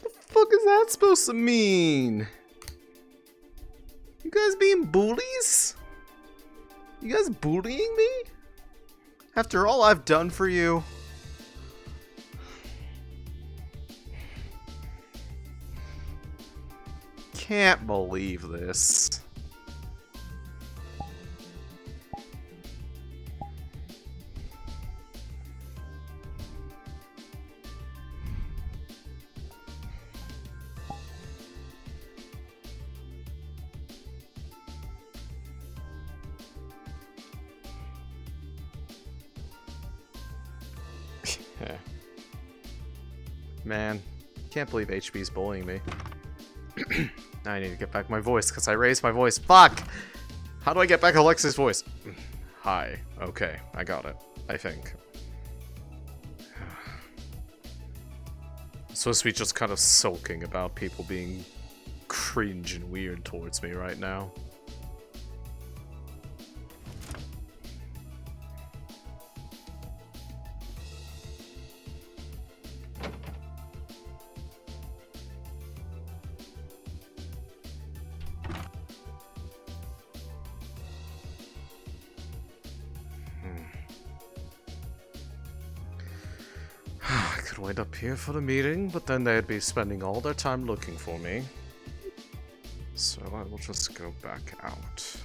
What the fuck is that supposed to mean? guys being bullies? You guys bullying me? After all I've done for you? Can't believe this. Man, can't believe HB's bullying me. Now I need to get back my voice because I raised my voice. Fuck! How do I get back Alexei's voice? Hi. Okay, I got it. I think. I'm supposed to be just kind of sulking about people being cringe and weird towards me right now. Wait up here for the meeting, but then they'd be spending all their time looking for me. So I will just go back out.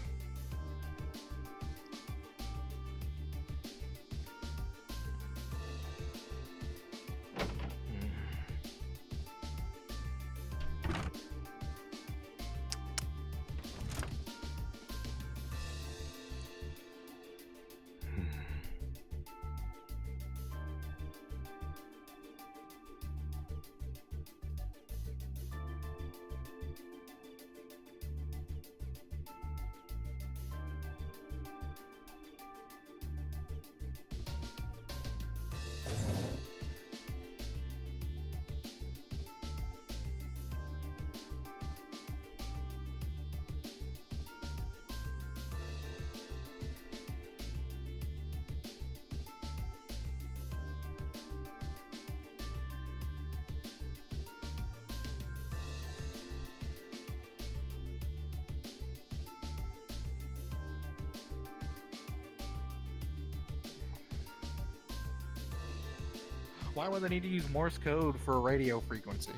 Why would they need to use Morse code for a radio frequency?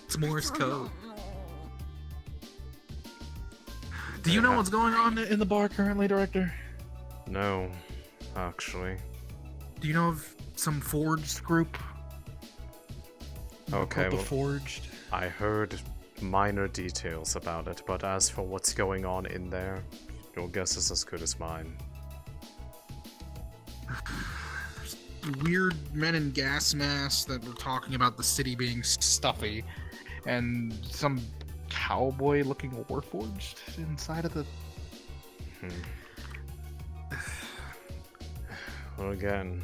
It's Morse code. Do you know what's going on in the bar currently, Director? No, actually. Do you know of some Forged group? Okay, The well, Forged? I heard minor details about it, but as for what's going on in there, your guess is as good as mine. Weird men in gas masks that were talking about the city being stuffy, and some cowboy-looking warforged inside of the... Well, again,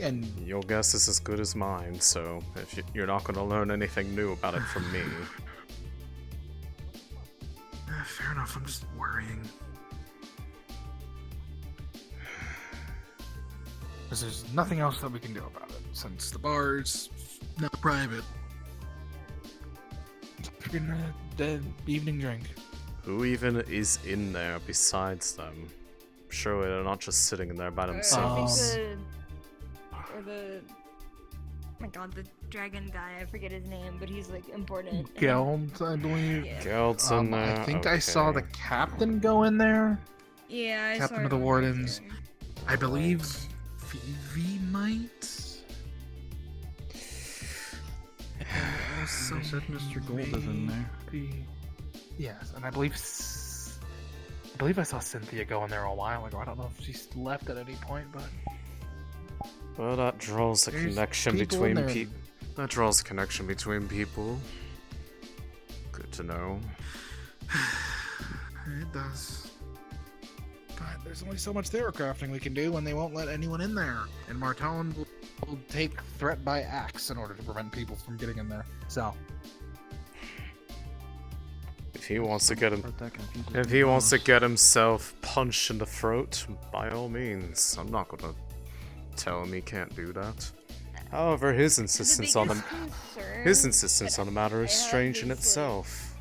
and your guess is as good as mine, so if you're not going to learn anything new about it from me. Fair enough, I'm just worrying. Because there's nothing else that we can do about it, since the bar's not private. Freaking dead evening drink. Who even is in there besides them? Surely they're not just sitting in there by themselves. Oh my god, the dragon guy, I forget his name, but he's like important. Geld, I believe. Yeah. Geld's in there. I think I saw the captain go in there. Yeah, I Captain saw of the him Wardens. there. I believe Phoebe might. So said Mr. Gold is in there. Yes, and I believe I saw Cynthia go in there a while ago. I don't know if she's left at any point, but Well, that draws a There's connection people in between there. people. That draws a connection between people. Good to know. it does. But there's only so much theory crafting we can do when they won't let anyone in there. And Martone will take threat by axe in order to prevent people from getting in there. So If he wants to get himself punched in the throat, by all means. I'm not gonna tell him he can't do that. However, his insistence on the matter is strange in itself.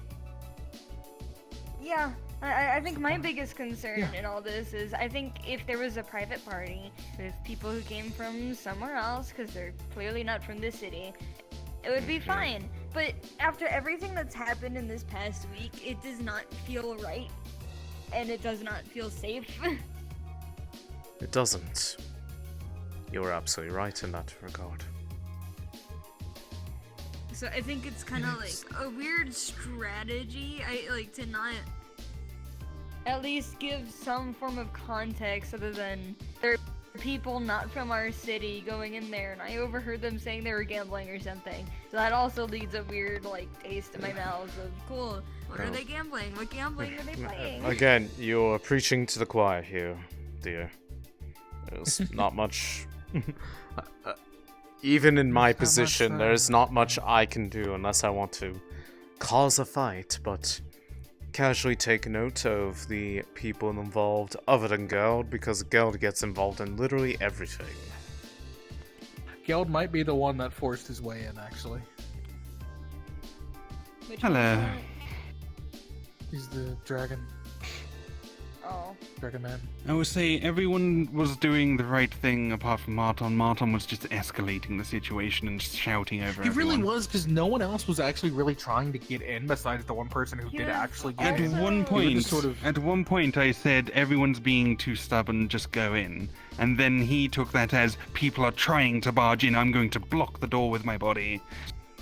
Yeah, I think my biggest concern in all this is I think if there was a private party with people who came from somewhere else, because they're clearly not from this city, it would be fine. But after everything that's happened in this past week, it does not feel right, and it does not feel safe. It doesn't. You're absolutely right in that regard. So I think it's kind of like a weird strategy. I like to not at least give some form of context other than there are people not from our city going in there, and I overheard them saying they were gambling or something. So that also leads a weird like taste in my mouth of cool. What are they gambling? What gambling are they playing? Again, you're preaching to the choir here, dear. There's not much. Even in my position, there's not much I can do unless I want to cause a fight, but casually take note of the people involved other than Geld, because Geld gets involved in literally everything. Geld might be the one that forced his way in, actually. Hello. He's the dragon. Oh. Dragon man. I would say everyone was doing the right thing apart from Marton. Marton was just escalating the situation and shouting over He everyone. really was, because no one else was actually really trying to get in besides the one person who did actually get At in. one point, I said everyone's being too stubborn, just go in. And then he took that as people are trying to barge in, I'm going to block the door with my body,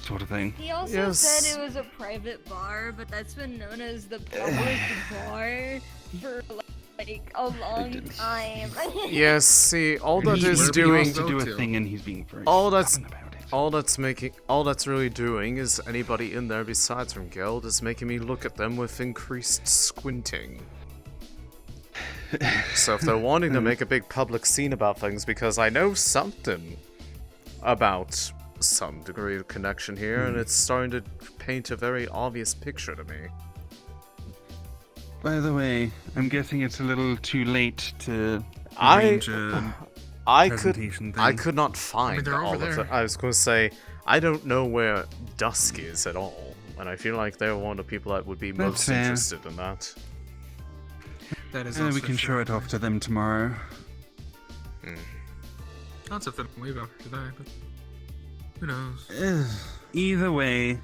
sort of thing. He also said it was a private bar, but that's been known as the public bar for like a long time. Yes, see, all that is doing to do a thing, and he's being very all that's really doing is anybody in there besides from Geld is making me look at them with increased squinting. So if they're wanting to make a big public scene about things, because I know something about some degree of connection here, and it's starting to paint a very obvious picture to me. By the way, I'm guessing it's a little too late to arrange a presentation thing. I could not find they're all over of there. it. I was going to say, I don't know where Dusk is at all, and I feel like they're one of the people that would be That's most fair. interested in that. That is we also can show true. it off to them tomorrow. Not if they don't leave after that, but who knows? Either way,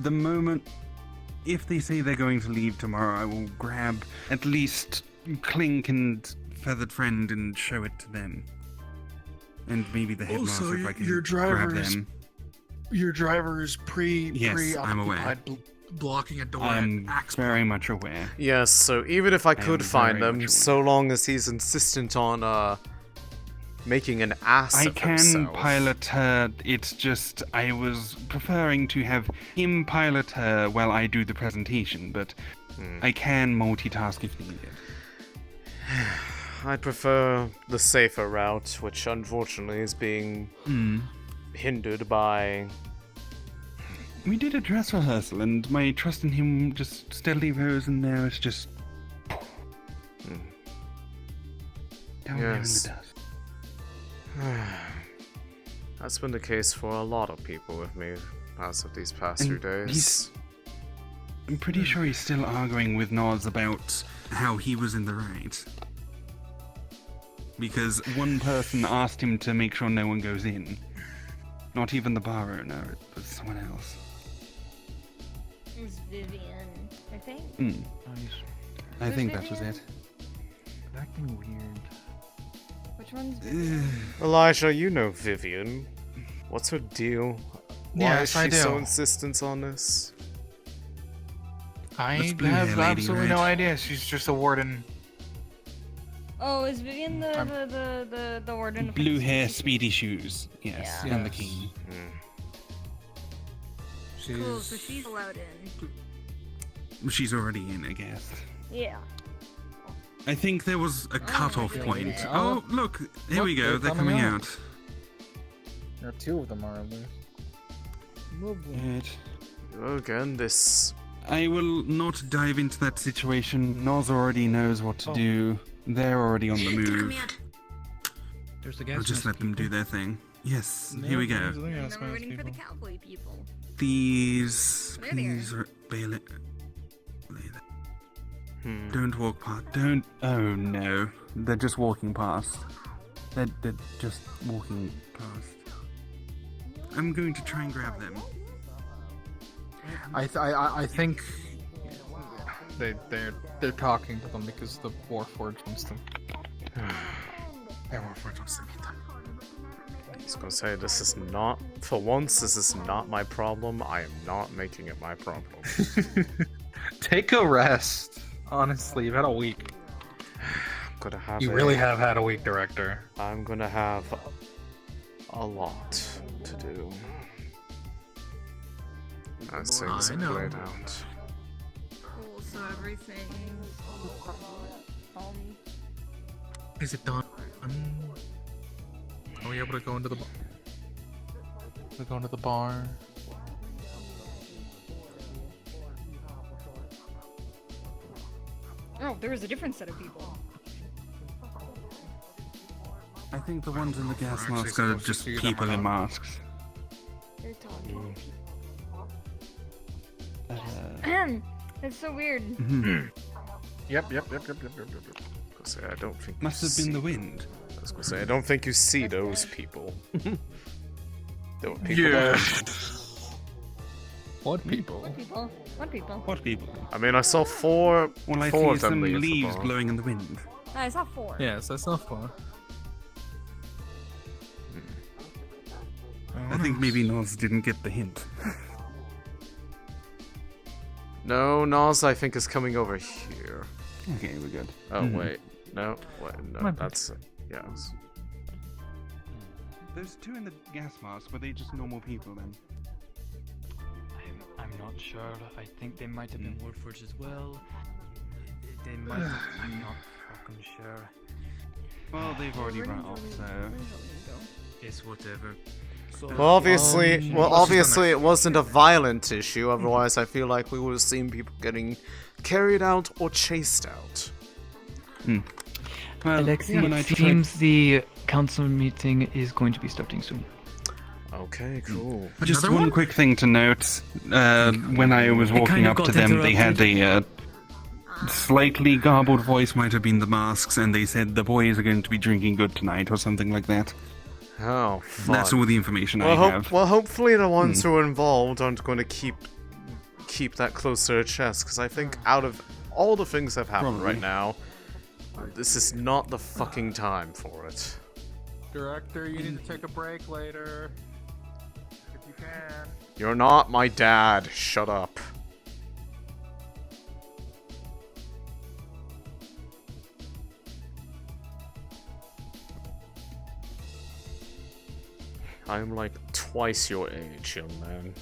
the moment, if they say they're going to leave tomorrow, I will grab at least Clink and Feathered Friend and show it to them. And maybe the headmaster Also, if I can your grab driver's them. Your driver's Yes, I'm aware. preoccupied blocking a door. I'm very much aware. Yes, so even if I could am find very them, much so long as he's insistent on making an ass I of can himself. pilot her, it's just I was preferring to have him pilot her while I do the presentation, but I can multitask if needed. I prefer the safer route, which unfortunately is being hindered by... We did a dress rehearsal, and my trust in him just steadily rose, and now it's just... down there in the Yes. dust. That's been the case for a lot of people with me as of these past And few days. he's- I'm pretty sure he's still arguing with Noz about how he was in the right. Because one person asked him to make sure no one goes in. Not even the bar owner, it was someone else. It was Vivian, I think. I think that was Vivian? it. Acting weird. Which one's Vivian? Elijah, you know Vivian. What's her deal? Why Yes, is I she so do. insistent on this? I That's blue hair have lady, absolutely right? no idea. She's just a warden. Oh, is Vivian the warden of Blue hair, speedy shoes. Yes, Yeah. and the king. Cool, so she's allowed in. She's already in, I guess. Yeah. I think there was a cutoff doing point. it. Oh, look, here we go. They're coming out. There are two of them, are there? Good. Again, this... I will not dive into that situation. Noz already knows what to do. They're already on the move. There's the I'll just let them do their thing. Yes, here we go. And then we're waiting for the cowboy people. These... There they are. Please bail it. Don't walk past. Don't. Oh no. They're just walking past. They're just walking past. I'm going to try and grab them. I think they're talking to them because the Warforged wants them. The Warforged wants to meet them. I was gonna say, this is not, for once, this is not my problem. I am not making it my problem. Take a rest. Honestly, you've had a week. I'm gonna have You really have had a week, Director. I'm gonna have a lot to do. As things are played out. Cool, so everything. Is it done? Are we able to go into the bar? We're going to the bar. Oh, there was a different set of people. I think the ones in the gas masks are just people in masks. They're talking. That's so weird. Yep. I don't think must have been the wind. I was gonna say, I don't think you see those people. There were people. Yeah. What people? What people? What people? What people? I mean, I saw four. Well, I four see of them some leave the leaves bar. blowing in the wind. I saw 4. Yes, I saw 4. I think maybe Noz didn't get the hint. No, Nas, I think, is coming over here. Okay, we're good. Oh, wait. No, My bad. that's... Yes. There's 2 in the gas mask. Were they just normal people then? I'm not sure. I think they might have been Warforged as well. They might have, I'm not fucking sure. Well, they've already run off, so... It's whatever. Well, obviously, it wasn't a violent issue. Otherwise, I feel like we would have seen people getting carried out or chased out. Well, Alexei, when I it seems the council meeting is going to be starting soon. Okay, cool. Just one quick thing to note. When I was walking up to them, they had a slightly garbled voice, might have been the masks, and they said the boys are going to be drinking good tonight, or something like that. Oh, fun. That's all the information I have. Well, hopefully the ones who are involved aren't going to keep that close to their chest, because I think out of all the things that have happened right now, this is not the fucking time for it. Director, you need to take a break later. If you can. You're not my dad. Shut up. I'm like twice your age, young man.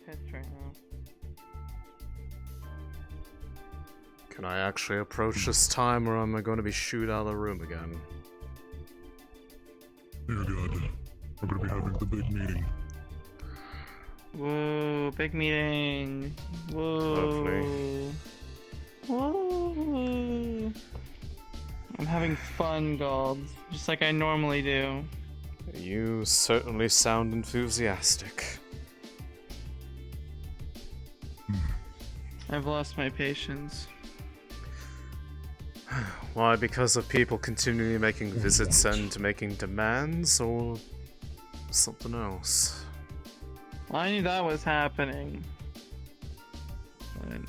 Pissed right now. Can I actually approach this time, or am I going to be shooed out of the room again? Dear God, we're going to be having the big meeting. Whoa, big meeting. Whoa. Whoa. I'm having fun, Golds, just like I normally do. You certainly sound enthusiastic. I've lost my patience. Why? Because of people continually making visits and making demands, or something else? Well, I knew that was happening. But...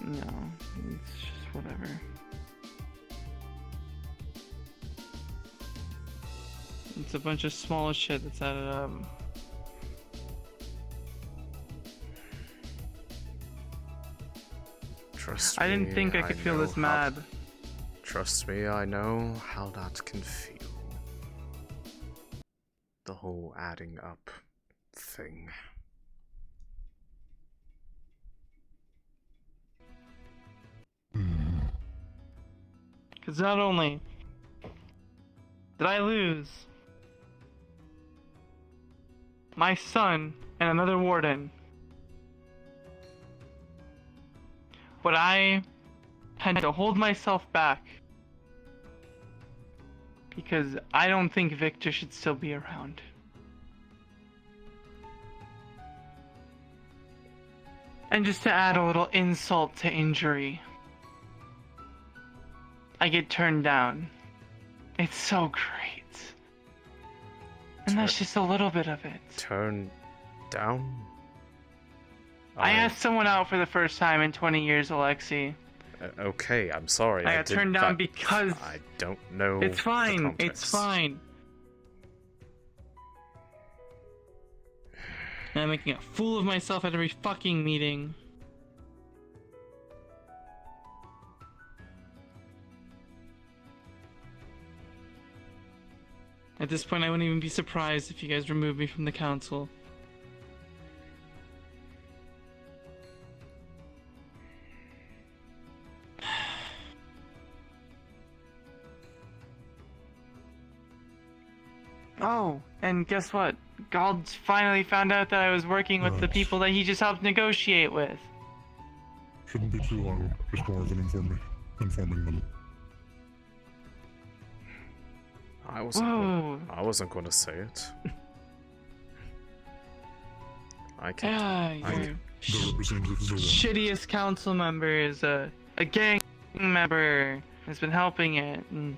no, it's just whatever. It's a bunch of small shit that's added up. Trust I didn't me, think I could feel know this mad. Trust me, I know how that can feel. the whole adding up thing. Because not only did I lose my son and another warden, but I had to hold myself back because I don't think Victor should still be around. And just to add a little insult to injury, I get turned down. It's so great. And that's just a little bit of it. Turned down? I asked someone out for the first time in 20 years, Alexei. Okay, I'm sorry. I got turned down because... I don't know. It's fine, the it's context. fine. And I'm making a fool of myself at every fucking meeting. At this point, I wouldn't even be surprised if you guys removed me from the council. Oh, and guess what? Gald's finally found out that I was working with the people that he just helped negotiate with. Shouldn't be too long, just more than informing them. I wasn't going to say it. I can't. Shittiest council member is a gang member has been helping it, and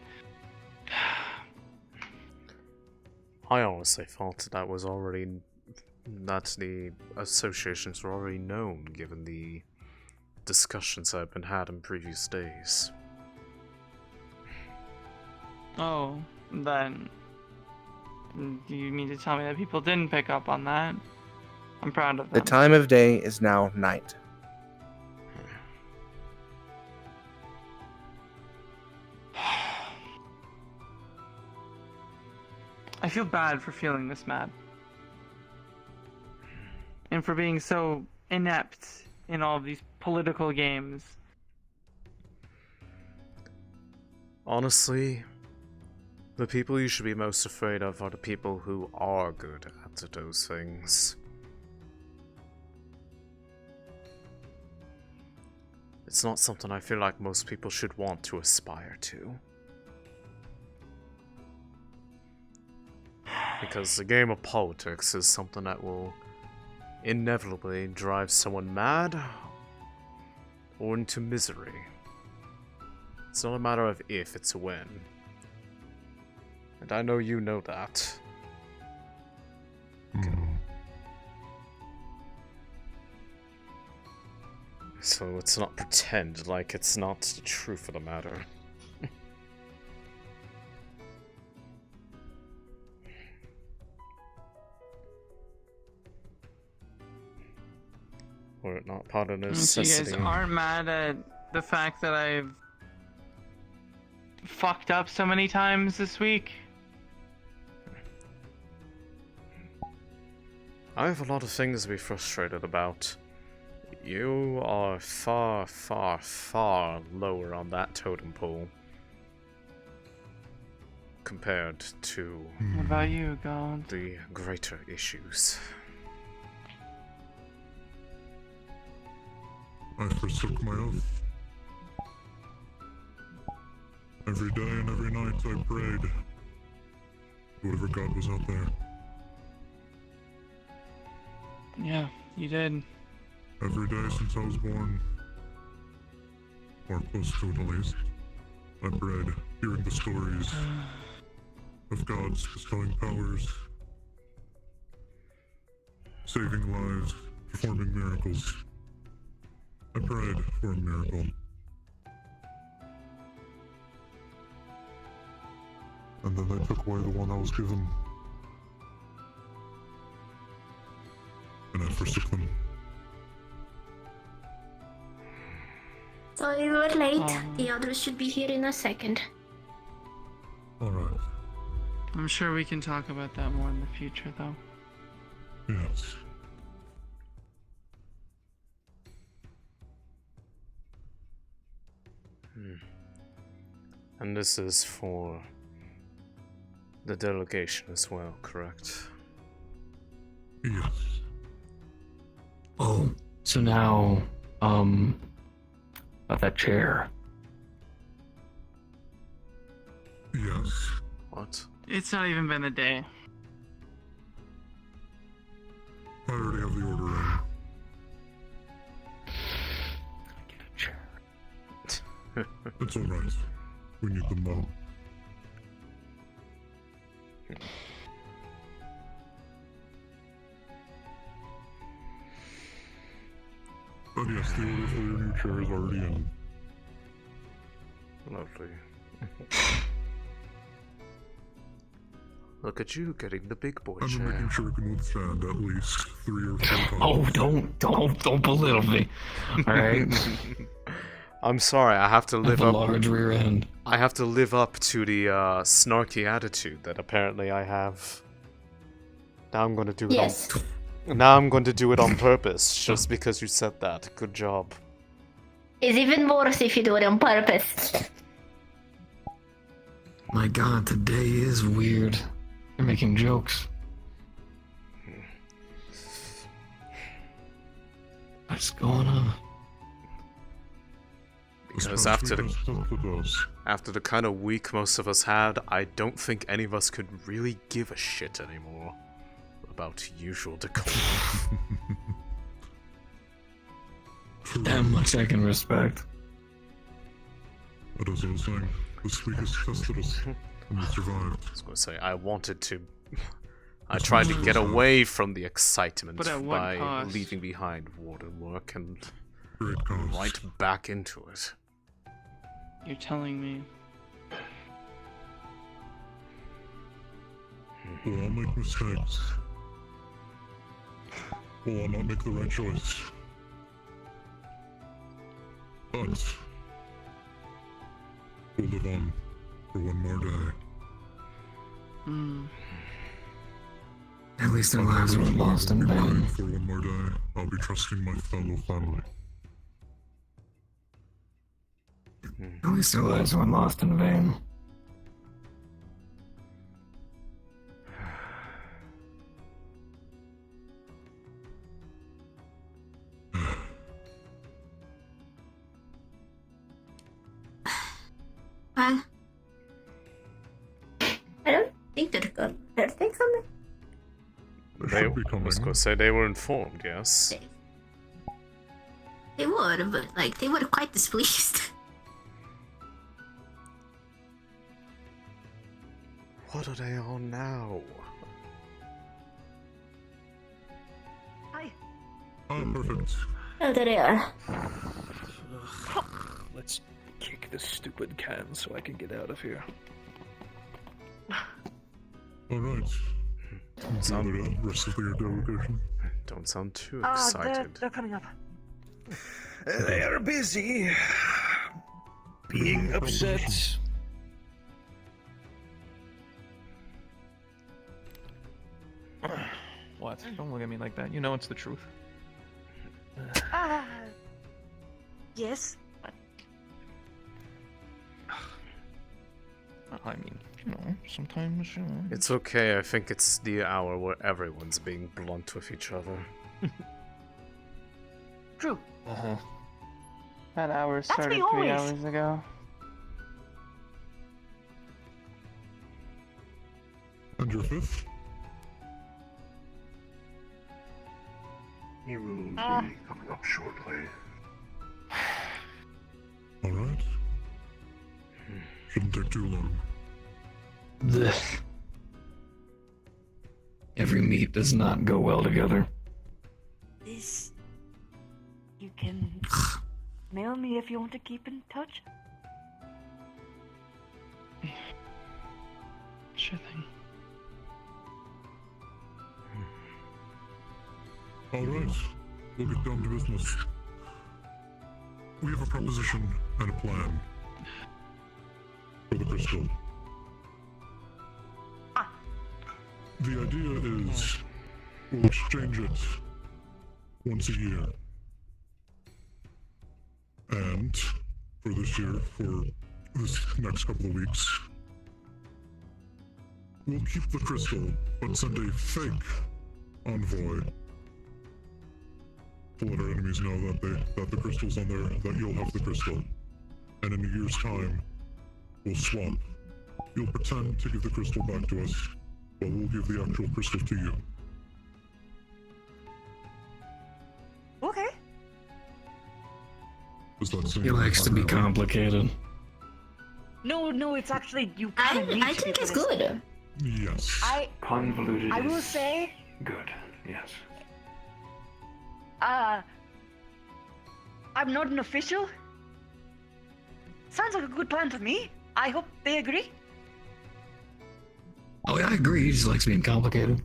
I honestly thought that was already that the associations were already known, given the discussions that have been had in previous days. oh, then do you mean to tell me that people didn't pick up on that? I'm proud of them. The time of day is now night. I feel bad for feeling this mad. And for being so inept in all of these political games. Honestly, the people you should be most afraid of are the people who are good at those things. It's not something I feel like most people should want to aspire to. Because the game of politics is something that will inevitably drive someone mad or into misery. It's not a matter of if, it's a when. And I know you know that. Okay. So let's not pretend like it's not the truth of the matter. Or not part of necessity. So you guys aren't mad at the fact that I've fucked up so many times this week? I have a lot of things to be frustrated about. You are far, far, far lower on that totem pole compared to What about you, God? the greater issues. I forsook my oath. Every day and every night I prayed to whatever God was out there. Yeah, you did. Every day since I was born, or close to it at least, I prayed, hearing the stories of God's bestowing powers, saving lives, performing miracles. I prayed for a miracle. And then they took away the one I was given. And I forsook them. So you were late. The others should be here in a second. Alright. I'm sure we can talk about that more in the future, though. Yes. And this is for the delegation as well, correct? Yes. Oh, so now, about that chair. Yes. What? It's not even been a day. I already have the order in. It's alright. We need them all. But yes, the order for your new chair is already in. Lovely. Look at you getting the big boy I'm chair. making sure it can withstand at least 3 or 4 times. Oh, don't belittle me. Alright? I'm sorry, I have to live up. Large rear end. I have to live up to the snarky attitude that apparently I have. Now I'm going to do it. Yes. Now I'm going to do it on purpose, just because you said that. Good job. It's even worse if you do it on purpose. My god, today is weird. You're making jokes. What's going on? Because after the kind of week most of us had, I don't think any of us could really give a shit anymore about usual decorum. That much I can respect. But as I was saying, this week has tested us, and we survived. I was going to say, I wanted to... I tried to get away from the excitement But at what by cost? leaving behind warden work and Great cost. right back into it. You're telling me. We'll all make mistakes. We'll all not make the right choice. But we'll live on for one more day. At least their lives weren't lost in vain. For one more day, I'll be trusting my fellow family. At least their lives weren't lost in vain. Well, I don't think they're good. They're saying something. I was going to say they were informed, yes. They would, but like they were quite displeased. What are they on now? Hi. Oh, perfect. Oh, there they are. Let's kick this stupid can so I can get out of here. Alright. Don't sound the rest of your delegation. Don't sound too excited. They're coming up. They are busy being upset. What? Don't look at me like that. You know it's the truth. Yes. I mean, you know, sometimes, you know. It's okay, I think it's the hour where everyone's being blunt with each other. True. Uh-huh. That hour That's me started 3 always. hours ago. And your 5th? He will be coming up shortly. Alright. Shouldn't take too long. Every meat does not go well together. This. You can mail me if you want to keep in touch. Sure thing. Alright, we'll get down to business. We have a proposition and a plan for the crystal. The idea is we'll exchange it once a year. And for this year, for this next couple of weeks, we'll keep the crystal, but send a fake envoy to let our enemies know that the crystal's on there, that you'll have the crystal. And in a year's time, we'll swap. You'll pretend to give the crystal back to us, but we'll give the actual crystal to you. Okay. Does that seem He likes to be complicated. No, it's actually you. I think it's good. Yes. Convoluted. I will is say. Good. Yes. I'm not an official. Sounds like a good plan to me. I hope they agree. Oh yeah, I agree. He just likes being complicated.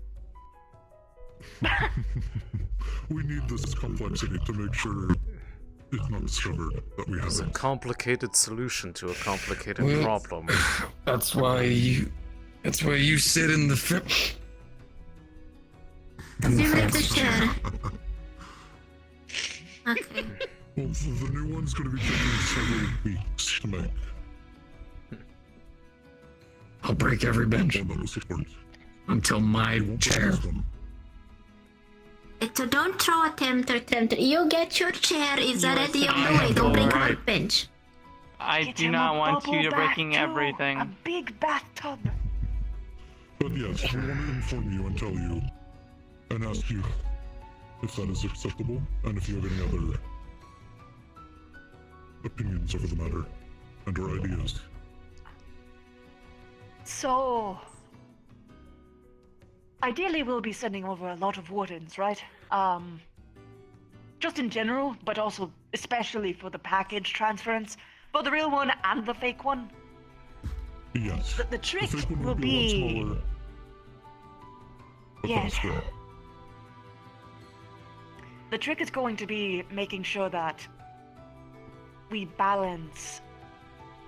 We need this complexity to make sure it's not discovered that we have It's a it. complicated solution to a complicated Well, problem. That's why you sit in the Sit in the chair. Okay. Well, the new one's going to be taking several weeks to make. I'll break every bench until my chair. So don't throw a tempter. You get your chair is already on the way. Don't break my bench. I Get do him not a want you bubble to bath breaking too. everything. A big bathtub. But yes, we want to inform you and tell you, and ask you if that is acceptable, and if you have any other opinions over the matter, and or ideas. So, ideally we'll be sending over a lot of Wardens, right? Just in general, but also especially for the package transference, for the real one and the fake one. Yes. The trick fake one will would be a lot be... smaller, but Yes. faster. The trick is going to be making sure that we balance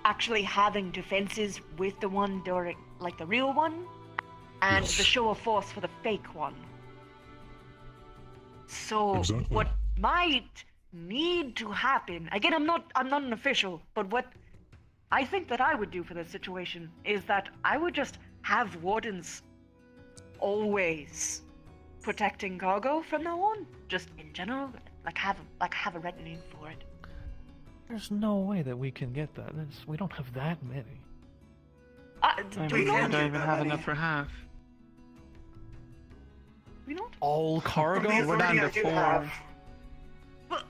actually having defenses with the one during, like the real one, and Yes. the show of force for the fake one. So Exactly. what might need to happen, again, I'm not an official, but what I think that I would do for this situation is that I would just have Wardens always protecting cargo from now on, just in general, like have a retinue for it. There's no way that we can get that. We don't have that many. Do we We not? don't even have enough for half. We don't? All cargo? We're down to 4. Well,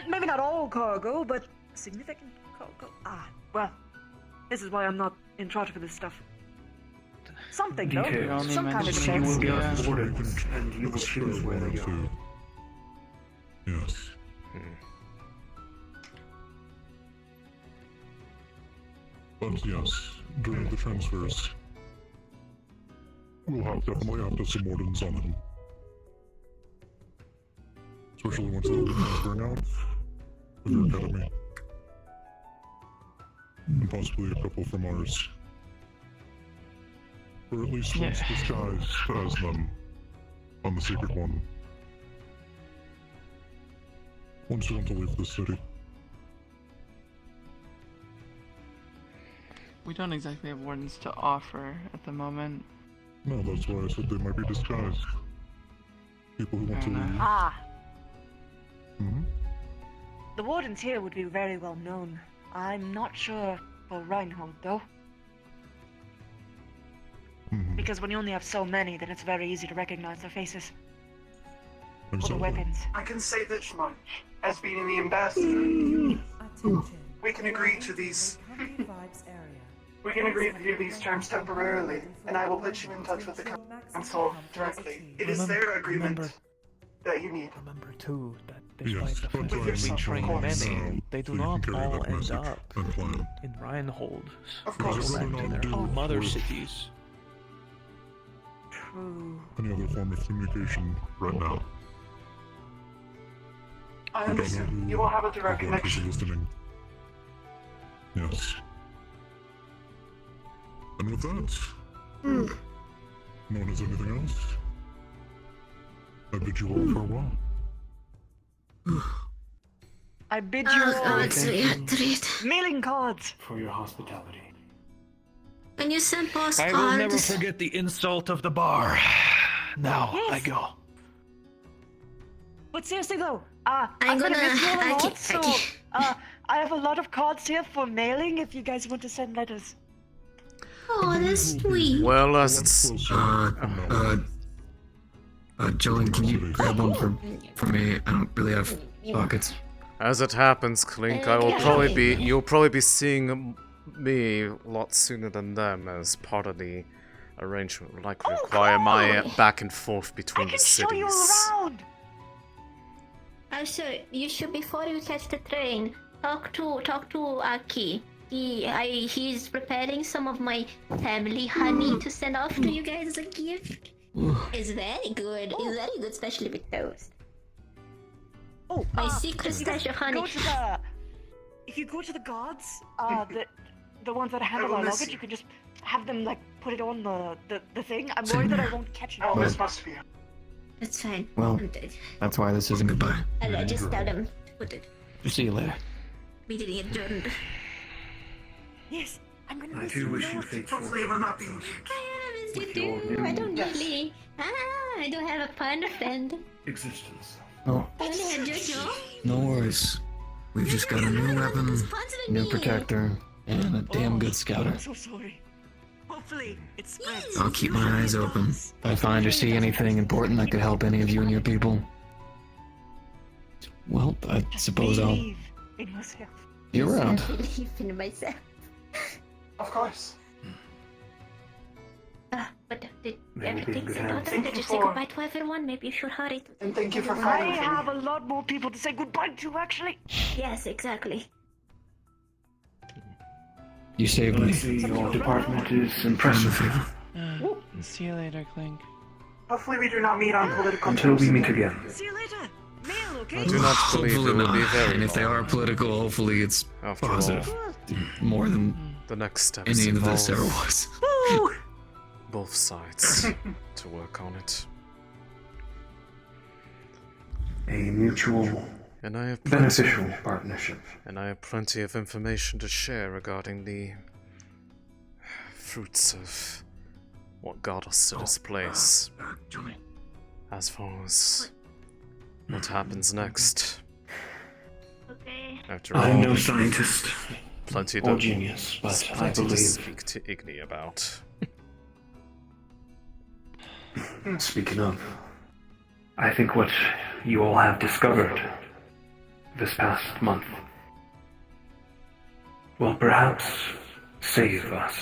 maybe not all cargo, but significant cargo. Well, this is why I'm not in charge of this stuff. Something, though. Details. Some kind of You defense. will be afforded, and you will choose where they go. Yes. But yes, during the transfers, we'll definitely have to some Wardens on them. Especially once they're transferring out of your academy. And possibly a couple from ours. Or at least once disguised as them on the secret one. Once you want to leave the city. We don't exactly have Wardens to offer at the moment. No, that's why I said they might be disguised. People who want to leave. Hmm? The Wardens here would be very well known. I'm not sure for Runewald, though. Because when you only have so many, then it's very easy to recognize their faces. Or the weapons. I can say this much. As being the ambassador, we can agree to these. We can agree to do these terms temporarily, and I will put you in touch with the council directly. It is their agreement that you need. Remember too that Yes, despite the but fact that we train many, they do not all end up and plan. in Runewald. Of They course. go back to their mother With cities. any other form of communication right now. I We don't know understand. who You will have a direct or what is connection. listening. Yes. And with that, no one has anything else, I bid you all farewell. I bid you all God's retreat. mailing cards. For your hospitality. Can you send postcards? I will never forget the insult of the bar. Now, I go. But seriously though, I'm gonna miss you all a lot, so I have a lot of cards here for mailing if you guys want to send letters. Oh, that's sweet. Well, as it's Jolene, can you grab one for me? I don't really have pockets. As it happens, Clink, you'll probably be seeing me a lot sooner than them, as part of the arrangement would likely require my back and forth between the cities. Show you around. Also, you should, before you catch the train, talk to Aki. He's preparing some of my family honey to send off to you guys as a gift. It's very good. It's very good, especially with toast. Oh, my secret stash of honey. If you go to the guards, the ones that handle our luggage, you could just have them like put it on the thing. I'm worried that I won't catch it. Oh, this must be. That's fine. Well, that's why this isn't goodbye. I'll just tell them to put it. See you later. Meeting adjourned. Yes, I'm gonna I miss do you. wish you faithful. Hopefully it will not be. I miss you too. I don't really. I don't have a fun friend. Existence. Oh, I only had JoJo. no worries. We've just got a new weapon, new protector, and a damn good scouter. I'm so sorry. Hopefully it spreads. I'll keep my eyes open. If I find or see anything important that could help any of you and your people, well, I suppose I'll Believe in yourself. be around. I believe in myself. Of course. But did Maybe everything's good important? hands. Did you say goodbye to everyone? Maybe you should hurry. And thank you for I fighting for me. have a lot more people to say goodbye to, actually. Yes, exactly. You saved me. Alexei, your department is impressive. See you later, Clink. Hopefully we do not meet on political Until terms we meet again. See you later. Mail, okay? I do not believe it Hopefully will be not. very And if they long. are political, hopefully it's After positive. all, More than the next step is any of this ever involve was. Woo! both sides to work on it. A mutual, And I have beneficial partnership. And I have plenty of information to share regarding the fruits of what got us to this place. As far as what happens next. Okay. After I'm all, no scientist plenty or to, genius, but I plenty to believe. speak to Igni about. Speaking of, I think what you all have discovered this past month will perhaps save us.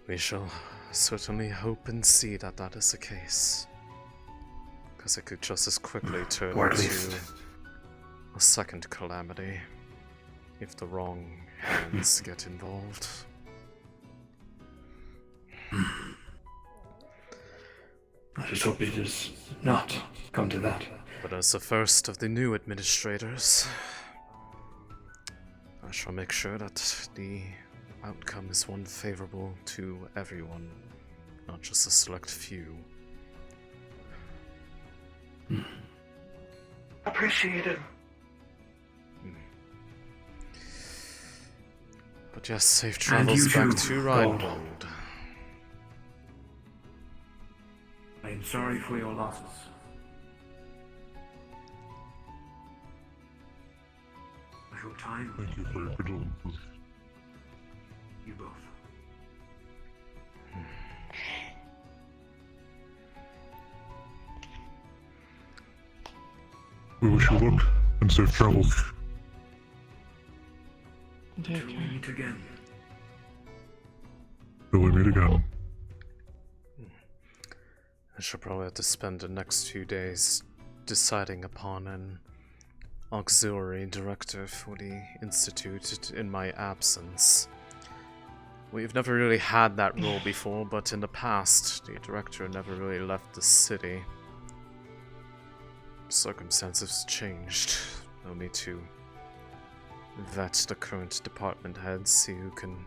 We shall certainly hope and see that that is the case. Because it could just as quickly turn Or at into least- a second calamity if the wrong hands get involved. I just hope it does not come to that. But as the first of the new administrators, I shall make sure that the outcome is one favorable to everyone, not just a select few. Appreciated. But yes, safe And travels you back too, to Lord. Runewald. I am sorry for your losses. I hope time. Thank you for your condolences. You both. We wish you luck and safe travels. Until we meet again. Till we meet again. I shall probably have to spend the next few days deciding upon an auxiliary director for the Institute in my absence. We've never really had that role before, but in the past, the director never really left the city. Circumstances changed. I'll need to vet the current department heads, see who can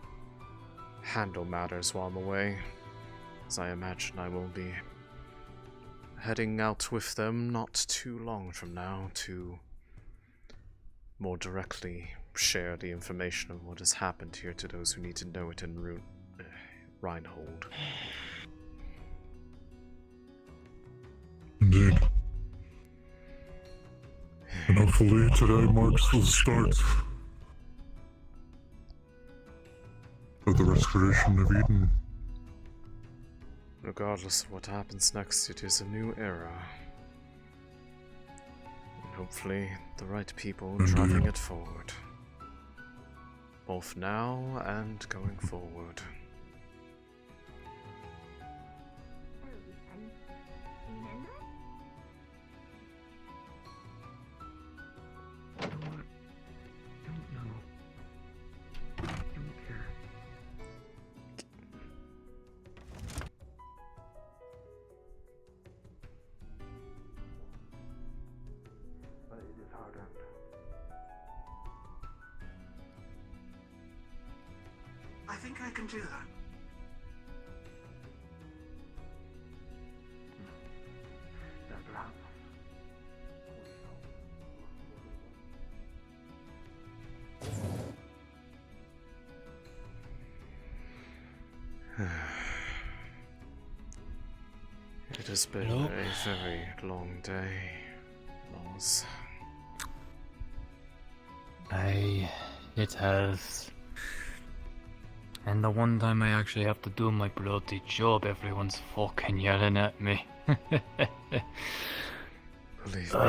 handle matters while I'm away, as I imagine I will be heading out with them not too long from now to more directly share the information of what has happened here to those who need to know it in Runewald. Indeed. And hopefully today marks the start of the restoration of Eden. Regardless of what happens next, it is a new era. And hopefully the right people driving it forward. Both now and going forward. I think I can do that. It has been a very long day, Lars. It has. And the one time I actually have to do my bloody job, everyone's fucking yelling at me. Believe me,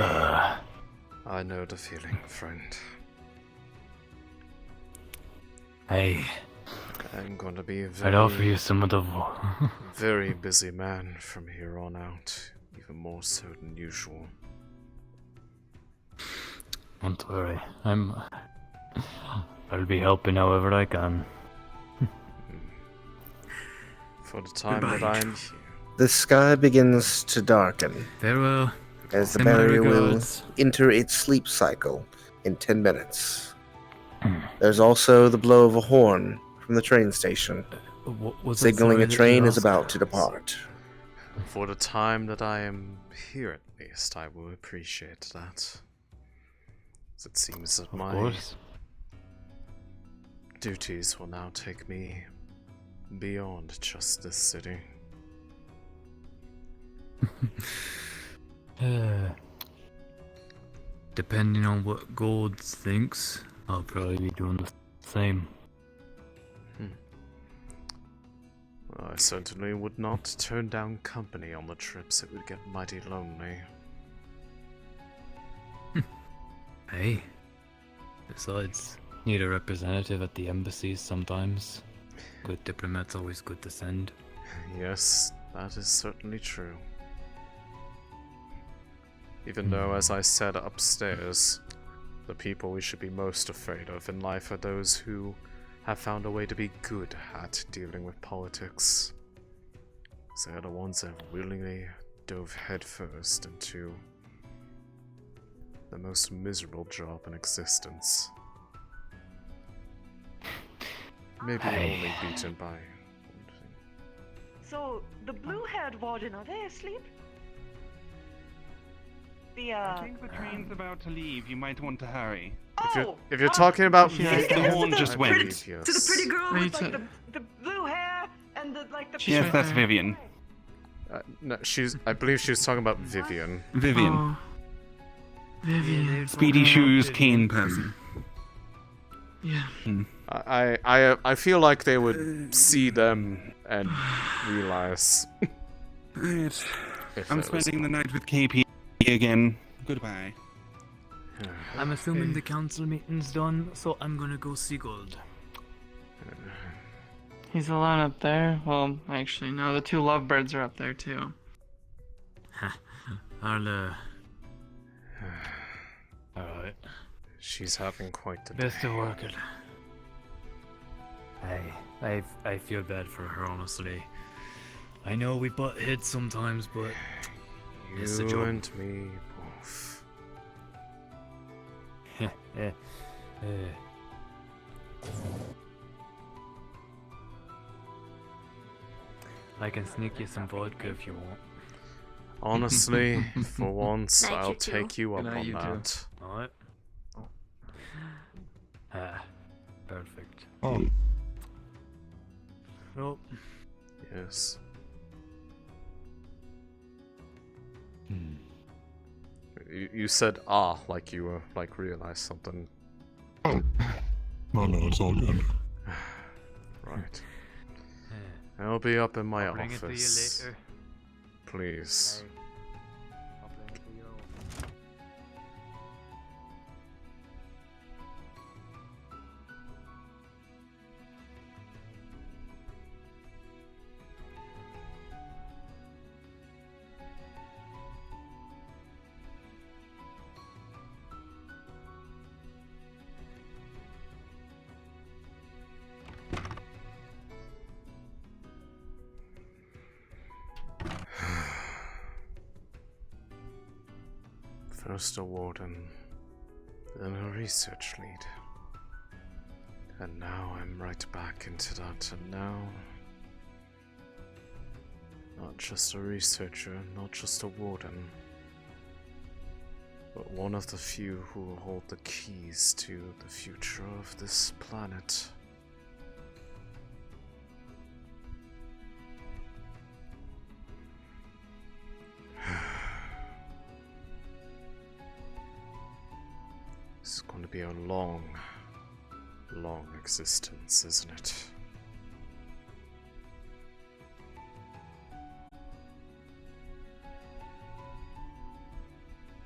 I know the feeling, friend. I'm gonna be a I'd offer you some of the very busy man from here on out, even more so than usual. Don't worry, I'll be helping however I can. For the time that I'm here. The sky begins to darken. Farewell. As the barrier will enter its sleep cycle in 10 minutes. There's also the blow of a horn from the train station, signaling a train is about to depart. For the time that I am here, at least, I will appreciate that. As it seems that my duties will now take me beyond just this city. Depending on what Gold thinks, I'll probably be doing the same. Well, I certainly would not turn down company on the trips. It would get mighty lonely. Hey. Besides, need a representative at the embassies sometimes. Good diplomats always good to send. Yes, that is certainly true. Even though, as I said upstairs, the people we should be most afraid of in life are those who have found a way to be good at dealing with politics. They are the ones that willingly dove headfirst into the most miserable job in existence. Maybe only beaten by. So, the blue-haired warden, are they asleep? I think the train's about to leave. You might want to hurry. If you're talking about yes, the horn just went. To the pretty girl with like the blue hair and the Yes, that's Vivian. No, I believe she was talking about Vivian. Vivian. Oh. Vivian. Speedy shoes, keen person. Yeah. I feel like they would see them and realize. Right. I'm spending the night with KP again. Goodbye. I'm assuming the council meeting's done, so I'm gonna go see Gold. He's alone up there? Well, actually, no, the two lovebirds are up there too. Alright. She's having quite the best of work it. I feel bad for her, honestly. I know we butt heads sometimes, but it's a You job. and me both. I can sneak you some vodka if you want. Honestly, for once, Night, I'll you too. take you up Good night, on you too. that. Alright. Ah, perfect. Oh. Well, Yes. You said like you were like realized something. Oh. No, it's all good. Right. I'll be up in my I'll bring it to you office. later. Please. I'll bring it to you. First a warden, then a research lead. And now I'm right back into that, and now... Not just a researcher, not just a warden, but one of the few who will hold the keys to the future of this planet. This is going to be a long, long existence, isn't it?